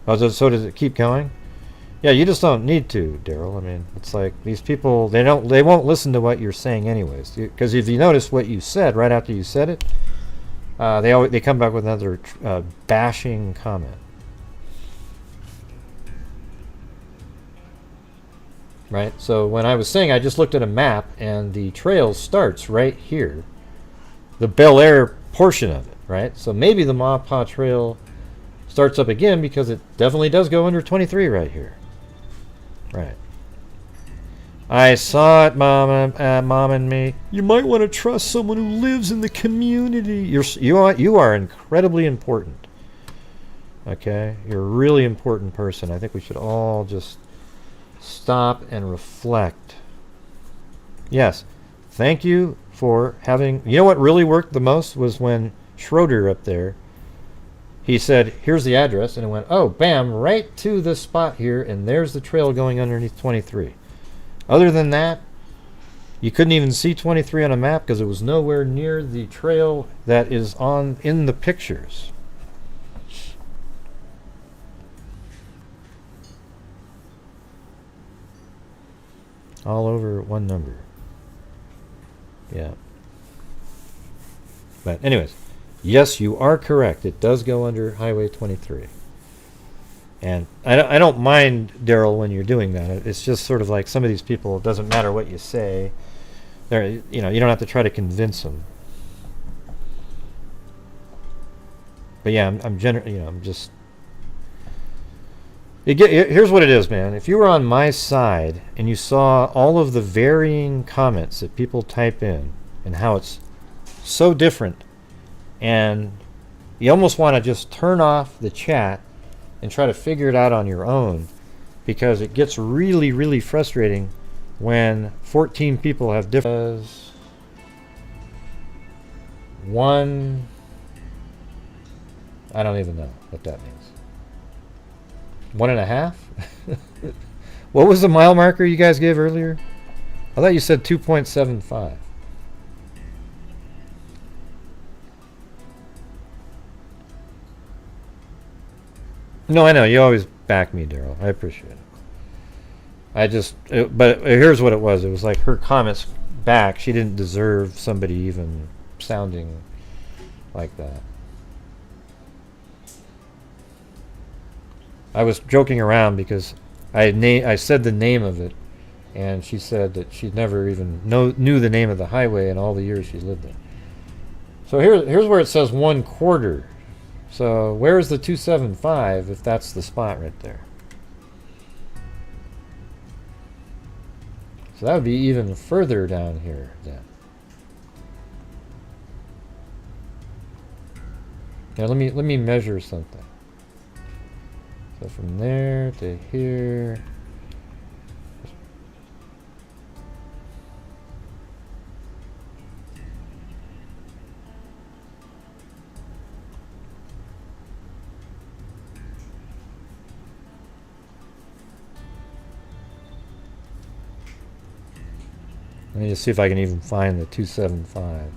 Speaker 1: Oh, so does it keep going? Yeah, you just don't need to, Daryl. I mean, it's like these people, they won't listen to what you're saying anyways. Because if you notice what you said right after you said it, they come back with another bashing comment. Right? So when I was saying, I just looked at a map and the trail starts right here. The Bel Air portion of it, right? So maybe the Maupassant Trail starts up again because it definitely does go under 23 right here. Right. I saw it, Mom and me. You might want to trust someone who lives in the community. You are incredibly important. Okay? You're a really important person. I think we should all just stop and reflect. Yes. Thank you for having... You know what really worked the most was when Schroeder up there, he said, here's the address, and it went, oh, bam, right to this spot here, and there's the trail going underneath 23. Other than that, you couldn't even see 23 on a map because it was nowhere near the trail that is in the pictures. All over one number. Yeah. But anyways, yes, you are correct. It does go under Highway 23. And I don't mind, Daryl, when you're doing that. It's just sort of like some of these people, it doesn't matter what you say. You don't have to try to convince them. But yeah, I'm just... Here's what it is, man. If you were on my side and you saw all of the varying comments that people type in and how it's so different, and you almost want to just turn off the chat and try to figure it out on your own, because it gets really, really frustrating when 14 people have different... One... I don't even know what that means. 1.5? What was the mile marker you guys gave earlier? I thought you said 2.75. No, I know. You always back me, Daryl. I appreciate it. But here's what it was. It was like her comments back. She didn't deserve somebody even sounding like that. I was joking around because I said the name of it, and she said that she'd never even knew the name of the highway in all the years she lived there. So here's where it says 1/4. So where's the 275 if that's the spot right there? So that would be even further down here then. Now let me measure something. So from there to here. Let me just see if I can even find the 275.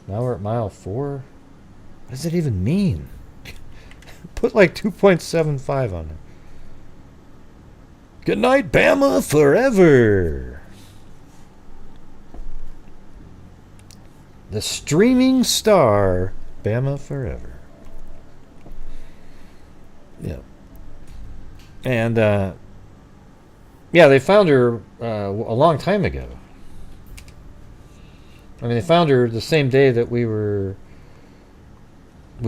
Speaker 1: Now we're at mile 4? What does it even mean? Put like 2.75 on it. Good night, Bama forever. The streaming star, Bama forever. Yeah. And yeah, they found her a long time ago. I mean, they found her the same day that we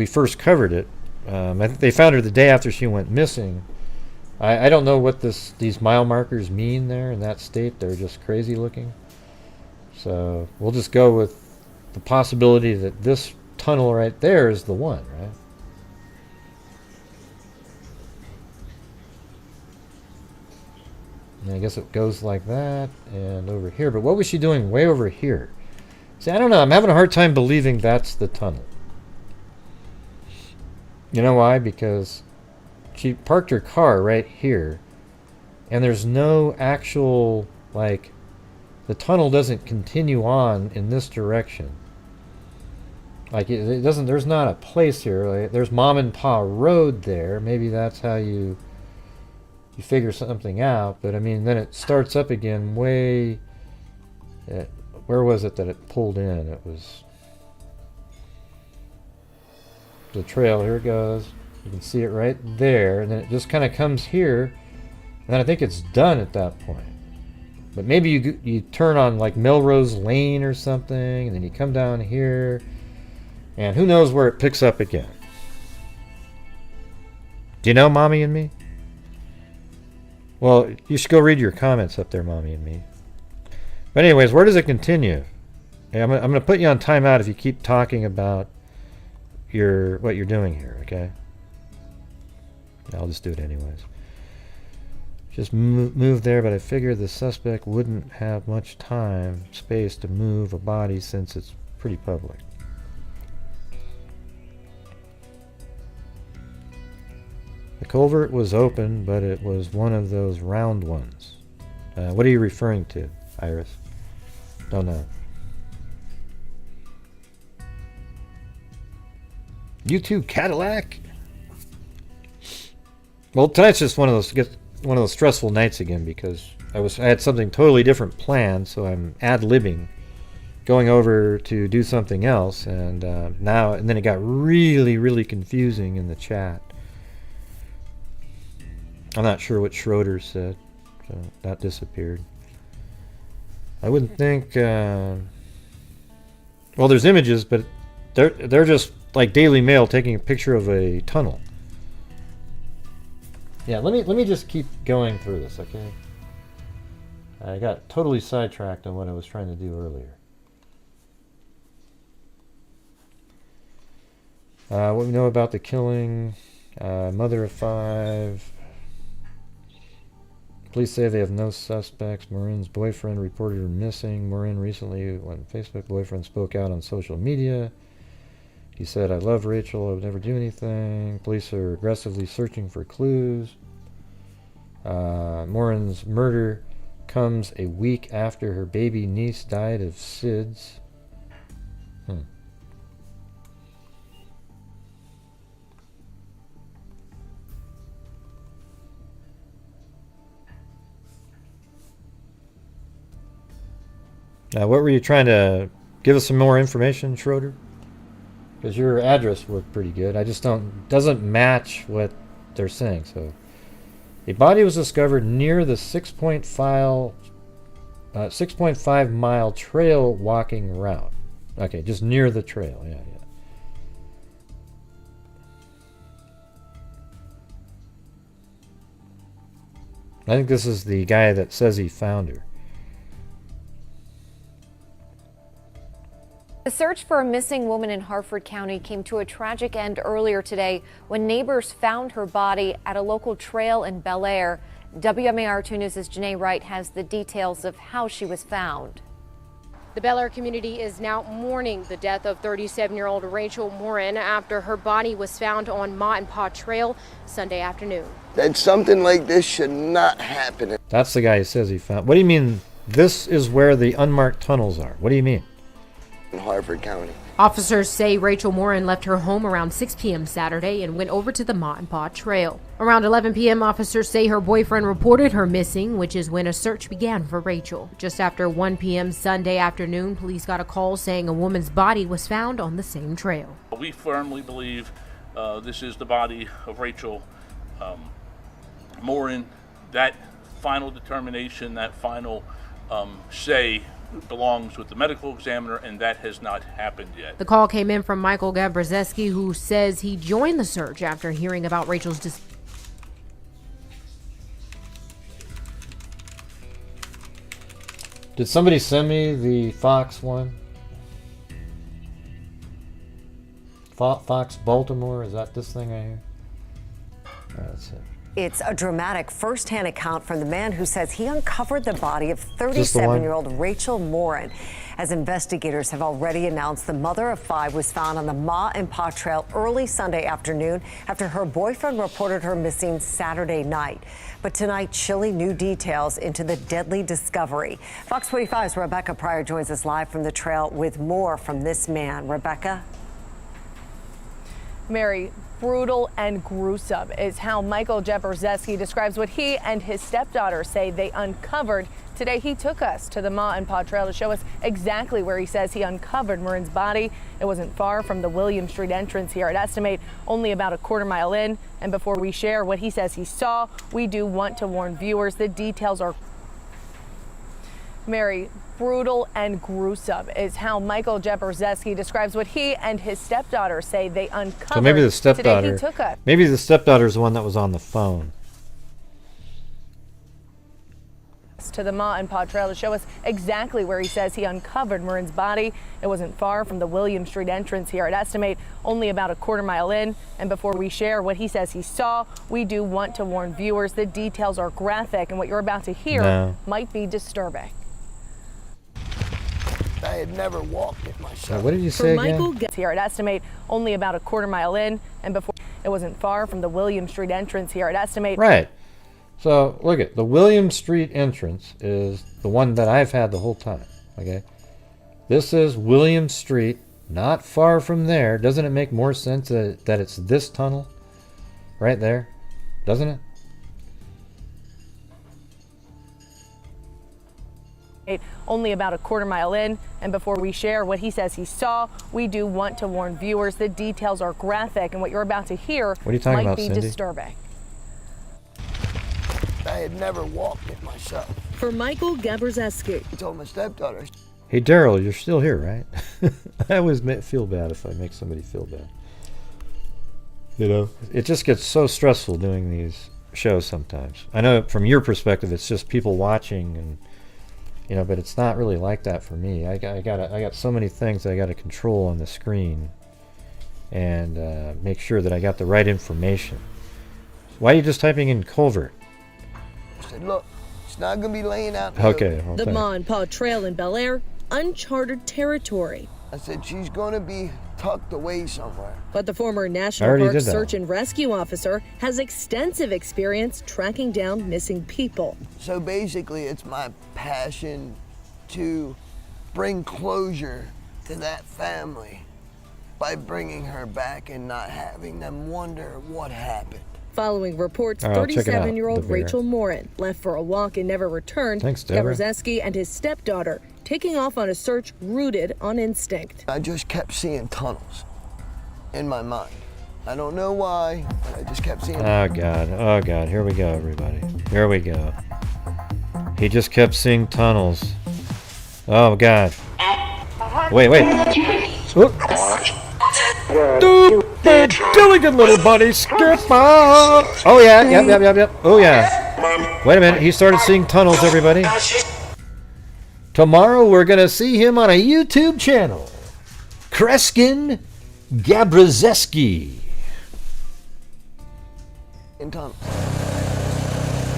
Speaker 1: first covered it. I think they found her the day after she went missing. I don't know what these mile markers mean there in that state. They're just crazy looking. So we'll just go with the possibility that this tunnel right there is the one, right? And I guess it goes like that and over here. But what was she doing way over here? See, I don't know. I'm having a hard time believing that's the tunnel. You know why? Because she parked her car right here, and there's no actual, like, the tunnel doesn't continue on in this direction. Like, it doesn't, there's not a place here. Like, there's Mom and Pa Road there. Maybe that's how you figure something out. But I mean, then it starts up again way, where was it that it pulled in? It was the trail. Here it goes. You can see it right there, and then it just kind of comes here, and then I think it's done at that point. But maybe you turn on like Melrose Lane or something, and then you come down here, and who knows where it picks up again. Do you know Mommy and Me? Well, you should go read your comments up there, Mommy and Me. But anyways, where does it continue? Hey, I'm going to put you on timeout if you keep talking about what you're doing here, okay? I'll just do it anyways. Just move there, but I figured the suspect wouldn't have much space to move a body since it's pretty public. The culvert was open, but it was one of those round ones. What are you referring to, Iris? Don't know. You too, Cadillac? Well, tonight's just one of those stressful nights again because I had something totally different planned, so I'm ad-libbing, going over to do something else, and then it got really, really confusing in the chat. I'm not sure what Schroeder said, so that disappeared. I wouldn't think. Well, there's images, but they're just like Daily Mail taking a picture of a tunnel. Yeah, let me just keep going through this, okay? I got totally sidetracked on what I was trying to do earlier. What we know about the killing, mother of 5. Police say they have no suspects. Morin's boyfriend reported her missing. Morin recently went on Facebook. Boyfriend spoke out on social media. He said, "I love Rachel. I would never do anything." Police are aggressively searching for clues. Morin's murder comes a week after her baby niece died of SIDS. What were you trying to give us some more information, Schroeder? Because your address looked pretty good. I just doesn't match what they're saying. So, a body was discovered near the 6.5 mile trail walking route. Okay, just near the trail. Yeah. I think this is the guy that says he found her.
Speaker 17: The search for a missing woman in Harford County came to a tragic end earlier today when neighbors found her body at a local trail in Bel Air. WMAR 2 News' Janae Wright has the details of how she was found.
Speaker 18: The Bel Air community is now mourning the death of 37-year-old Rachel Morin after her body was found on Ma and Pa Trail Sunday afternoon.
Speaker 19: That something like this should not happen.
Speaker 1: That's the guy who says he found. What do you mean? This is where the unmarked tunnels are. What do you mean?
Speaker 19: In Harford County.
Speaker 18: Officers say Rachel Morin left her home around 6 p.m. Saturday and went over to the Ma and Pa Trail. Around 11 p.m., officers say her boyfriend reported her missing, which is when a search began for Rachel. Just after 1 p.m. Sunday afternoon, police got a call saying a woman's body was found on the same trail.
Speaker 20: We firmly believe this is the body of Rachel Morin. That final determination, that final say belongs with the medical examiner, and that has not happened yet.
Speaker 18: The call came in from Michael Gabrzeski, who says he joined the search after hearing about Rachel's
Speaker 1: Did somebody send me the Fox one? Fox Baltimore? Is that this thing right here? Alright, let's see.
Speaker 21: It's a dramatic first-hand account from the man who says he uncovered the body of 37-year-old Rachel Morin. As investigators have already announced, the mother of 5 was found on the Ma and Pa Trail early Sunday afternoon after her boyfriend reported her missing Saturday night. But tonight, chilling new details into the deadly discovery. Fox 45's Rebecca Pryor joins us live from the trail with more from this man. Rebecca?
Speaker 22: Mary, brutal and gruesome is how Michael Jaworski describes what he and his stepdaughter say they uncovered. Today, he took us to the Ma and Pa Trail to show us exactly where he says he uncovered Morin's body. It wasn't far from the William Street entrance here. I'd estimate only about a quarter mile in. And before we share what he says he saw, we do want to warn viewers the details are... Mary, brutal and gruesome is how Michael Jaworski describes what he and his stepdaughter say they uncovered.
Speaker 1: So maybe the stepdaughter.
Speaker 22: Today, he took us.
Speaker 1: Maybe the stepdaughter's the one that was on the phone.
Speaker 22: To the Ma and Pa Trail to show us exactly where he says he uncovered Morin's body. It wasn't far from the William Street entrance here. I'd estimate only about a quarter mile in. And before we share what he says he saw, we do want to warn viewers the details are graphic and what you're about to hear might be disturbing.
Speaker 19: I had never walked it myself.
Speaker 1: What did you say again?
Speaker 22: Michael gets here. I'd estimate only about a quarter mile in. And before it wasn't far from the William Street entrance here. I'd estimate.
Speaker 1: Right. So look at the William Street entrance is the one that I've had the whole time. Okay. This is William Street, not far from there. Doesn't it make more sense that it's this tunnel right there? Doesn't it?
Speaker 22: Only about a quarter mile in. And before we share what he says he saw, we do want to warn viewers the details are graphic and what you're about to hear
Speaker 1: What are you talking
Speaker 22: might
Speaker 1: about,
Speaker 22: be
Speaker 1: Cindy?
Speaker 22: disturbing.
Speaker 19: I had never walked it myself.
Speaker 22: For Michael Jaworski.
Speaker 19: I told my stepdaughter.
Speaker 1: Hey Daryl, you're still here, right? I always feel bad if I make somebody feel bad. You know, it just gets so stressful doing these shows sometimes. I know from your perspective, it's just people watching, and you know, but it's not really like that for me. I got so many things I got to control on the screen, and make sure that I got the right information. Why are you just typing in Culvert?
Speaker 19: I said, look, it's not going to be laying out.
Speaker 1: Okay.
Speaker 22: The Ma and Pa Trail in Bel Air, uncharted territory.
Speaker 19: I said, she's going to be tucked away somewhere.
Speaker 22: But the former National Park Search and Rescue Officer has extensive experience tracking down missing people.
Speaker 19: So basically, it's my passion to bring closure to that family by bringing her back and not having them wonder what happened.
Speaker 22: Following reports, 37-year-old Rachel Morin left for a walk and never returned.
Speaker 1: Thanks, Deborah.
Speaker 22: Jaworski and his stepdaughter taking off on a search rooted on instinct.
Speaker 19: I just kept seeing tunnels in my mind. I don't know why, but I just kept seeing
Speaker 1: Oh God, here we go, everybody. Here we go. He just kept seeing tunnels. Oh God. Wait. Stupid Dilligan, little buddy, skip up. Oh yeah, yep. Oh yeah. Wait a minute, he started seeing tunnels, everybody. Tomorrow we're gonna see him on a YouTube channel. Kreskin Jaworski.
Speaker 19: in tunnels.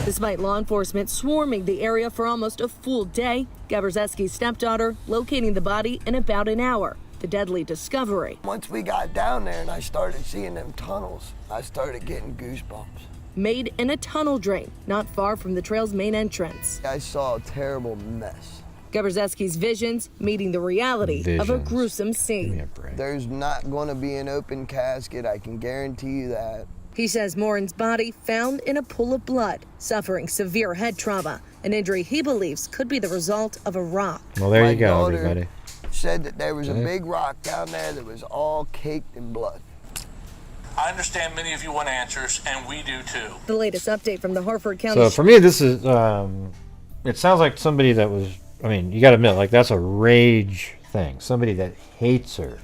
Speaker 22: Despite law enforcement swarming the area for almost a full day, Jaworski's stepdaughter locating the body in about an hour. The deadly discovery.
Speaker 19: Once we got down there and I started seeing them tunnels, I started getting goosebumps.
Speaker 22: Made in a tunnel drain, not far from the trail's main entrance.
Speaker 19: I saw a terrible mess.
Speaker 22: Jaworski's visions meeting the reality of a gruesome scene.
Speaker 19: There's not going to be an open casket, I can guarantee you that.
Speaker 22: He says Morin's body found in a pool of blood, suffering severe head trauma, an injury he believes could be the result of a rock.
Speaker 1: Well, there you go, everybody.
Speaker 19: Said that there was a big rock down there that was all caked in blood.
Speaker 20: I understand many of you want answers, and we do too.
Speaker 22: The latest update from the Harford County.
Speaker 1: So for me, this is, it sounds like somebody that was, I mean, you got to admit, like that's a rage thing. Somebody that hates her.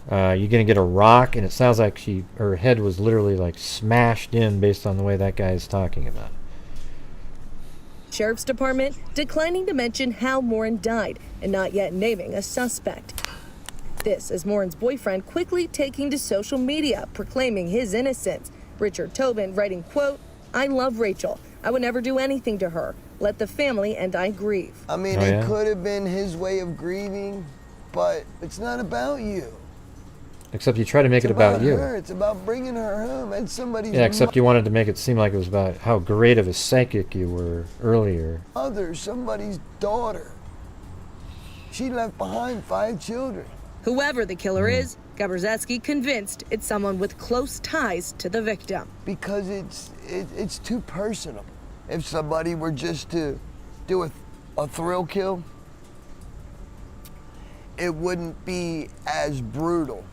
Speaker 1: You're going to get a rock, and it sounds like her head was literally like smashed in based on the way that guy is talking about it.
Speaker 22: Sheriff's Department declining to mention how Morin died and not yet naming a suspect. This as Morin's boyfriend quickly taking to social media proclaiming his innocence. Richard Tobin writing, quote, "I love Rachel. I would never do anything to her. Let the family and I grieve."
Speaker 19: I mean, it could have been his way of grieving, but it's not about you.
Speaker 1: Except you try to make it about you.
Speaker 19: Her. It's about bringing her home. And somebody's
Speaker 1: Yeah, except you wanted to make it seem like it was about how great of a psychic you were earlier.
Speaker 19: mother, somebody's daughter. She left behind 5 children.
Speaker 22: Whoever the killer is, Gabrzeski convinced it's someone with close ties to the victim.
Speaker 19: Because it's too personal. If somebody were just to do a thrill kill, it wouldn't be as brutal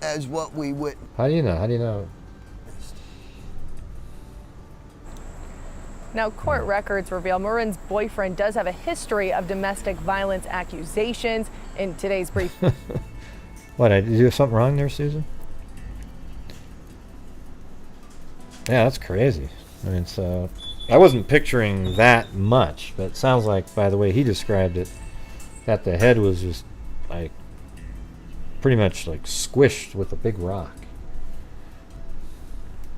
Speaker 19: as what we witnessed.
Speaker 1: How do you know? How do you know?
Speaker 22: Now, court records reveal Morin's boyfriend does have a history of domestic violence accusations. In today's brief.
Speaker 1: What, did you do something wrong there, Susan? Yeah, that's crazy. I mean, so I wasn't picturing that much, but it sounds like, by the way he described it, that the head was just like pretty much like squished with a big rock.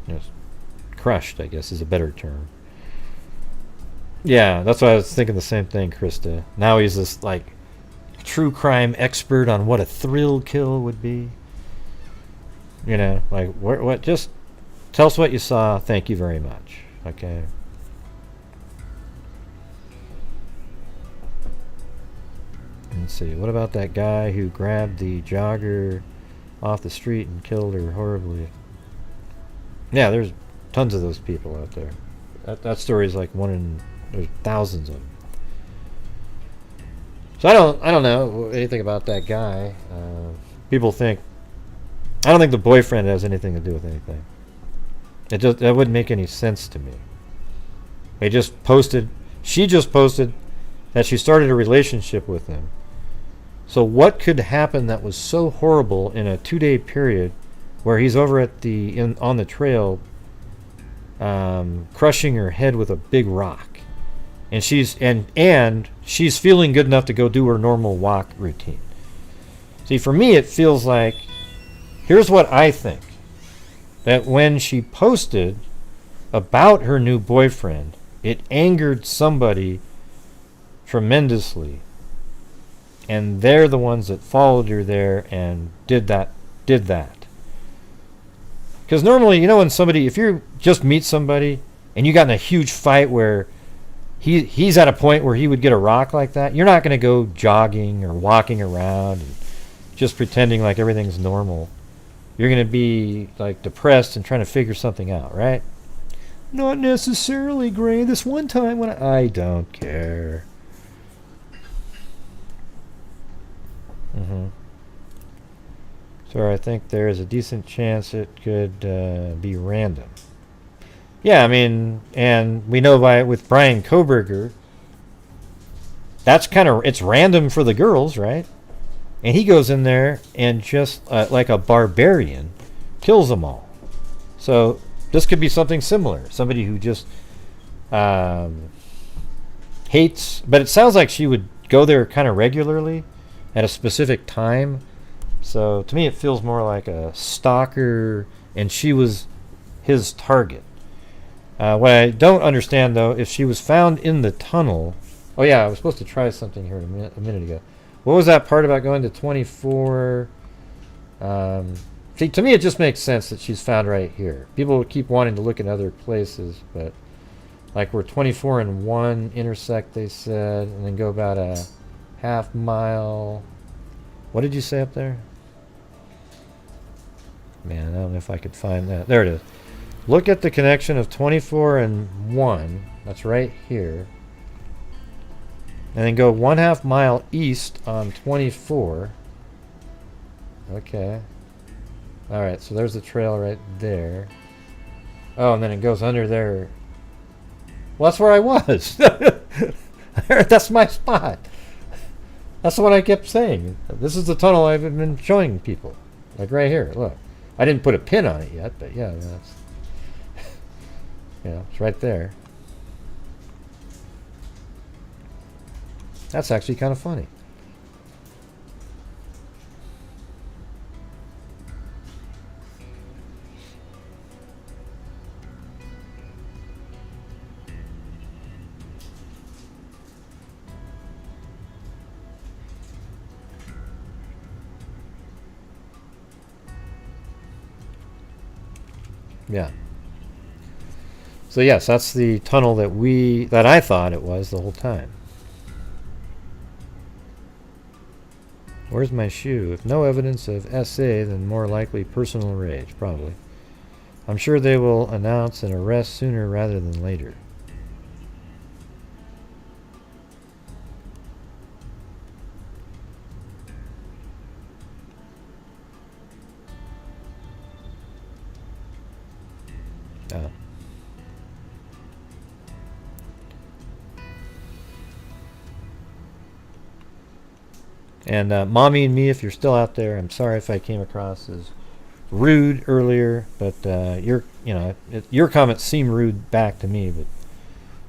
Speaker 1: Just crushed, I guess, is a better term. Yeah, that's why I was thinking the same thing, Krista. Now he's this like true crime expert on what a thrill kill would be. You know, like what? Just tell us what you saw. Thank you very much. Okay. Let's see. What about that guy who grabbed the jogger off the street and killed her horribly? Yeah, there's tons of those people out there. That story is like there's thousands of them. So I don't know anything about that guy. People think, I don't think the boyfriend has anything to do with anything. That wouldn't make any sense to me. She just posted that she started a relationship with him. So what could happen that was so horrible in a 2-day period where he's over at on the trail crushing her head with a big rock? And she's feeling good enough to go do her normal walk routine. See, for me, it feels like, here's what I think, that when she posted about her new boyfriend, it angered somebody tremendously, and they're the ones that followed her there and did that. Because normally, if you just meet somebody and you got in a huge fight where he's at a point where he would get a rock like that, you're not going to go jogging or walking around and just pretending like everything's normal. You're going to be like depressed and trying to figure something out, right? Not necessarily, Gray. This one time when I don't care. So I think there is a decent chance it could be random. Yeah, I mean, and we know with Brian Koberger, that's it's random for the girls, right? And he goes in there and just like a barbarian kills them all. So this could be something similar. Somebody who just hates, but it sounds like she would go there kind of regularly at a specific time. So to me it feels more like a stalker, and she was his target. What I don't understand, though, if she was found in the tunnel... Oh, yeah, I was supposed to try something here a minute ago. What was that part about going to 24? See, to me, it just makes sense that she's found right here. People keep wanting to look in other places, but... Like, where 24 and 1 intersect, they said, and then go about a half mile... What did you say up there? Man, I don't know if I could find that. There it is. Look at the connection of 24 and 1. That's right here. And then go 1/2 mile east on 24. Okay. Alright, so there's the trail right there. Oh, and then it goes under there. Well, that's where I was. That's my spot. That's what I kept saying. This is the tunnel I've been showing people. Like right here. Look. I didn't put a pin on it yet, but yeah, that's... Yeah, it's right there. That's actually kind of funny. Yeah. So yes, that's the tunnel that I thought it was the whole time. Where's my shoe? If no evidence of SA, then more likely personal rage, probably. I'm sure they will announce an arrest sooner rather than later. And Mommy and Me, if you're still out there, I'm sorry if I came across as rude earlier, but your comments seem rude back to me, but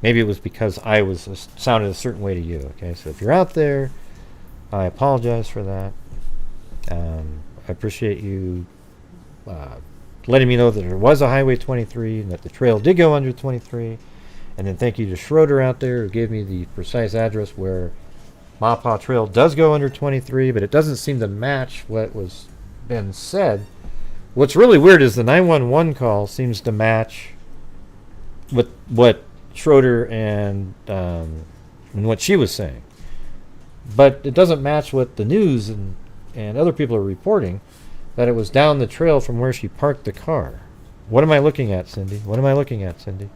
Speaker 1: maybe it was because I was sounded a certain way to you. Okay, so if you're out there, I apologize for that. I appreciate you letting me know that there was a Highway 23 and that the trail did go under 23. And then thank you to Schroeder out there who gave me the precise address where Maupaw Trail does go under 23, but it doesn't seem to match what was been said. What's really weird is the 911 call seems to match with what Schroeder and what she was saying. But it doesn't match what the news and other people are reporting, that it was down the trail from where she parked the car. What am I looking at, Cindy? What am I looking at, Cindy?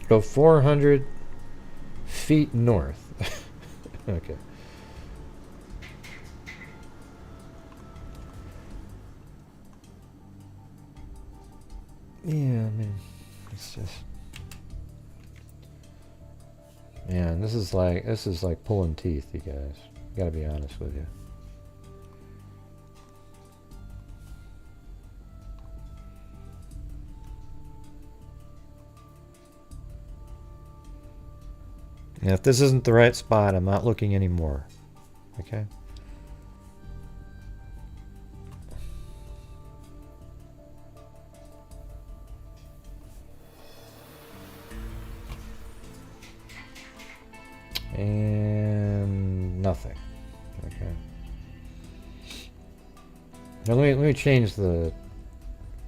Speaker 1: Go 400 feet north. Okay. Yeah, I mean, it's just, man, this is like pulling teeth, you guys. Gotta be honest with you. And if this isn't the right spot, I'm not looking anymore. Okay? And nothing. Okay. Now let me change the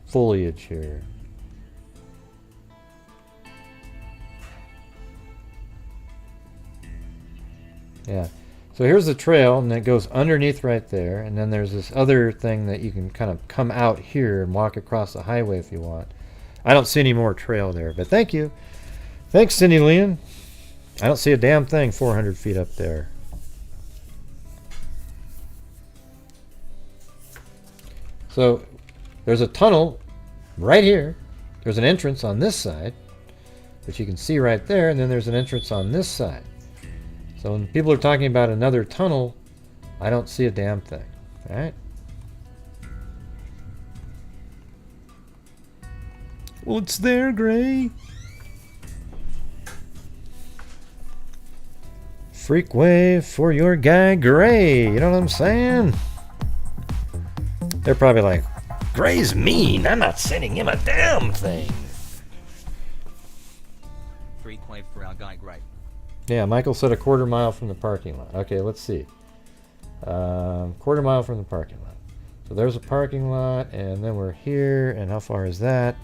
Speaker 1: foliage here. Yeah. So here's the trail, and it goes underneath right there, and then there's this other thing that you can kind of come out here and walk across the highway if you want. I don't see any more trail there, but thank you. Thanks, Cindy Leon. I don't see a damn thing 400 feet up there. So there's a tunnel right here. There's an entrance on this side, which you can see right there, and then there's an entrance on this side. So when people are talking about another tunnel, I don't see a damn thing. All right? Well, it's there, Gray. Freak wave for your guy, Gray. You know what I'm saying? They're probably like, Gray's mean. I'm not sending him a damn thing.
Speaker 2: Freak wave for our guy, Gray.
Speaker 1: Yeah, Michael said a quarter mile from the parking lot. Okay, let's see. Quarter mile from the parking lot. So there's a parking lot, and then we're here, and how far is that?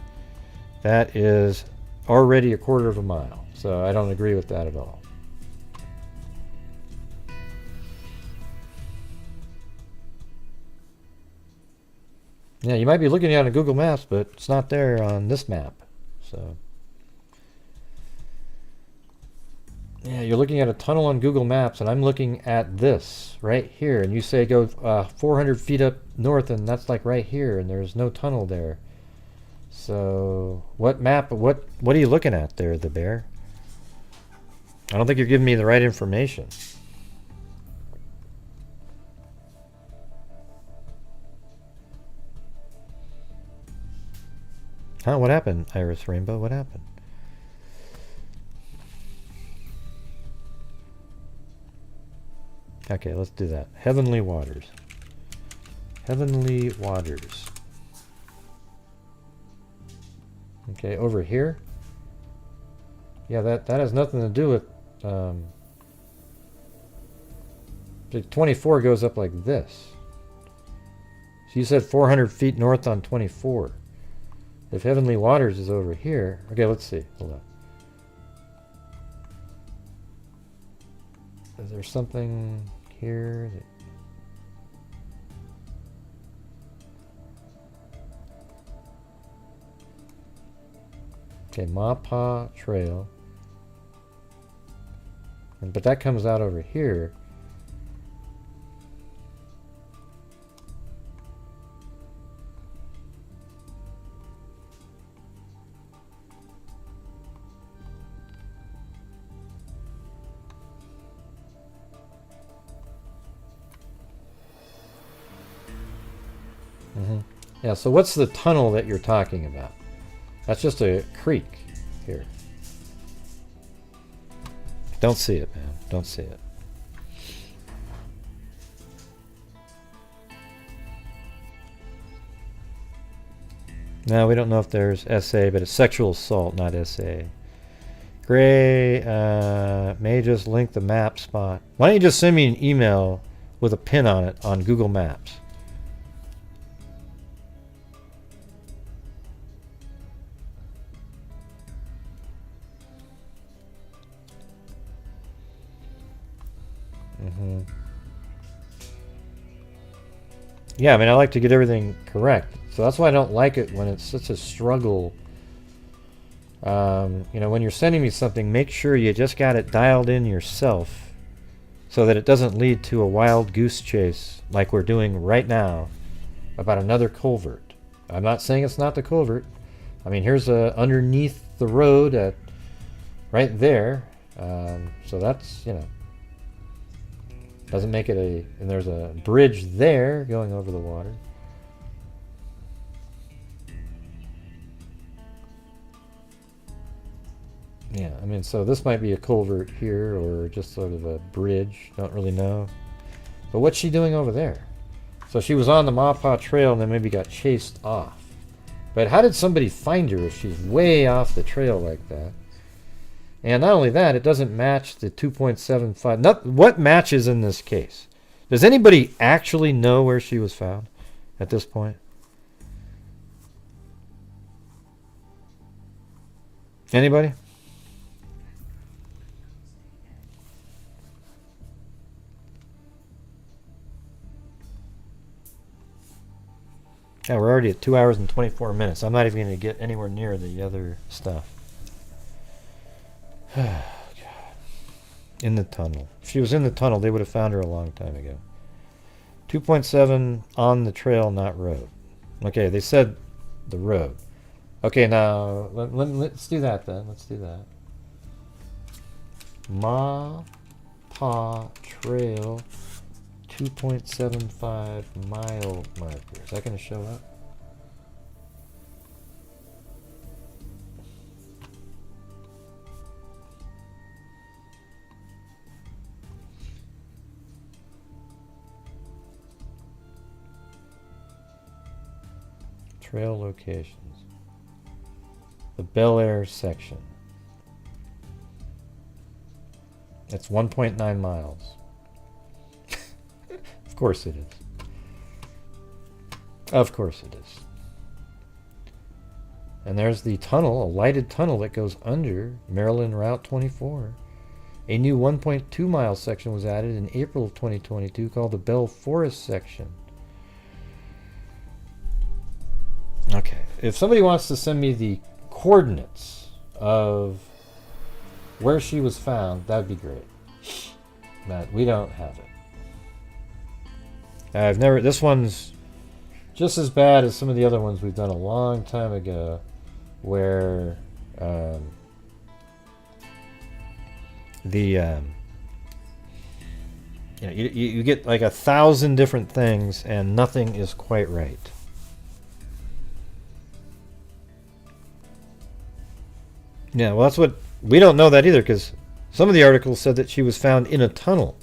Speaker 1: That is already a quarter of a mile. So I don't agree with that at all. Yeah, you might be looking at it on Google Maps, but it's not there on this map. So yeah, you're looking at a tunnel on Google Maps, and I'm looking at this right here, and you say go 400 feet up north, and that's like right here, and there's no tunnel there. So what map, what are you looking at there, the bear? I don't think you're giving me the right information. Huh, what happened, Iris Rainbow? What happened? Okay, let's do that. Heavenly Waters. Heavenly Waters. Okay, over here. Yeah, that has nothing to do with The 24 goes up like this. So you said 400 feet north on 24. If Heavenly Waters is over here... Okay, let's see. Hold on. Is there something here that... Okay, Mapa Trail. But that comes out over here. Yeah, so what's the tunnel that you're talking about? That's just a creek here. Don't see it, man. Don't see it. No, we don't know if there's SA, but it's sexual assault, not SA. Gray may just link the map spot. Why don't you just send me an email with a pin on it on Google Maps? Yeah, I mean, I like to get everything correct. So that's why I don't like it when it's such a struggle. You know, when you're sending me something, make sure you just got it dialed in yourself so that it doesn't lead to a wild goose chase like we're doing right now about another culvert. I'm not saying it's not the culvert. I mean, here's underneath the road at right there. So that's, you know, doesn't make it a... And there's a bridge there going over the water. Yeah, I mean, so this might be a culvert here or just sort of a bridge. Don't really know. But what's she doing over there? So she was on the Mapa Trail and then maybe got chased off. But how did somebody find her if she's way off the trail like that? And not only that, it doesn't match the 2.75. What matches in this case? Does anybody actually know where she was found at this point? Anybody? Yeah, we're already at 2 hours and 24 minutes. I'm not even going to get anywhere near the other stuff. God. In the tunnel. If she was in the tunnel, they would have found her a long time ago. 2.7 on the trail, not road. Okay, they said the road. Okay, now let's do that then. Let's do that. Mapa Trail 2.75 mile marker. Is that going to show up? Trail locations. The Bel Air section. That's 1.9 miles. Of course it is. Of course it is. And there's the tunnel, a lighted tunnel that goes under Maryland Route 24. A new 1.2 mile section was added in April of 2022 called the Bell Forest section. Okay, if somebody wants to send me the coordinates of where she was found, that'd be great. But we don't have it. This one's just as bad as some of the other ones we've done a long time ago, where you get like 1,000 different things and nothing is quite right. Yeah, well, that's what we don't know that either, because some of the articles said that she was found in a tunnel,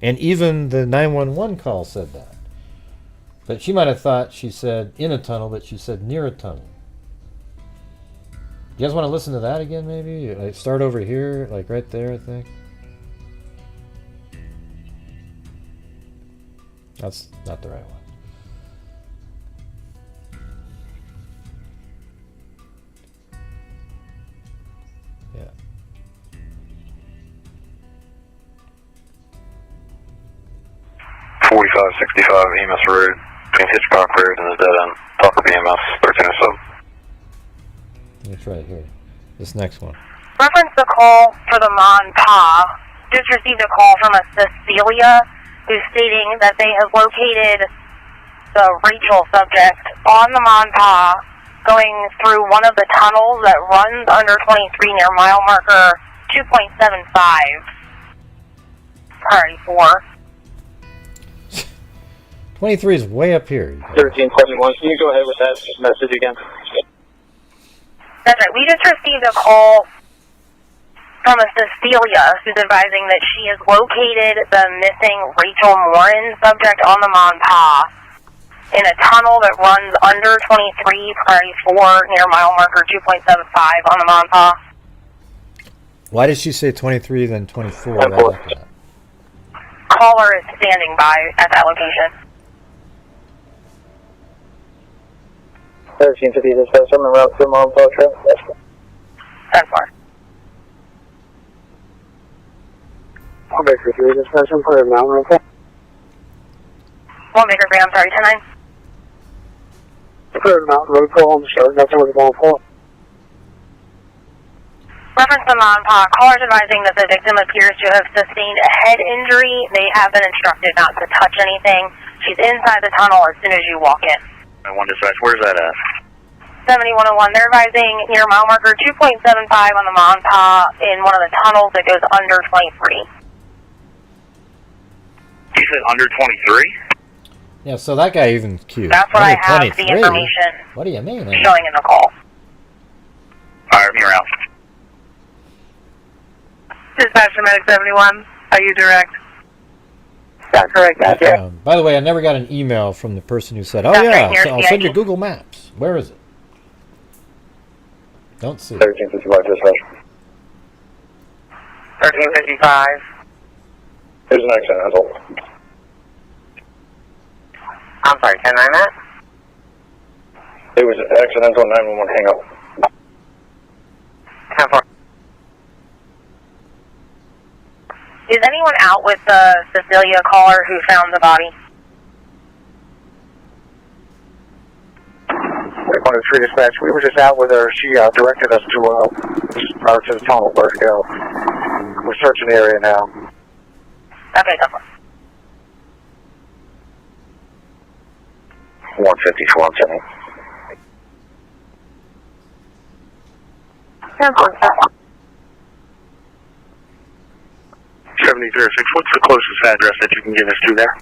Speaker 1: and even the 911 call said that. But she might have thought she said in a tunnel, but she said near a tunnel. You guys want to listen to that again, maybe? Like start over here, like right there, I think. That's not the right one. Yeah.
Speaker 3: EMS Road, between Hitchcock Road and the dead end. Tucker BMS 1307.
Speaker 1: It's right here. This next one.
Speaker 13: Reference the call for the Mon Pa. Just received a call from a Cecilia who's stating that they have located the Rachel subject on the Mon Pa going through one of the tunnels that runs under 23 near mile marker 2.75. Priority 4.
Speaker 1: 23 is way up here.
Speaker 15: 1371. Can you go ahead with that message again?
Speaker 13: That's right. We just received a call from a Cecilia who's advising that she has located the missing Rachel Morin subject on the Mon Pa in a tunnel that runs under 23, priority 4, near mile marker 2.75 on the Mon Pa.
Speaker 1: Why did she say 23 then 24 right after that?
Speaker 13: Caller is standing by at that location.
Speaker 15: 1350 dispatch, I'm en route to Mon Pa Trail.
Speaker 13: 10-4.
Speaker 15: I'll make for 3 dispatch, I'm putting them out real quick.
Speaker 13: 1 Baker 3, I'm sorry, 10-9.
Speaker 15: Put them out, road call on the start, nothing with the ball pull.
Speaker 13: Reference to Mon Pa, callers advising that the victim appears to have sustained a head injury. They have been instructed not to touch anything. She's inside the tunnel as soon as you walk in.
Speaker 3: 1 dispatch, where's that at?
Speaker 13: 7101, they're advising near mile marker 2.75 on the Mon Pa in one of the tunnels that goes under 23.
Speaker 3: You said under 23?
Speaker 1: Yeah, so that guy even queued.
Speaker 13: That's what I
Speaker 1: Under
Speaker 13: have
Speaker 1: 23?
Speaker 13: the information
Speaker 1: What do you mean?
Speaker 13: showing in the call.
Speaker 3: Alright, you're out.
Speaker 13: Dispatch to Medic 71, are you direct? That's correct, that's it.
Speaker 1: By the way, I never got an email from the person who said, "Oh
Speaker 13: That's
Speaker 1: yeah,
Speaker 13: right here,
Speaker 1: so I'll send you
Speaker 13: CID.
Speaker 1: Google Maps." Where is it? Don't see it.
Speaker 15: 1355 dispatch.
Speaker 13: 1355.
Speaker 15: There's an accident,
Speaker 13: I'm sorry, 10-9 Matt?
Speaker 15: It was an accidental 911 hang up.
Speaker 13: 10-4. Is anyone out with the Cecilia caller who found the body?
Speaker 15: On the 3 dispatch, we were just out with her. She directed us to the tunnel where to go. We're searching the area now.
Speaker 13: Okay, go for it.
Speaker 15: 154 on 7.
Speaker 3: 7306, what's the closest address that you can give us to there?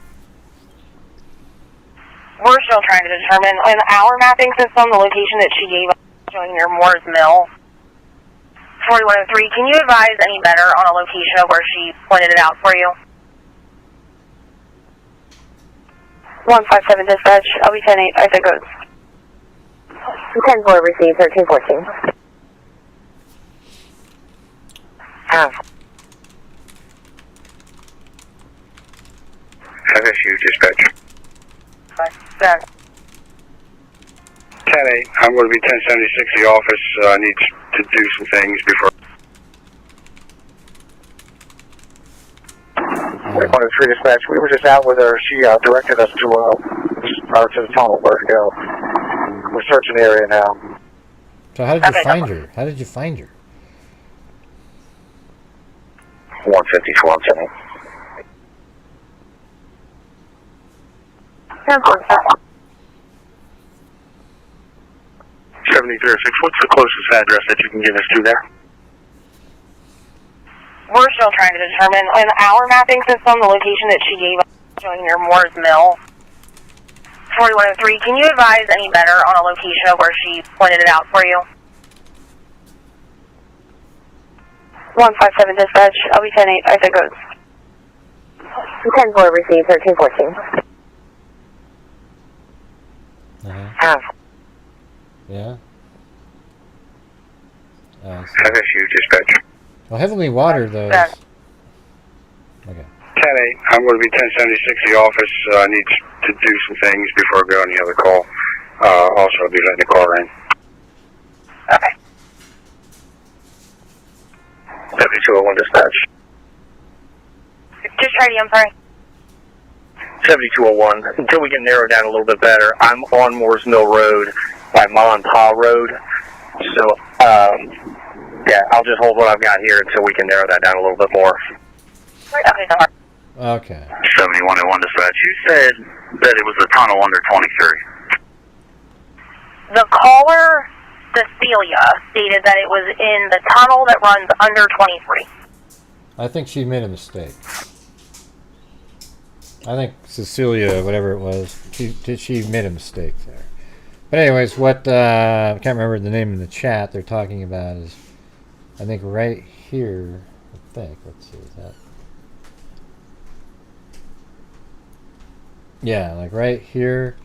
Speaker 13: We're still trying to determine in our mapping system the location that she gave us, showing near Moore's Mill. 4103, can you advise any better on a location of where she pointed it out for you?
Speaker 16: 157 dispatch, I'll be 10-8, I think it's 10-4 received, 1314.
Speaker 3: FSU dispatch.
Speaker 13: 10-8,
Speaker 3: I'm going to be 1076 the office. I need to do some things before.
Speaker 15: On the 3 dispatch, we were just out with her. She directed us to the tunnel where to go. We're searching the area now.
Speaker 1: So how did you find her? How did you find her?
Speaker 15: 154 on 7.
Speaker 3: 7306, what's the closest address that you can give us to there?
Speaker 13: we're still trying to determine in our mapping system the location that she gave us, showing near Moore's Mill. 4103, can you advise any better on a location of where she pointed it out for you?
Speaker 16: 157 dispatch, I'll be 10-8, I think it's 10-4 received, 1314.
Speaker 1: Yeah.
Speaker 3: FSU dispatch.
Speaker 1: Well, Heavenly Water, though. Is... Okay.
Speaker 3: 10-8,
Speaker 15: I'm going to be 1076 the office. I need to do some things before I go on the other call. Also, I'll be letting the car in.
Speaker 12: Okay. 7201 dispatch.
Speaker 13: Just ready, I'm sorry.
Speaker 12: 7201. Until we can narrow down a little bit better, I'm on Moores Mill Road by Ma and Pa Road. So, yeah, I'll just hold what I've got here until we can narrow that down a little bit more.
Speaker 1: Okay.
Speaker 3: 7101 dispatch. You said that it was the tunnel under 23.
Speaker 13: The caller, Cecilia, stated that it was in the tunnel that runs under 23.
Speaker 1: I think she made a mistake. I think Cecilia, whatever it was, she made a mistake there. But anyways, what I can't remember the name in the chat they're talking about is, I think right here. I think. Let's see. Is that? Yeah, like right here,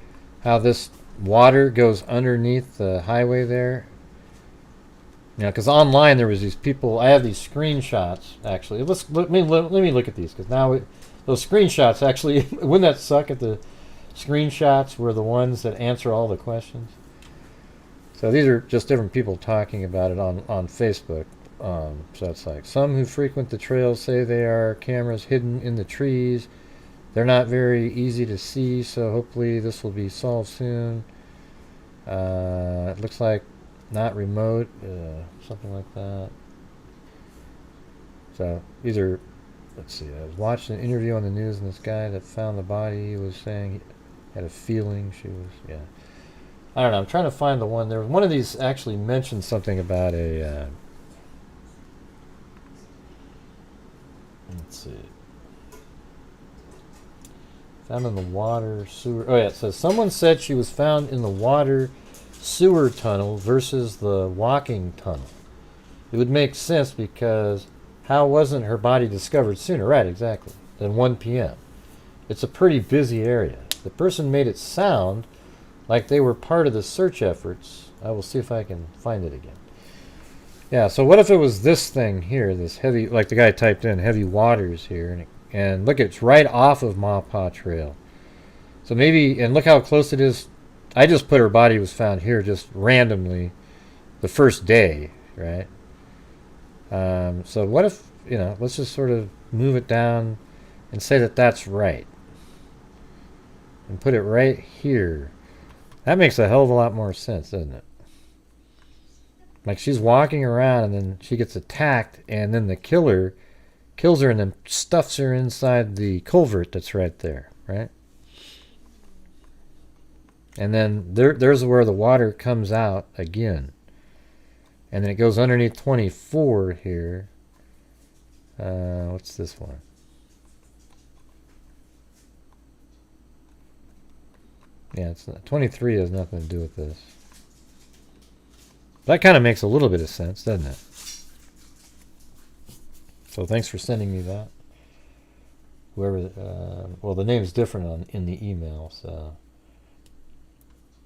Speaker 1: how this water goes underneath the highway there. You know, because online there was these people. I have these screenshots actually. Let me look at these, because now those screenshots actually wouldn't that suck if the screenshots were the ones that answer all the questions? So these are just different people talking about it on Facebook. So it's like, some who frequent the trails say they are cameras hidden in the trees. They're not very easy to see, so hopefully this will be solved soon. It looks like not remote, something like that. So these are, let's see, I was watching an interview on the news, and this guy that found the body, he was saying he had a feeling she was, yeah. I don't know, I'm trying to find the one. There was one of these actually mentioned something about a, let's see. Found in the water, sewer. Oh yeah, it says someone said she was found in the water sewer tunnel versus the walking tunnel. It would make sense, because how wasn't her body discovered sooner? Right, exactly. Than 1 p.m. It's a pretty busy area. The person made it sound like they were part of the search efforts. I will see if I can find it again. Yeah, so what if it was this thing here, this heavy, like the guy typed in, heavy waters here, and look, it's right off of Ma Pa Trail. So maybe, and look how close it is. I just put her body was found here just randomly the first day, right? So what if, you know, let's just sort of move it down and say that that's right. And put it right here. That makes a hell of a lot more sense, doesn't it? Like, she's walking around and then she gets attacked, and then the killer kills her and then stuffs her inside the culvert that's right there, right? And then there's where the water comes out again. And then it goes underneath 24 here. What's this one? Yeah, it's not, 23 has nothing to do with this. That kind of makes a little bit of sense, doesn't it? So thanks for sending me that. Whoever, well, the name's different in the email, so.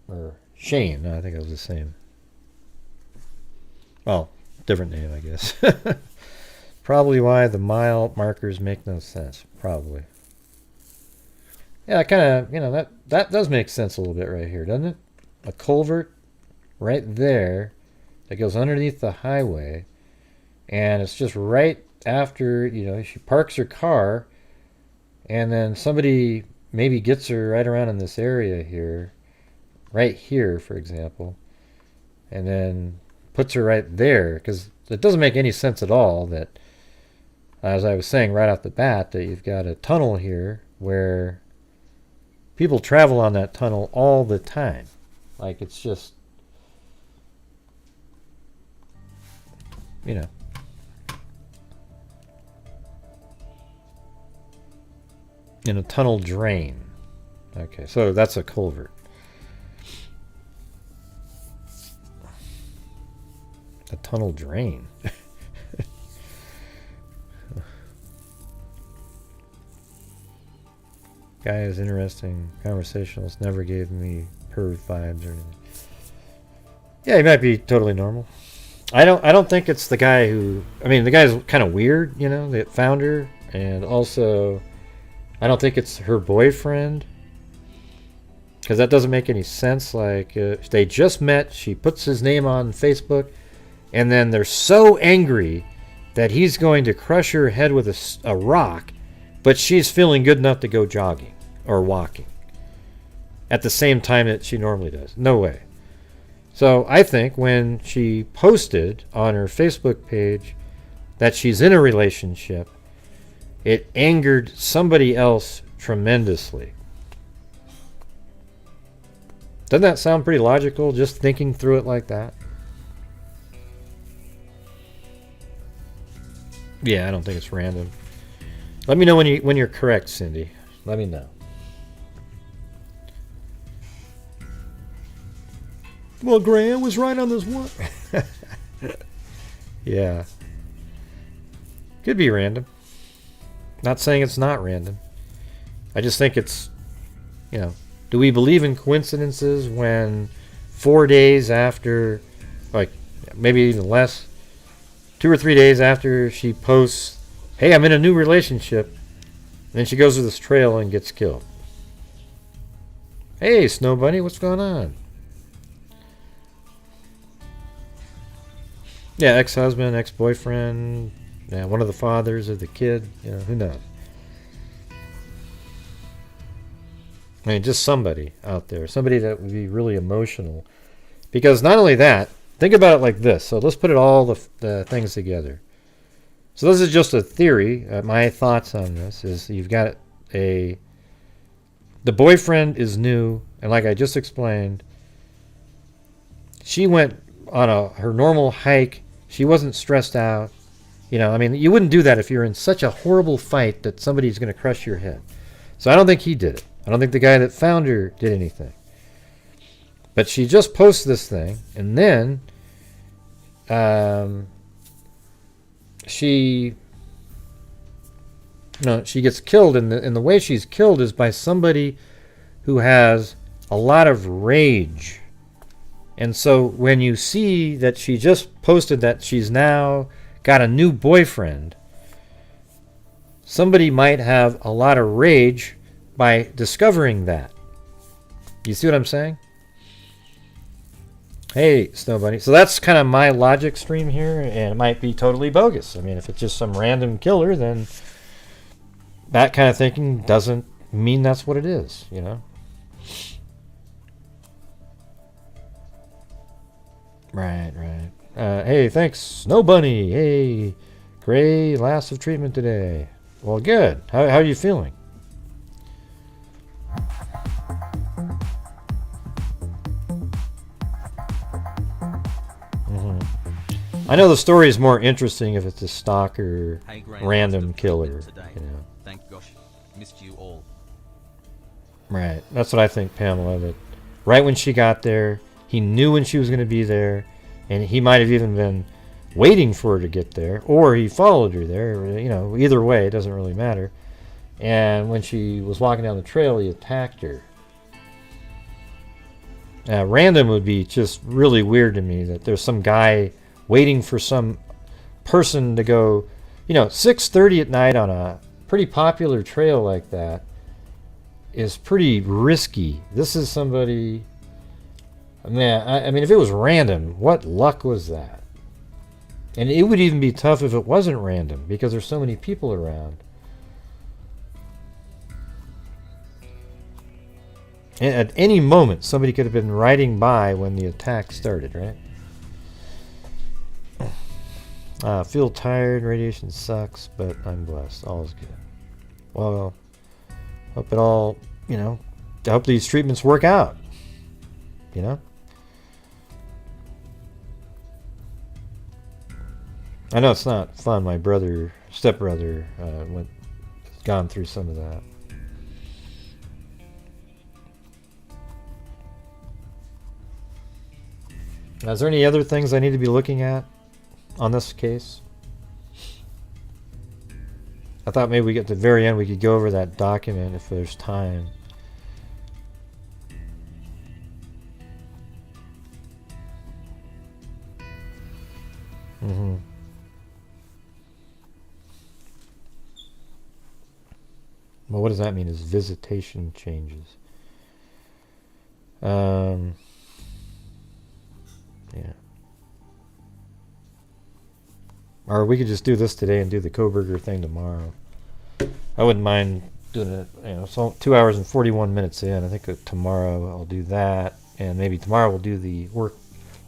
Speaker 1: Or Shane, no, I think it was the same. Well, different name, I guess. Probably why the mile markers make no sense. Probably. Yeah, kind of, you know, that does make sense a little bit right here, doesn't it? A culvert right there that goes underneath the highway, and it's just right after, you know, she parks her car, and then somebody maybe gets her right around in this area here, right here, for example, and then puts her right there, because it doesn't make any sense at all that, as I was saying right off the bat, that you've got a tunnel here where people travel on that tunnel all the time. Like, it's just, you know. In a tunnel drain. Okay, so that's a culvert. A tunnel drain. Guy is interesting, conversationalist, never gave me perv vibes or anything. Yeah, he might be totally normal. I don't think it's the guy who, I mean, the guy's kind of weird, you know, that found her, and also I don't think it's her boyfriend, because that doesn't make any sense. Like, they just met, she puts his name on Facebook, and then they're so angry that he's going to crush her head with a rock, but she's feeling good enough to go jogging or walking at the same time that she normally does. No way. So I think when she posted on her Facebook page that she's in a relationship, it angered somebody else tremendously. Doesn't that sound pretty logical, just thinking through it like that? Yeah, I don't think it's random. Let me know when you're correct, Cindy. Let me know. Well, Grant was right on this one. Yeah. Could be random. Not saying it's not random. I just think it's, do we believe in coincidences when 4 days after, like maybe even less, 2 or 3 days after she posts, hey, I'm in a new relationship, then she goes to this trail and gets killed? Hey, Snow Bunny, what's going on? Yeah, ex-husband, ex-boyfriend, yeah, one of the fathers of the kid, who knows? I mean, just somebody out there, somebody that would be really emotional. Because not only that, think about it like this. So let's put all the things together. So this is just a theory. My thoughts on this is you've got the boyfriend is new, and like I just explained, she went on her normal hike. She wasn't stressed out. I mean, you wouldn't do that if you're in such a horrible fight that somebody's going to crush your head. So I don't think he did it. I don't think the guy that found her did anything. But she just posts this thing, and then she gets killed, and the way she's killed is by somebody who has a lot of rage. And so when you see that she just posted that she's now got a new boyfriend, somebody might have a lot of rage by discovering that. You see what I'm saying? Hey, Snow Bunny. So that's kind of my logic stream here, and it might be totally bogus. I mean, if it's just some random killer, then that kind of thinking doesn't mean that's what it is, Right. Hey, thanks, Snow Bunny. Hey, Gray, last of treatment today. Well, good. How are you feeling? I know the story is more interesting if it's a stalker, random killer.
Speaker 2: Thank gosh, missed you all.
Speaker 1: Right. That's what I think, Pamela. That right when she got there, he knew when she was going to be there, and he might have even been waiting for her to get there, or he followed her there. Either way, it doesn't really matter. And when she was walking down the trail, he attacked her. Random would be just really weird to me, that there's some guy waiting for some person to go, 6:30 at night on a pretty popular trail like that is pretty risky. This is somebody, man, I mean, if it was random, what luck was that? And it would even be tough if it wasn't random, because there's so many people around. And at any moment, somebody could have been riding by when the attack started, right? Feel tired, radiation sucks, but I'm blessed. All is good. Well, hope it all, I hope these treatments work out. I know it's not fun. My stepbrother, gone through some of that. Now, is there any other things I need to be looking at on this case? I thought maybe we get to the very end, we could go over that document if there's time. Well, what does that mean? Is visitation changes? Yeah. Or we could just do this today and do the Koberger thing tomorrow. I wouldn't mind doing it, you know, so 2 hours and 41 minutes in. I think tomorrow I'll do that, and maybe tomorrow we'll do the work.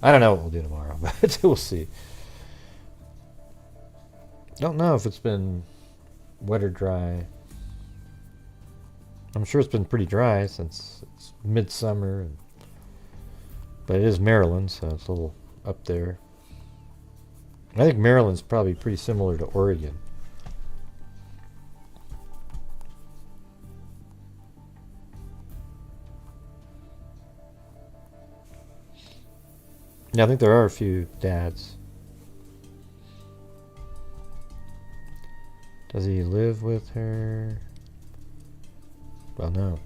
Speaker 1: I don't know what we'll do tomorrow, but we'll see. Don't know if it's been wet or dry. I'm sure it's been pretty dry since it's midsummer, but it is Maryland, so it's a little up there. I think Maryland's probably pretty similar to Oregon. Yeah, I think there are a few dads. Does he live with her? Well, no.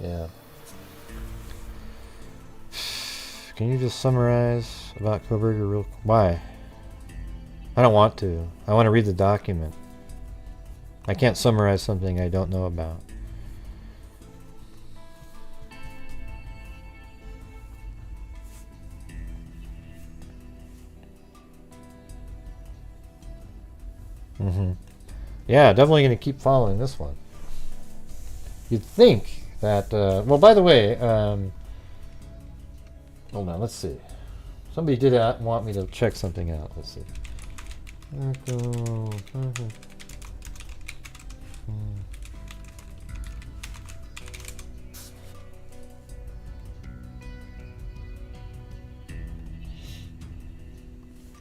Speaker 1: Yeah. Can you just summarize about Koberger real quick? Why? I don't want to. I want to read the document. I can't summarize something I don't know about. Yeah, definitely going to keep following this one. You'd think that, well, by the way, hold on, let's see. Somebody did want me to check something out. Let's see.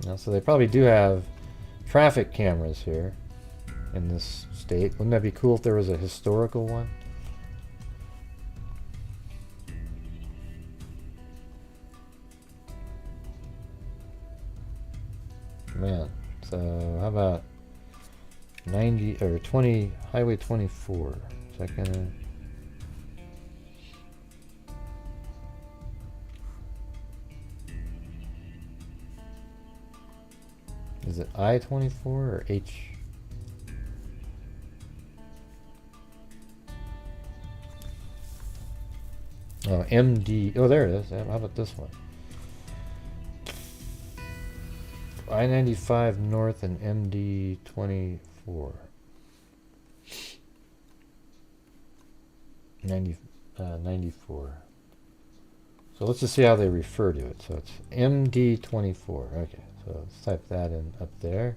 Speaker 1: Now, so they probably do have traffic cameras here in this state. Wouldn't that be cool if there was a historical one? Man, so how about 90 or 20 Highway 24? Is that gonna? Is it I-24 or H? Oh, MD. Oh, there it is. How about this one? I-95 North and MD 24. 94. So let's just see how they refer to it. So it's MD 24. Okay, so let's type that in up there.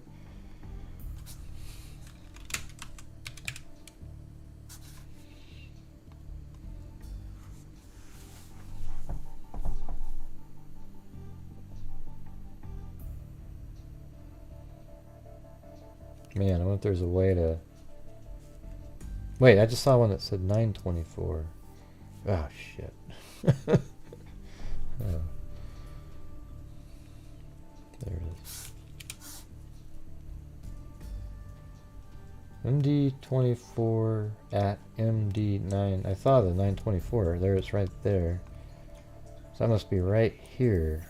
Speaker 1: Man, I wonder if there's a way to... Wait, I just saw one that said 924. Oh, shit. Oh. There it is. MD24 at MD9. I saw the 924. There it's right there. So that must be right here.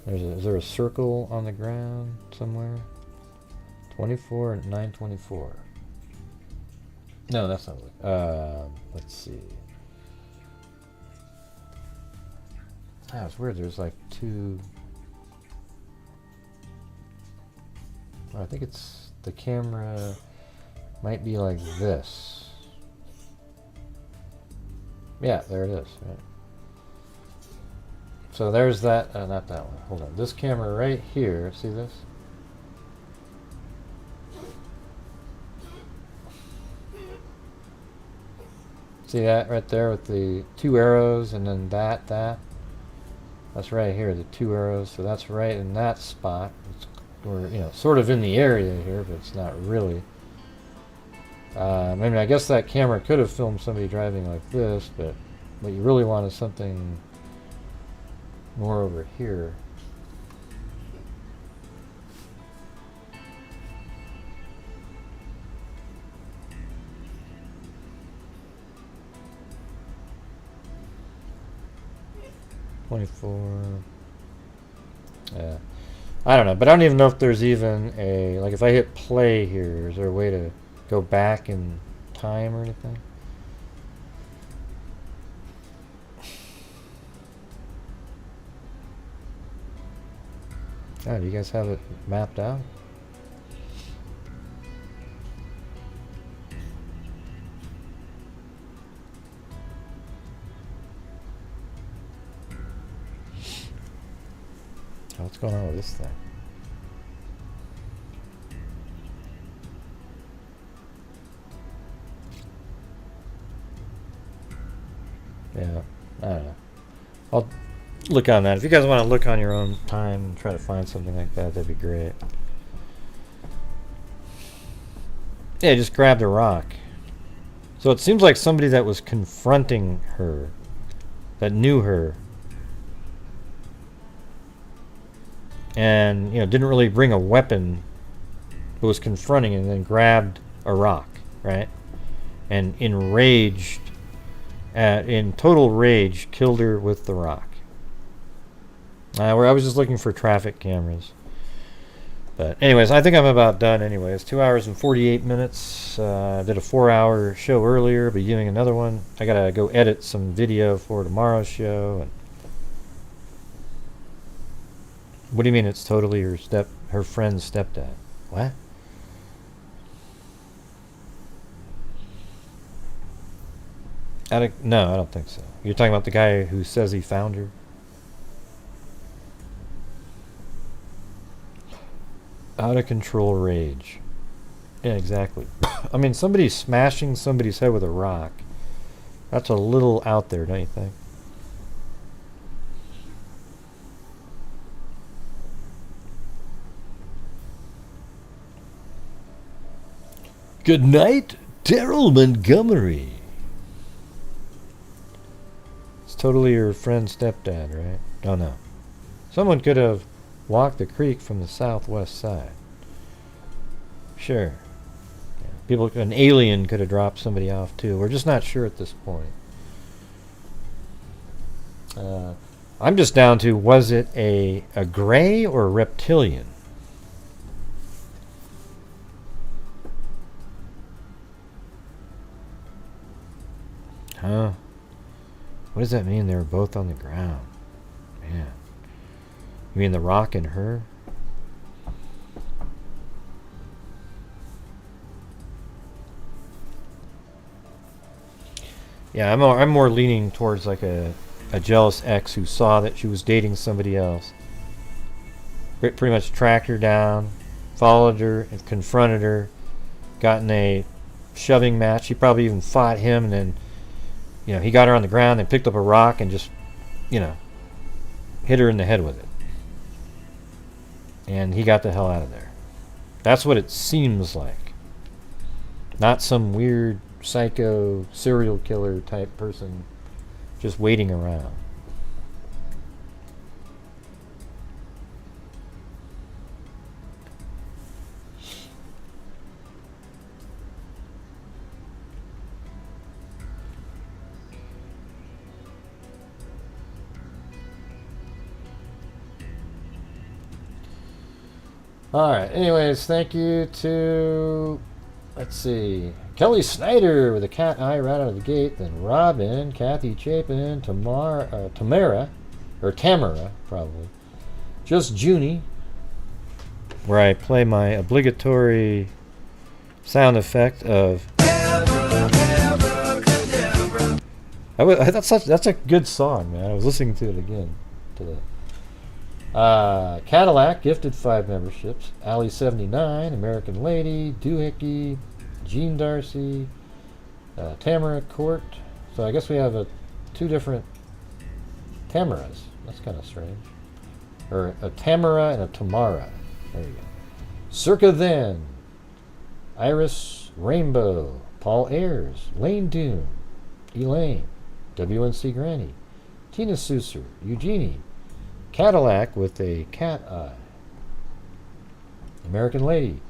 Speaker 1: Is there a circle on the ground somewhere? 24 and 924. No, that's not what. Let's see. Ah, it's weird. There's like two. I think it's the camera might be like this. Yeah, there it is. Right. So there's that. Not that one. Hold on. This camera right here. See this? See that right there with the two arrows and then that. That's right here, the 2 arrows. So that's right in that spot. We're, you know, sort of in the area here, but it's not really. I mean, I guess that camera could have filmed somebody driving like this, but what you really want is something more over here. Yeah, I don't know, but I don't even know if there's even a, like, if I hit play here, is there a way to go back in time or anything? Oh, do you guys have it mapped out? What's going on with this thing? Yeah, I don't know. I'll look on that. If you guys want to look on your own time and try to find something like that, that'd be great. Yeah, just grabbed a rock. So it seems like somebody that was confronting her, that knew her, and, you know, didn't really bring a weapon, but was confronting and then grabbed a rock, right? And enraged, in total rage, killed her with the rock. Where I was just looking for traffic cameras. But anyways, I think I'm about done anyways. 2 hours and 48 minutes. I did a 4-hour show earlier, but doing another one. I gotta go edit some video for tomorrow's show. And what do you mean it's totally her friend's stepdad? What? No, I don't think so. You're talking about the guy who says he found her? Out of control rage. Yeah, exactly. I mean, somebody smashing somebody's head with a rock. That's a little out there, don't you think? Good night, Daryl Montgomery. It's totally your friend's stepdad, right? Oh no. Someone could have walked the creek from the southwest side. Sure. Yeah. An alien could have dropped somebody off too. We're just not sure at this point. I'm just down to, was it a gray or a reptilian? Huh? What does that mean? They were both on the ground. Man. You mean the rock and her? Yeah, I'm more leaning towards like a jealous ex who saw that she was dating somebody else. Pretty much tracked her down, followed her, and confronted her, got in a shoving match. He probably even fought him, and then, you know, he got her on the ground and picked up a rock and just, you know, hit her in the head with it. And he got the hell out of there. That's what it seems like. Not some weird psycho serial killer type person just waiting around. Alright, anyways, thank you to, let's see, Kelly Snyder with a cat eye right out of the gate, then Robin, Kathy Chapin, Tamara, probably, Just Junie, where I play my obligatory sound effect of, that's a good song, man. I was listening to it again today. Cadillac gifted 5 memberships. Alley 79, American Lady, Doohickey, Jean Darcy, Tamara Court. So I guess we have 2 different Tamaras. That's kind of strange. Or a Tamara and a Tamara. There you go. Circa Then. Iris Rainbow. Paul Ayers. Lane Doom. Elaine. WNC Granny. Tina Susser. Eugenie. Cadillac with a cat eye. American Lady.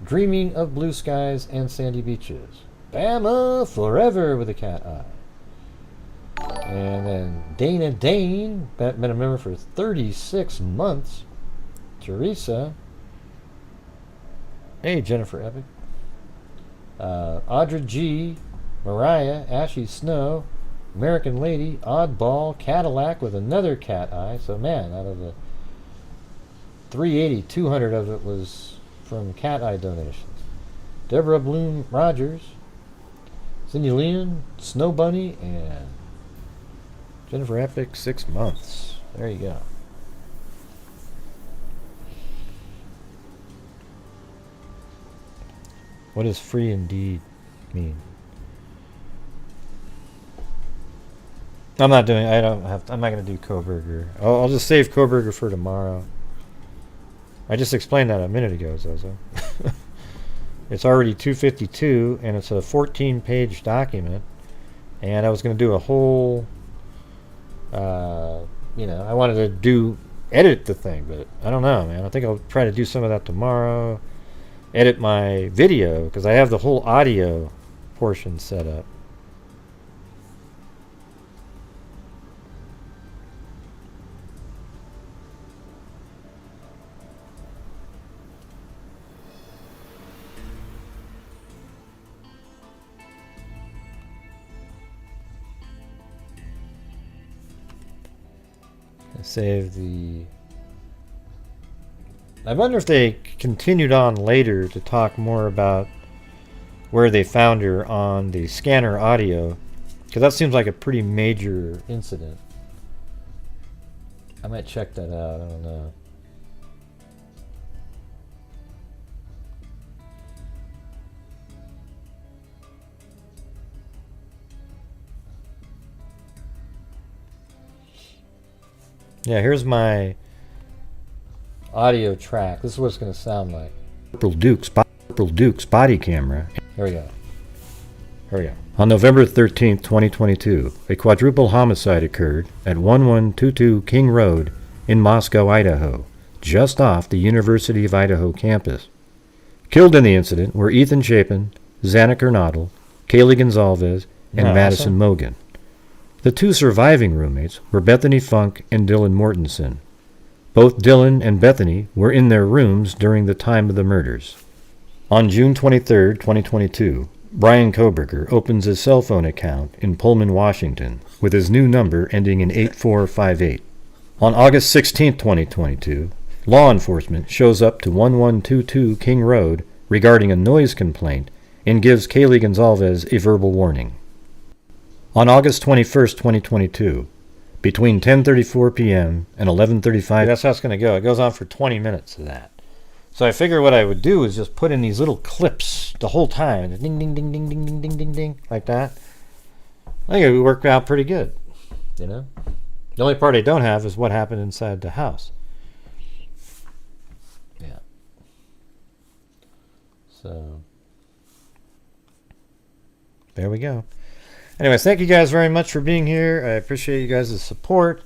Speaker 1: Dreaming of Blue Skies and Sandy Beaches. Bama Forever with a cat eye. And then Dana Dane, been a member for 36 months. Teresa. Hey, Jennifer Epic. Audra G. Mariah, Ashy Snow, American Lady, Oddball, Cadillac with another cat eye. So, man, out of the 380, 200 of it was from cat eye donations. Deborah Bloom Rogers, Cindy Leon, Snow Bunny, and Jennifer Epic, 6 months. There you go. What does free indeed mean? I'm not doing. I'm not going to do Koberger. I'll just save Koberger for tomorrow. I just explained that a minute ago, Zozo. It's already 2:52, and it's a 14-page document. And I was going to do a whole. I wanted to edit the thing, but I don't know, man. I think I'll try to do some of that tomorrow. Edit my video because I have the whole audio portion set up. Save the... I wonder if they continued on later to talk more about where they found her on the scanner audio, because that seems like a pretty major incident. I might check that out. I don't know. Yeah, here's my audio track. This is what it's going to sound like. Purple Duke's body camera. Here we go. On November 13th, 2022, a quadruple homicide occurred at 1122 King Road in Moscow, Idaho, just off the University of Idaho campus. Killed in the incident were Ethan Chapin, Xana Kernodle, Kaylee Gonzalez, and Madison Mogan. The two surviving roommates were Bethany Funk and Dylan Mortensen. Both Dylan and Bethany were in their rooms during the time of the murders. On June 23, 2022, Brian Koberger opens his cell phone account in Pullman, Washington, with his new number ending in 8458. On August 16, 2022, law enforcement shows up to 1122 King Road regarding a noise complaint and gives Kaylee Gonzalez a verbal warning. On August 21st, 2022, between 10:34 p.m. and 11:35, that's how it's going to go. It goes on for 20 minutes of that. So I figure what I would do is just put in these little clips the whole time. Ding, ding, ding, ding, ding, ding, ding, ding, ding, like that. I think it would work out pretty good, you know? The only part I don't have is what happened inside the house. Yeah. So, there we go. Anyways, thank you guys very much for being here. I appreciate you guys' support.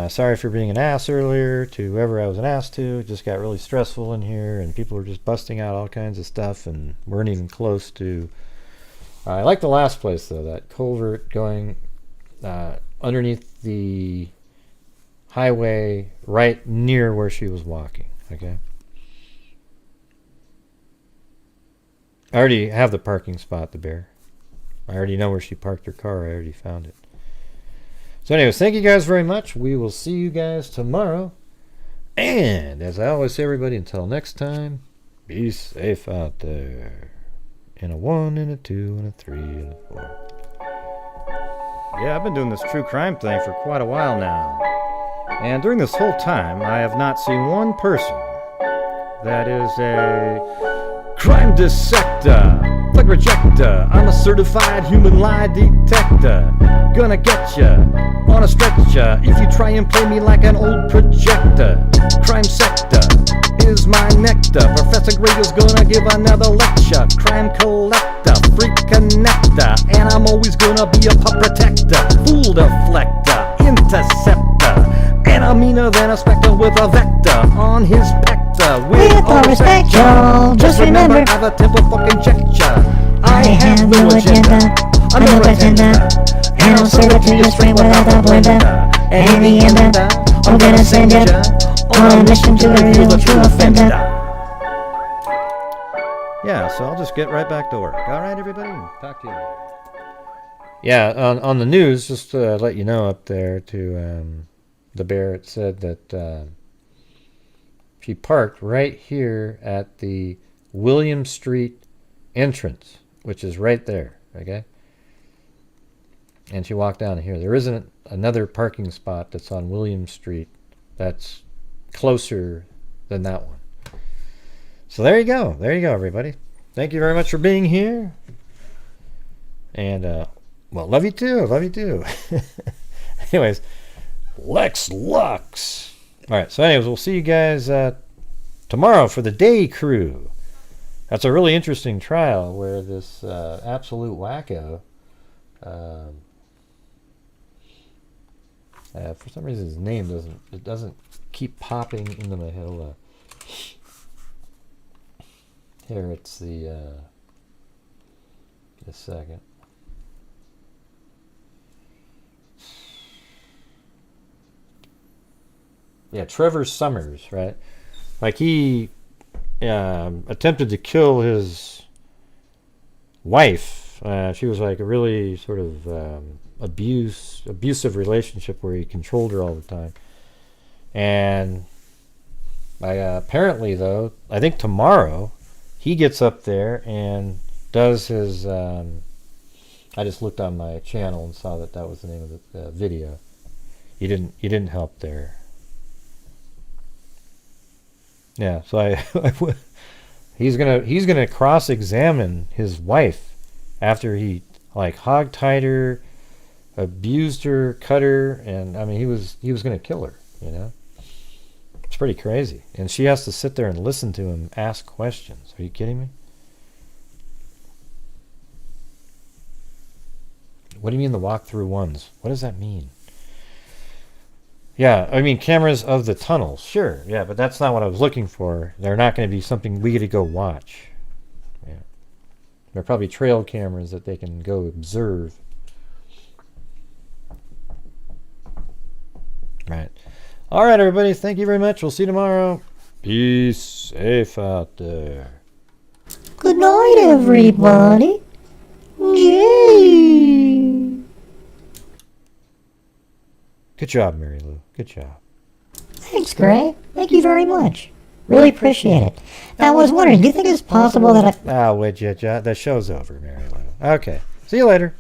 Speaker 1: Sorry for being an ass earlier to whoever I was an ass to. It just got really stressful in here, and people were just busting out all kinds of stuff and weren't even close to... I like the last place, though, that culvert going underneath the highway right near where she was walking, okay? I already have the parking spot, the bear. I already know where she parked her car. I already found it. So anyways, thank you guys very much. We will see you guys tomorrow. And as I always say, everybody, until next time, be safe out there. And a 1 and a 2 and a 3 and a 4. Yeah, I've been doing this true crime thing for quite a while now. And during this whole time, I have not seen one person that is a crime dissector. rejector. I'm a certified human lie detector. Gonna get ya on a stretcher if you try and play me like an old projector. Crime sector is my nectar. Professor Gragel's gonna give another lecture. Crime collector, freak connector, and I'm always gonna be a pup protector. Fool deflector, interceptor, and I'm meaner than a spectre with a vector on his pector. With all respect, y'all, just remember I've a temple fucking checker. I have no agenda, I'm no pretender, and I'll serve it to you straight without the blender. And in the end, I'm gonna send ya on a mission to the real true offender. Yeah, so I'll just get right back to work. All right, everybody, talk to you later. Yeah, on the news, just to let you know up there to the bear, it said that she parked right here at the William Street entrance, which is right there, okay? And she walked down here. There isn't another parking spot that's on William Street that's closer than that one. So there you go. There you go, everybody. Thank you very much for being here. And, well, love you too. Love you too. Anyways, Lex Lux. All right. So anyways, we'll see you guys tomorrow for the Day Crew. That's a really interesting trial where this absolute wacko, for some reason his name doesn't keep popping into my head. Here, it's the a second. Yeah, Trevor Summers, right? Like he attempted to kill his wife. She was like a really sort of abusive relationship where he controlled her all the time. And apparently, though, I think tomorrow he gets up there and does his. I just looked on my channel and saw that was the name of the video. You didn't help there. Yeah, so he's gonna cross-examine his wife after he like hog-tied her, abused her, cut her, and I mean he was gonna kill her. You know, it's pretty crazy. And she has to sit there and listen to him ask questions. Are you kidding me? What do you mean the walkthrough ones? What does that mean? Yeah, I mean cameras of the tunnels. Sure, yeah, but that's not what I was looking for. They're not going to be something we get to go watch. Yeah. They're probably trail cameras that they can go observe. Right. All right, everybody. Thank you very much. We'll see you tomorrow. Be safe out there.
Speaker 4: Good night, everybody. Yay!
Speaker 1: Good job, Mary Lou. Good job.
Speaker 4: Thanks, Gray. Thank you very much. Really appreciate it. Now, I was wondering, do you think it's possible that
Speaker 1: would you? The show's over, Mary Lou. Okay. See you later.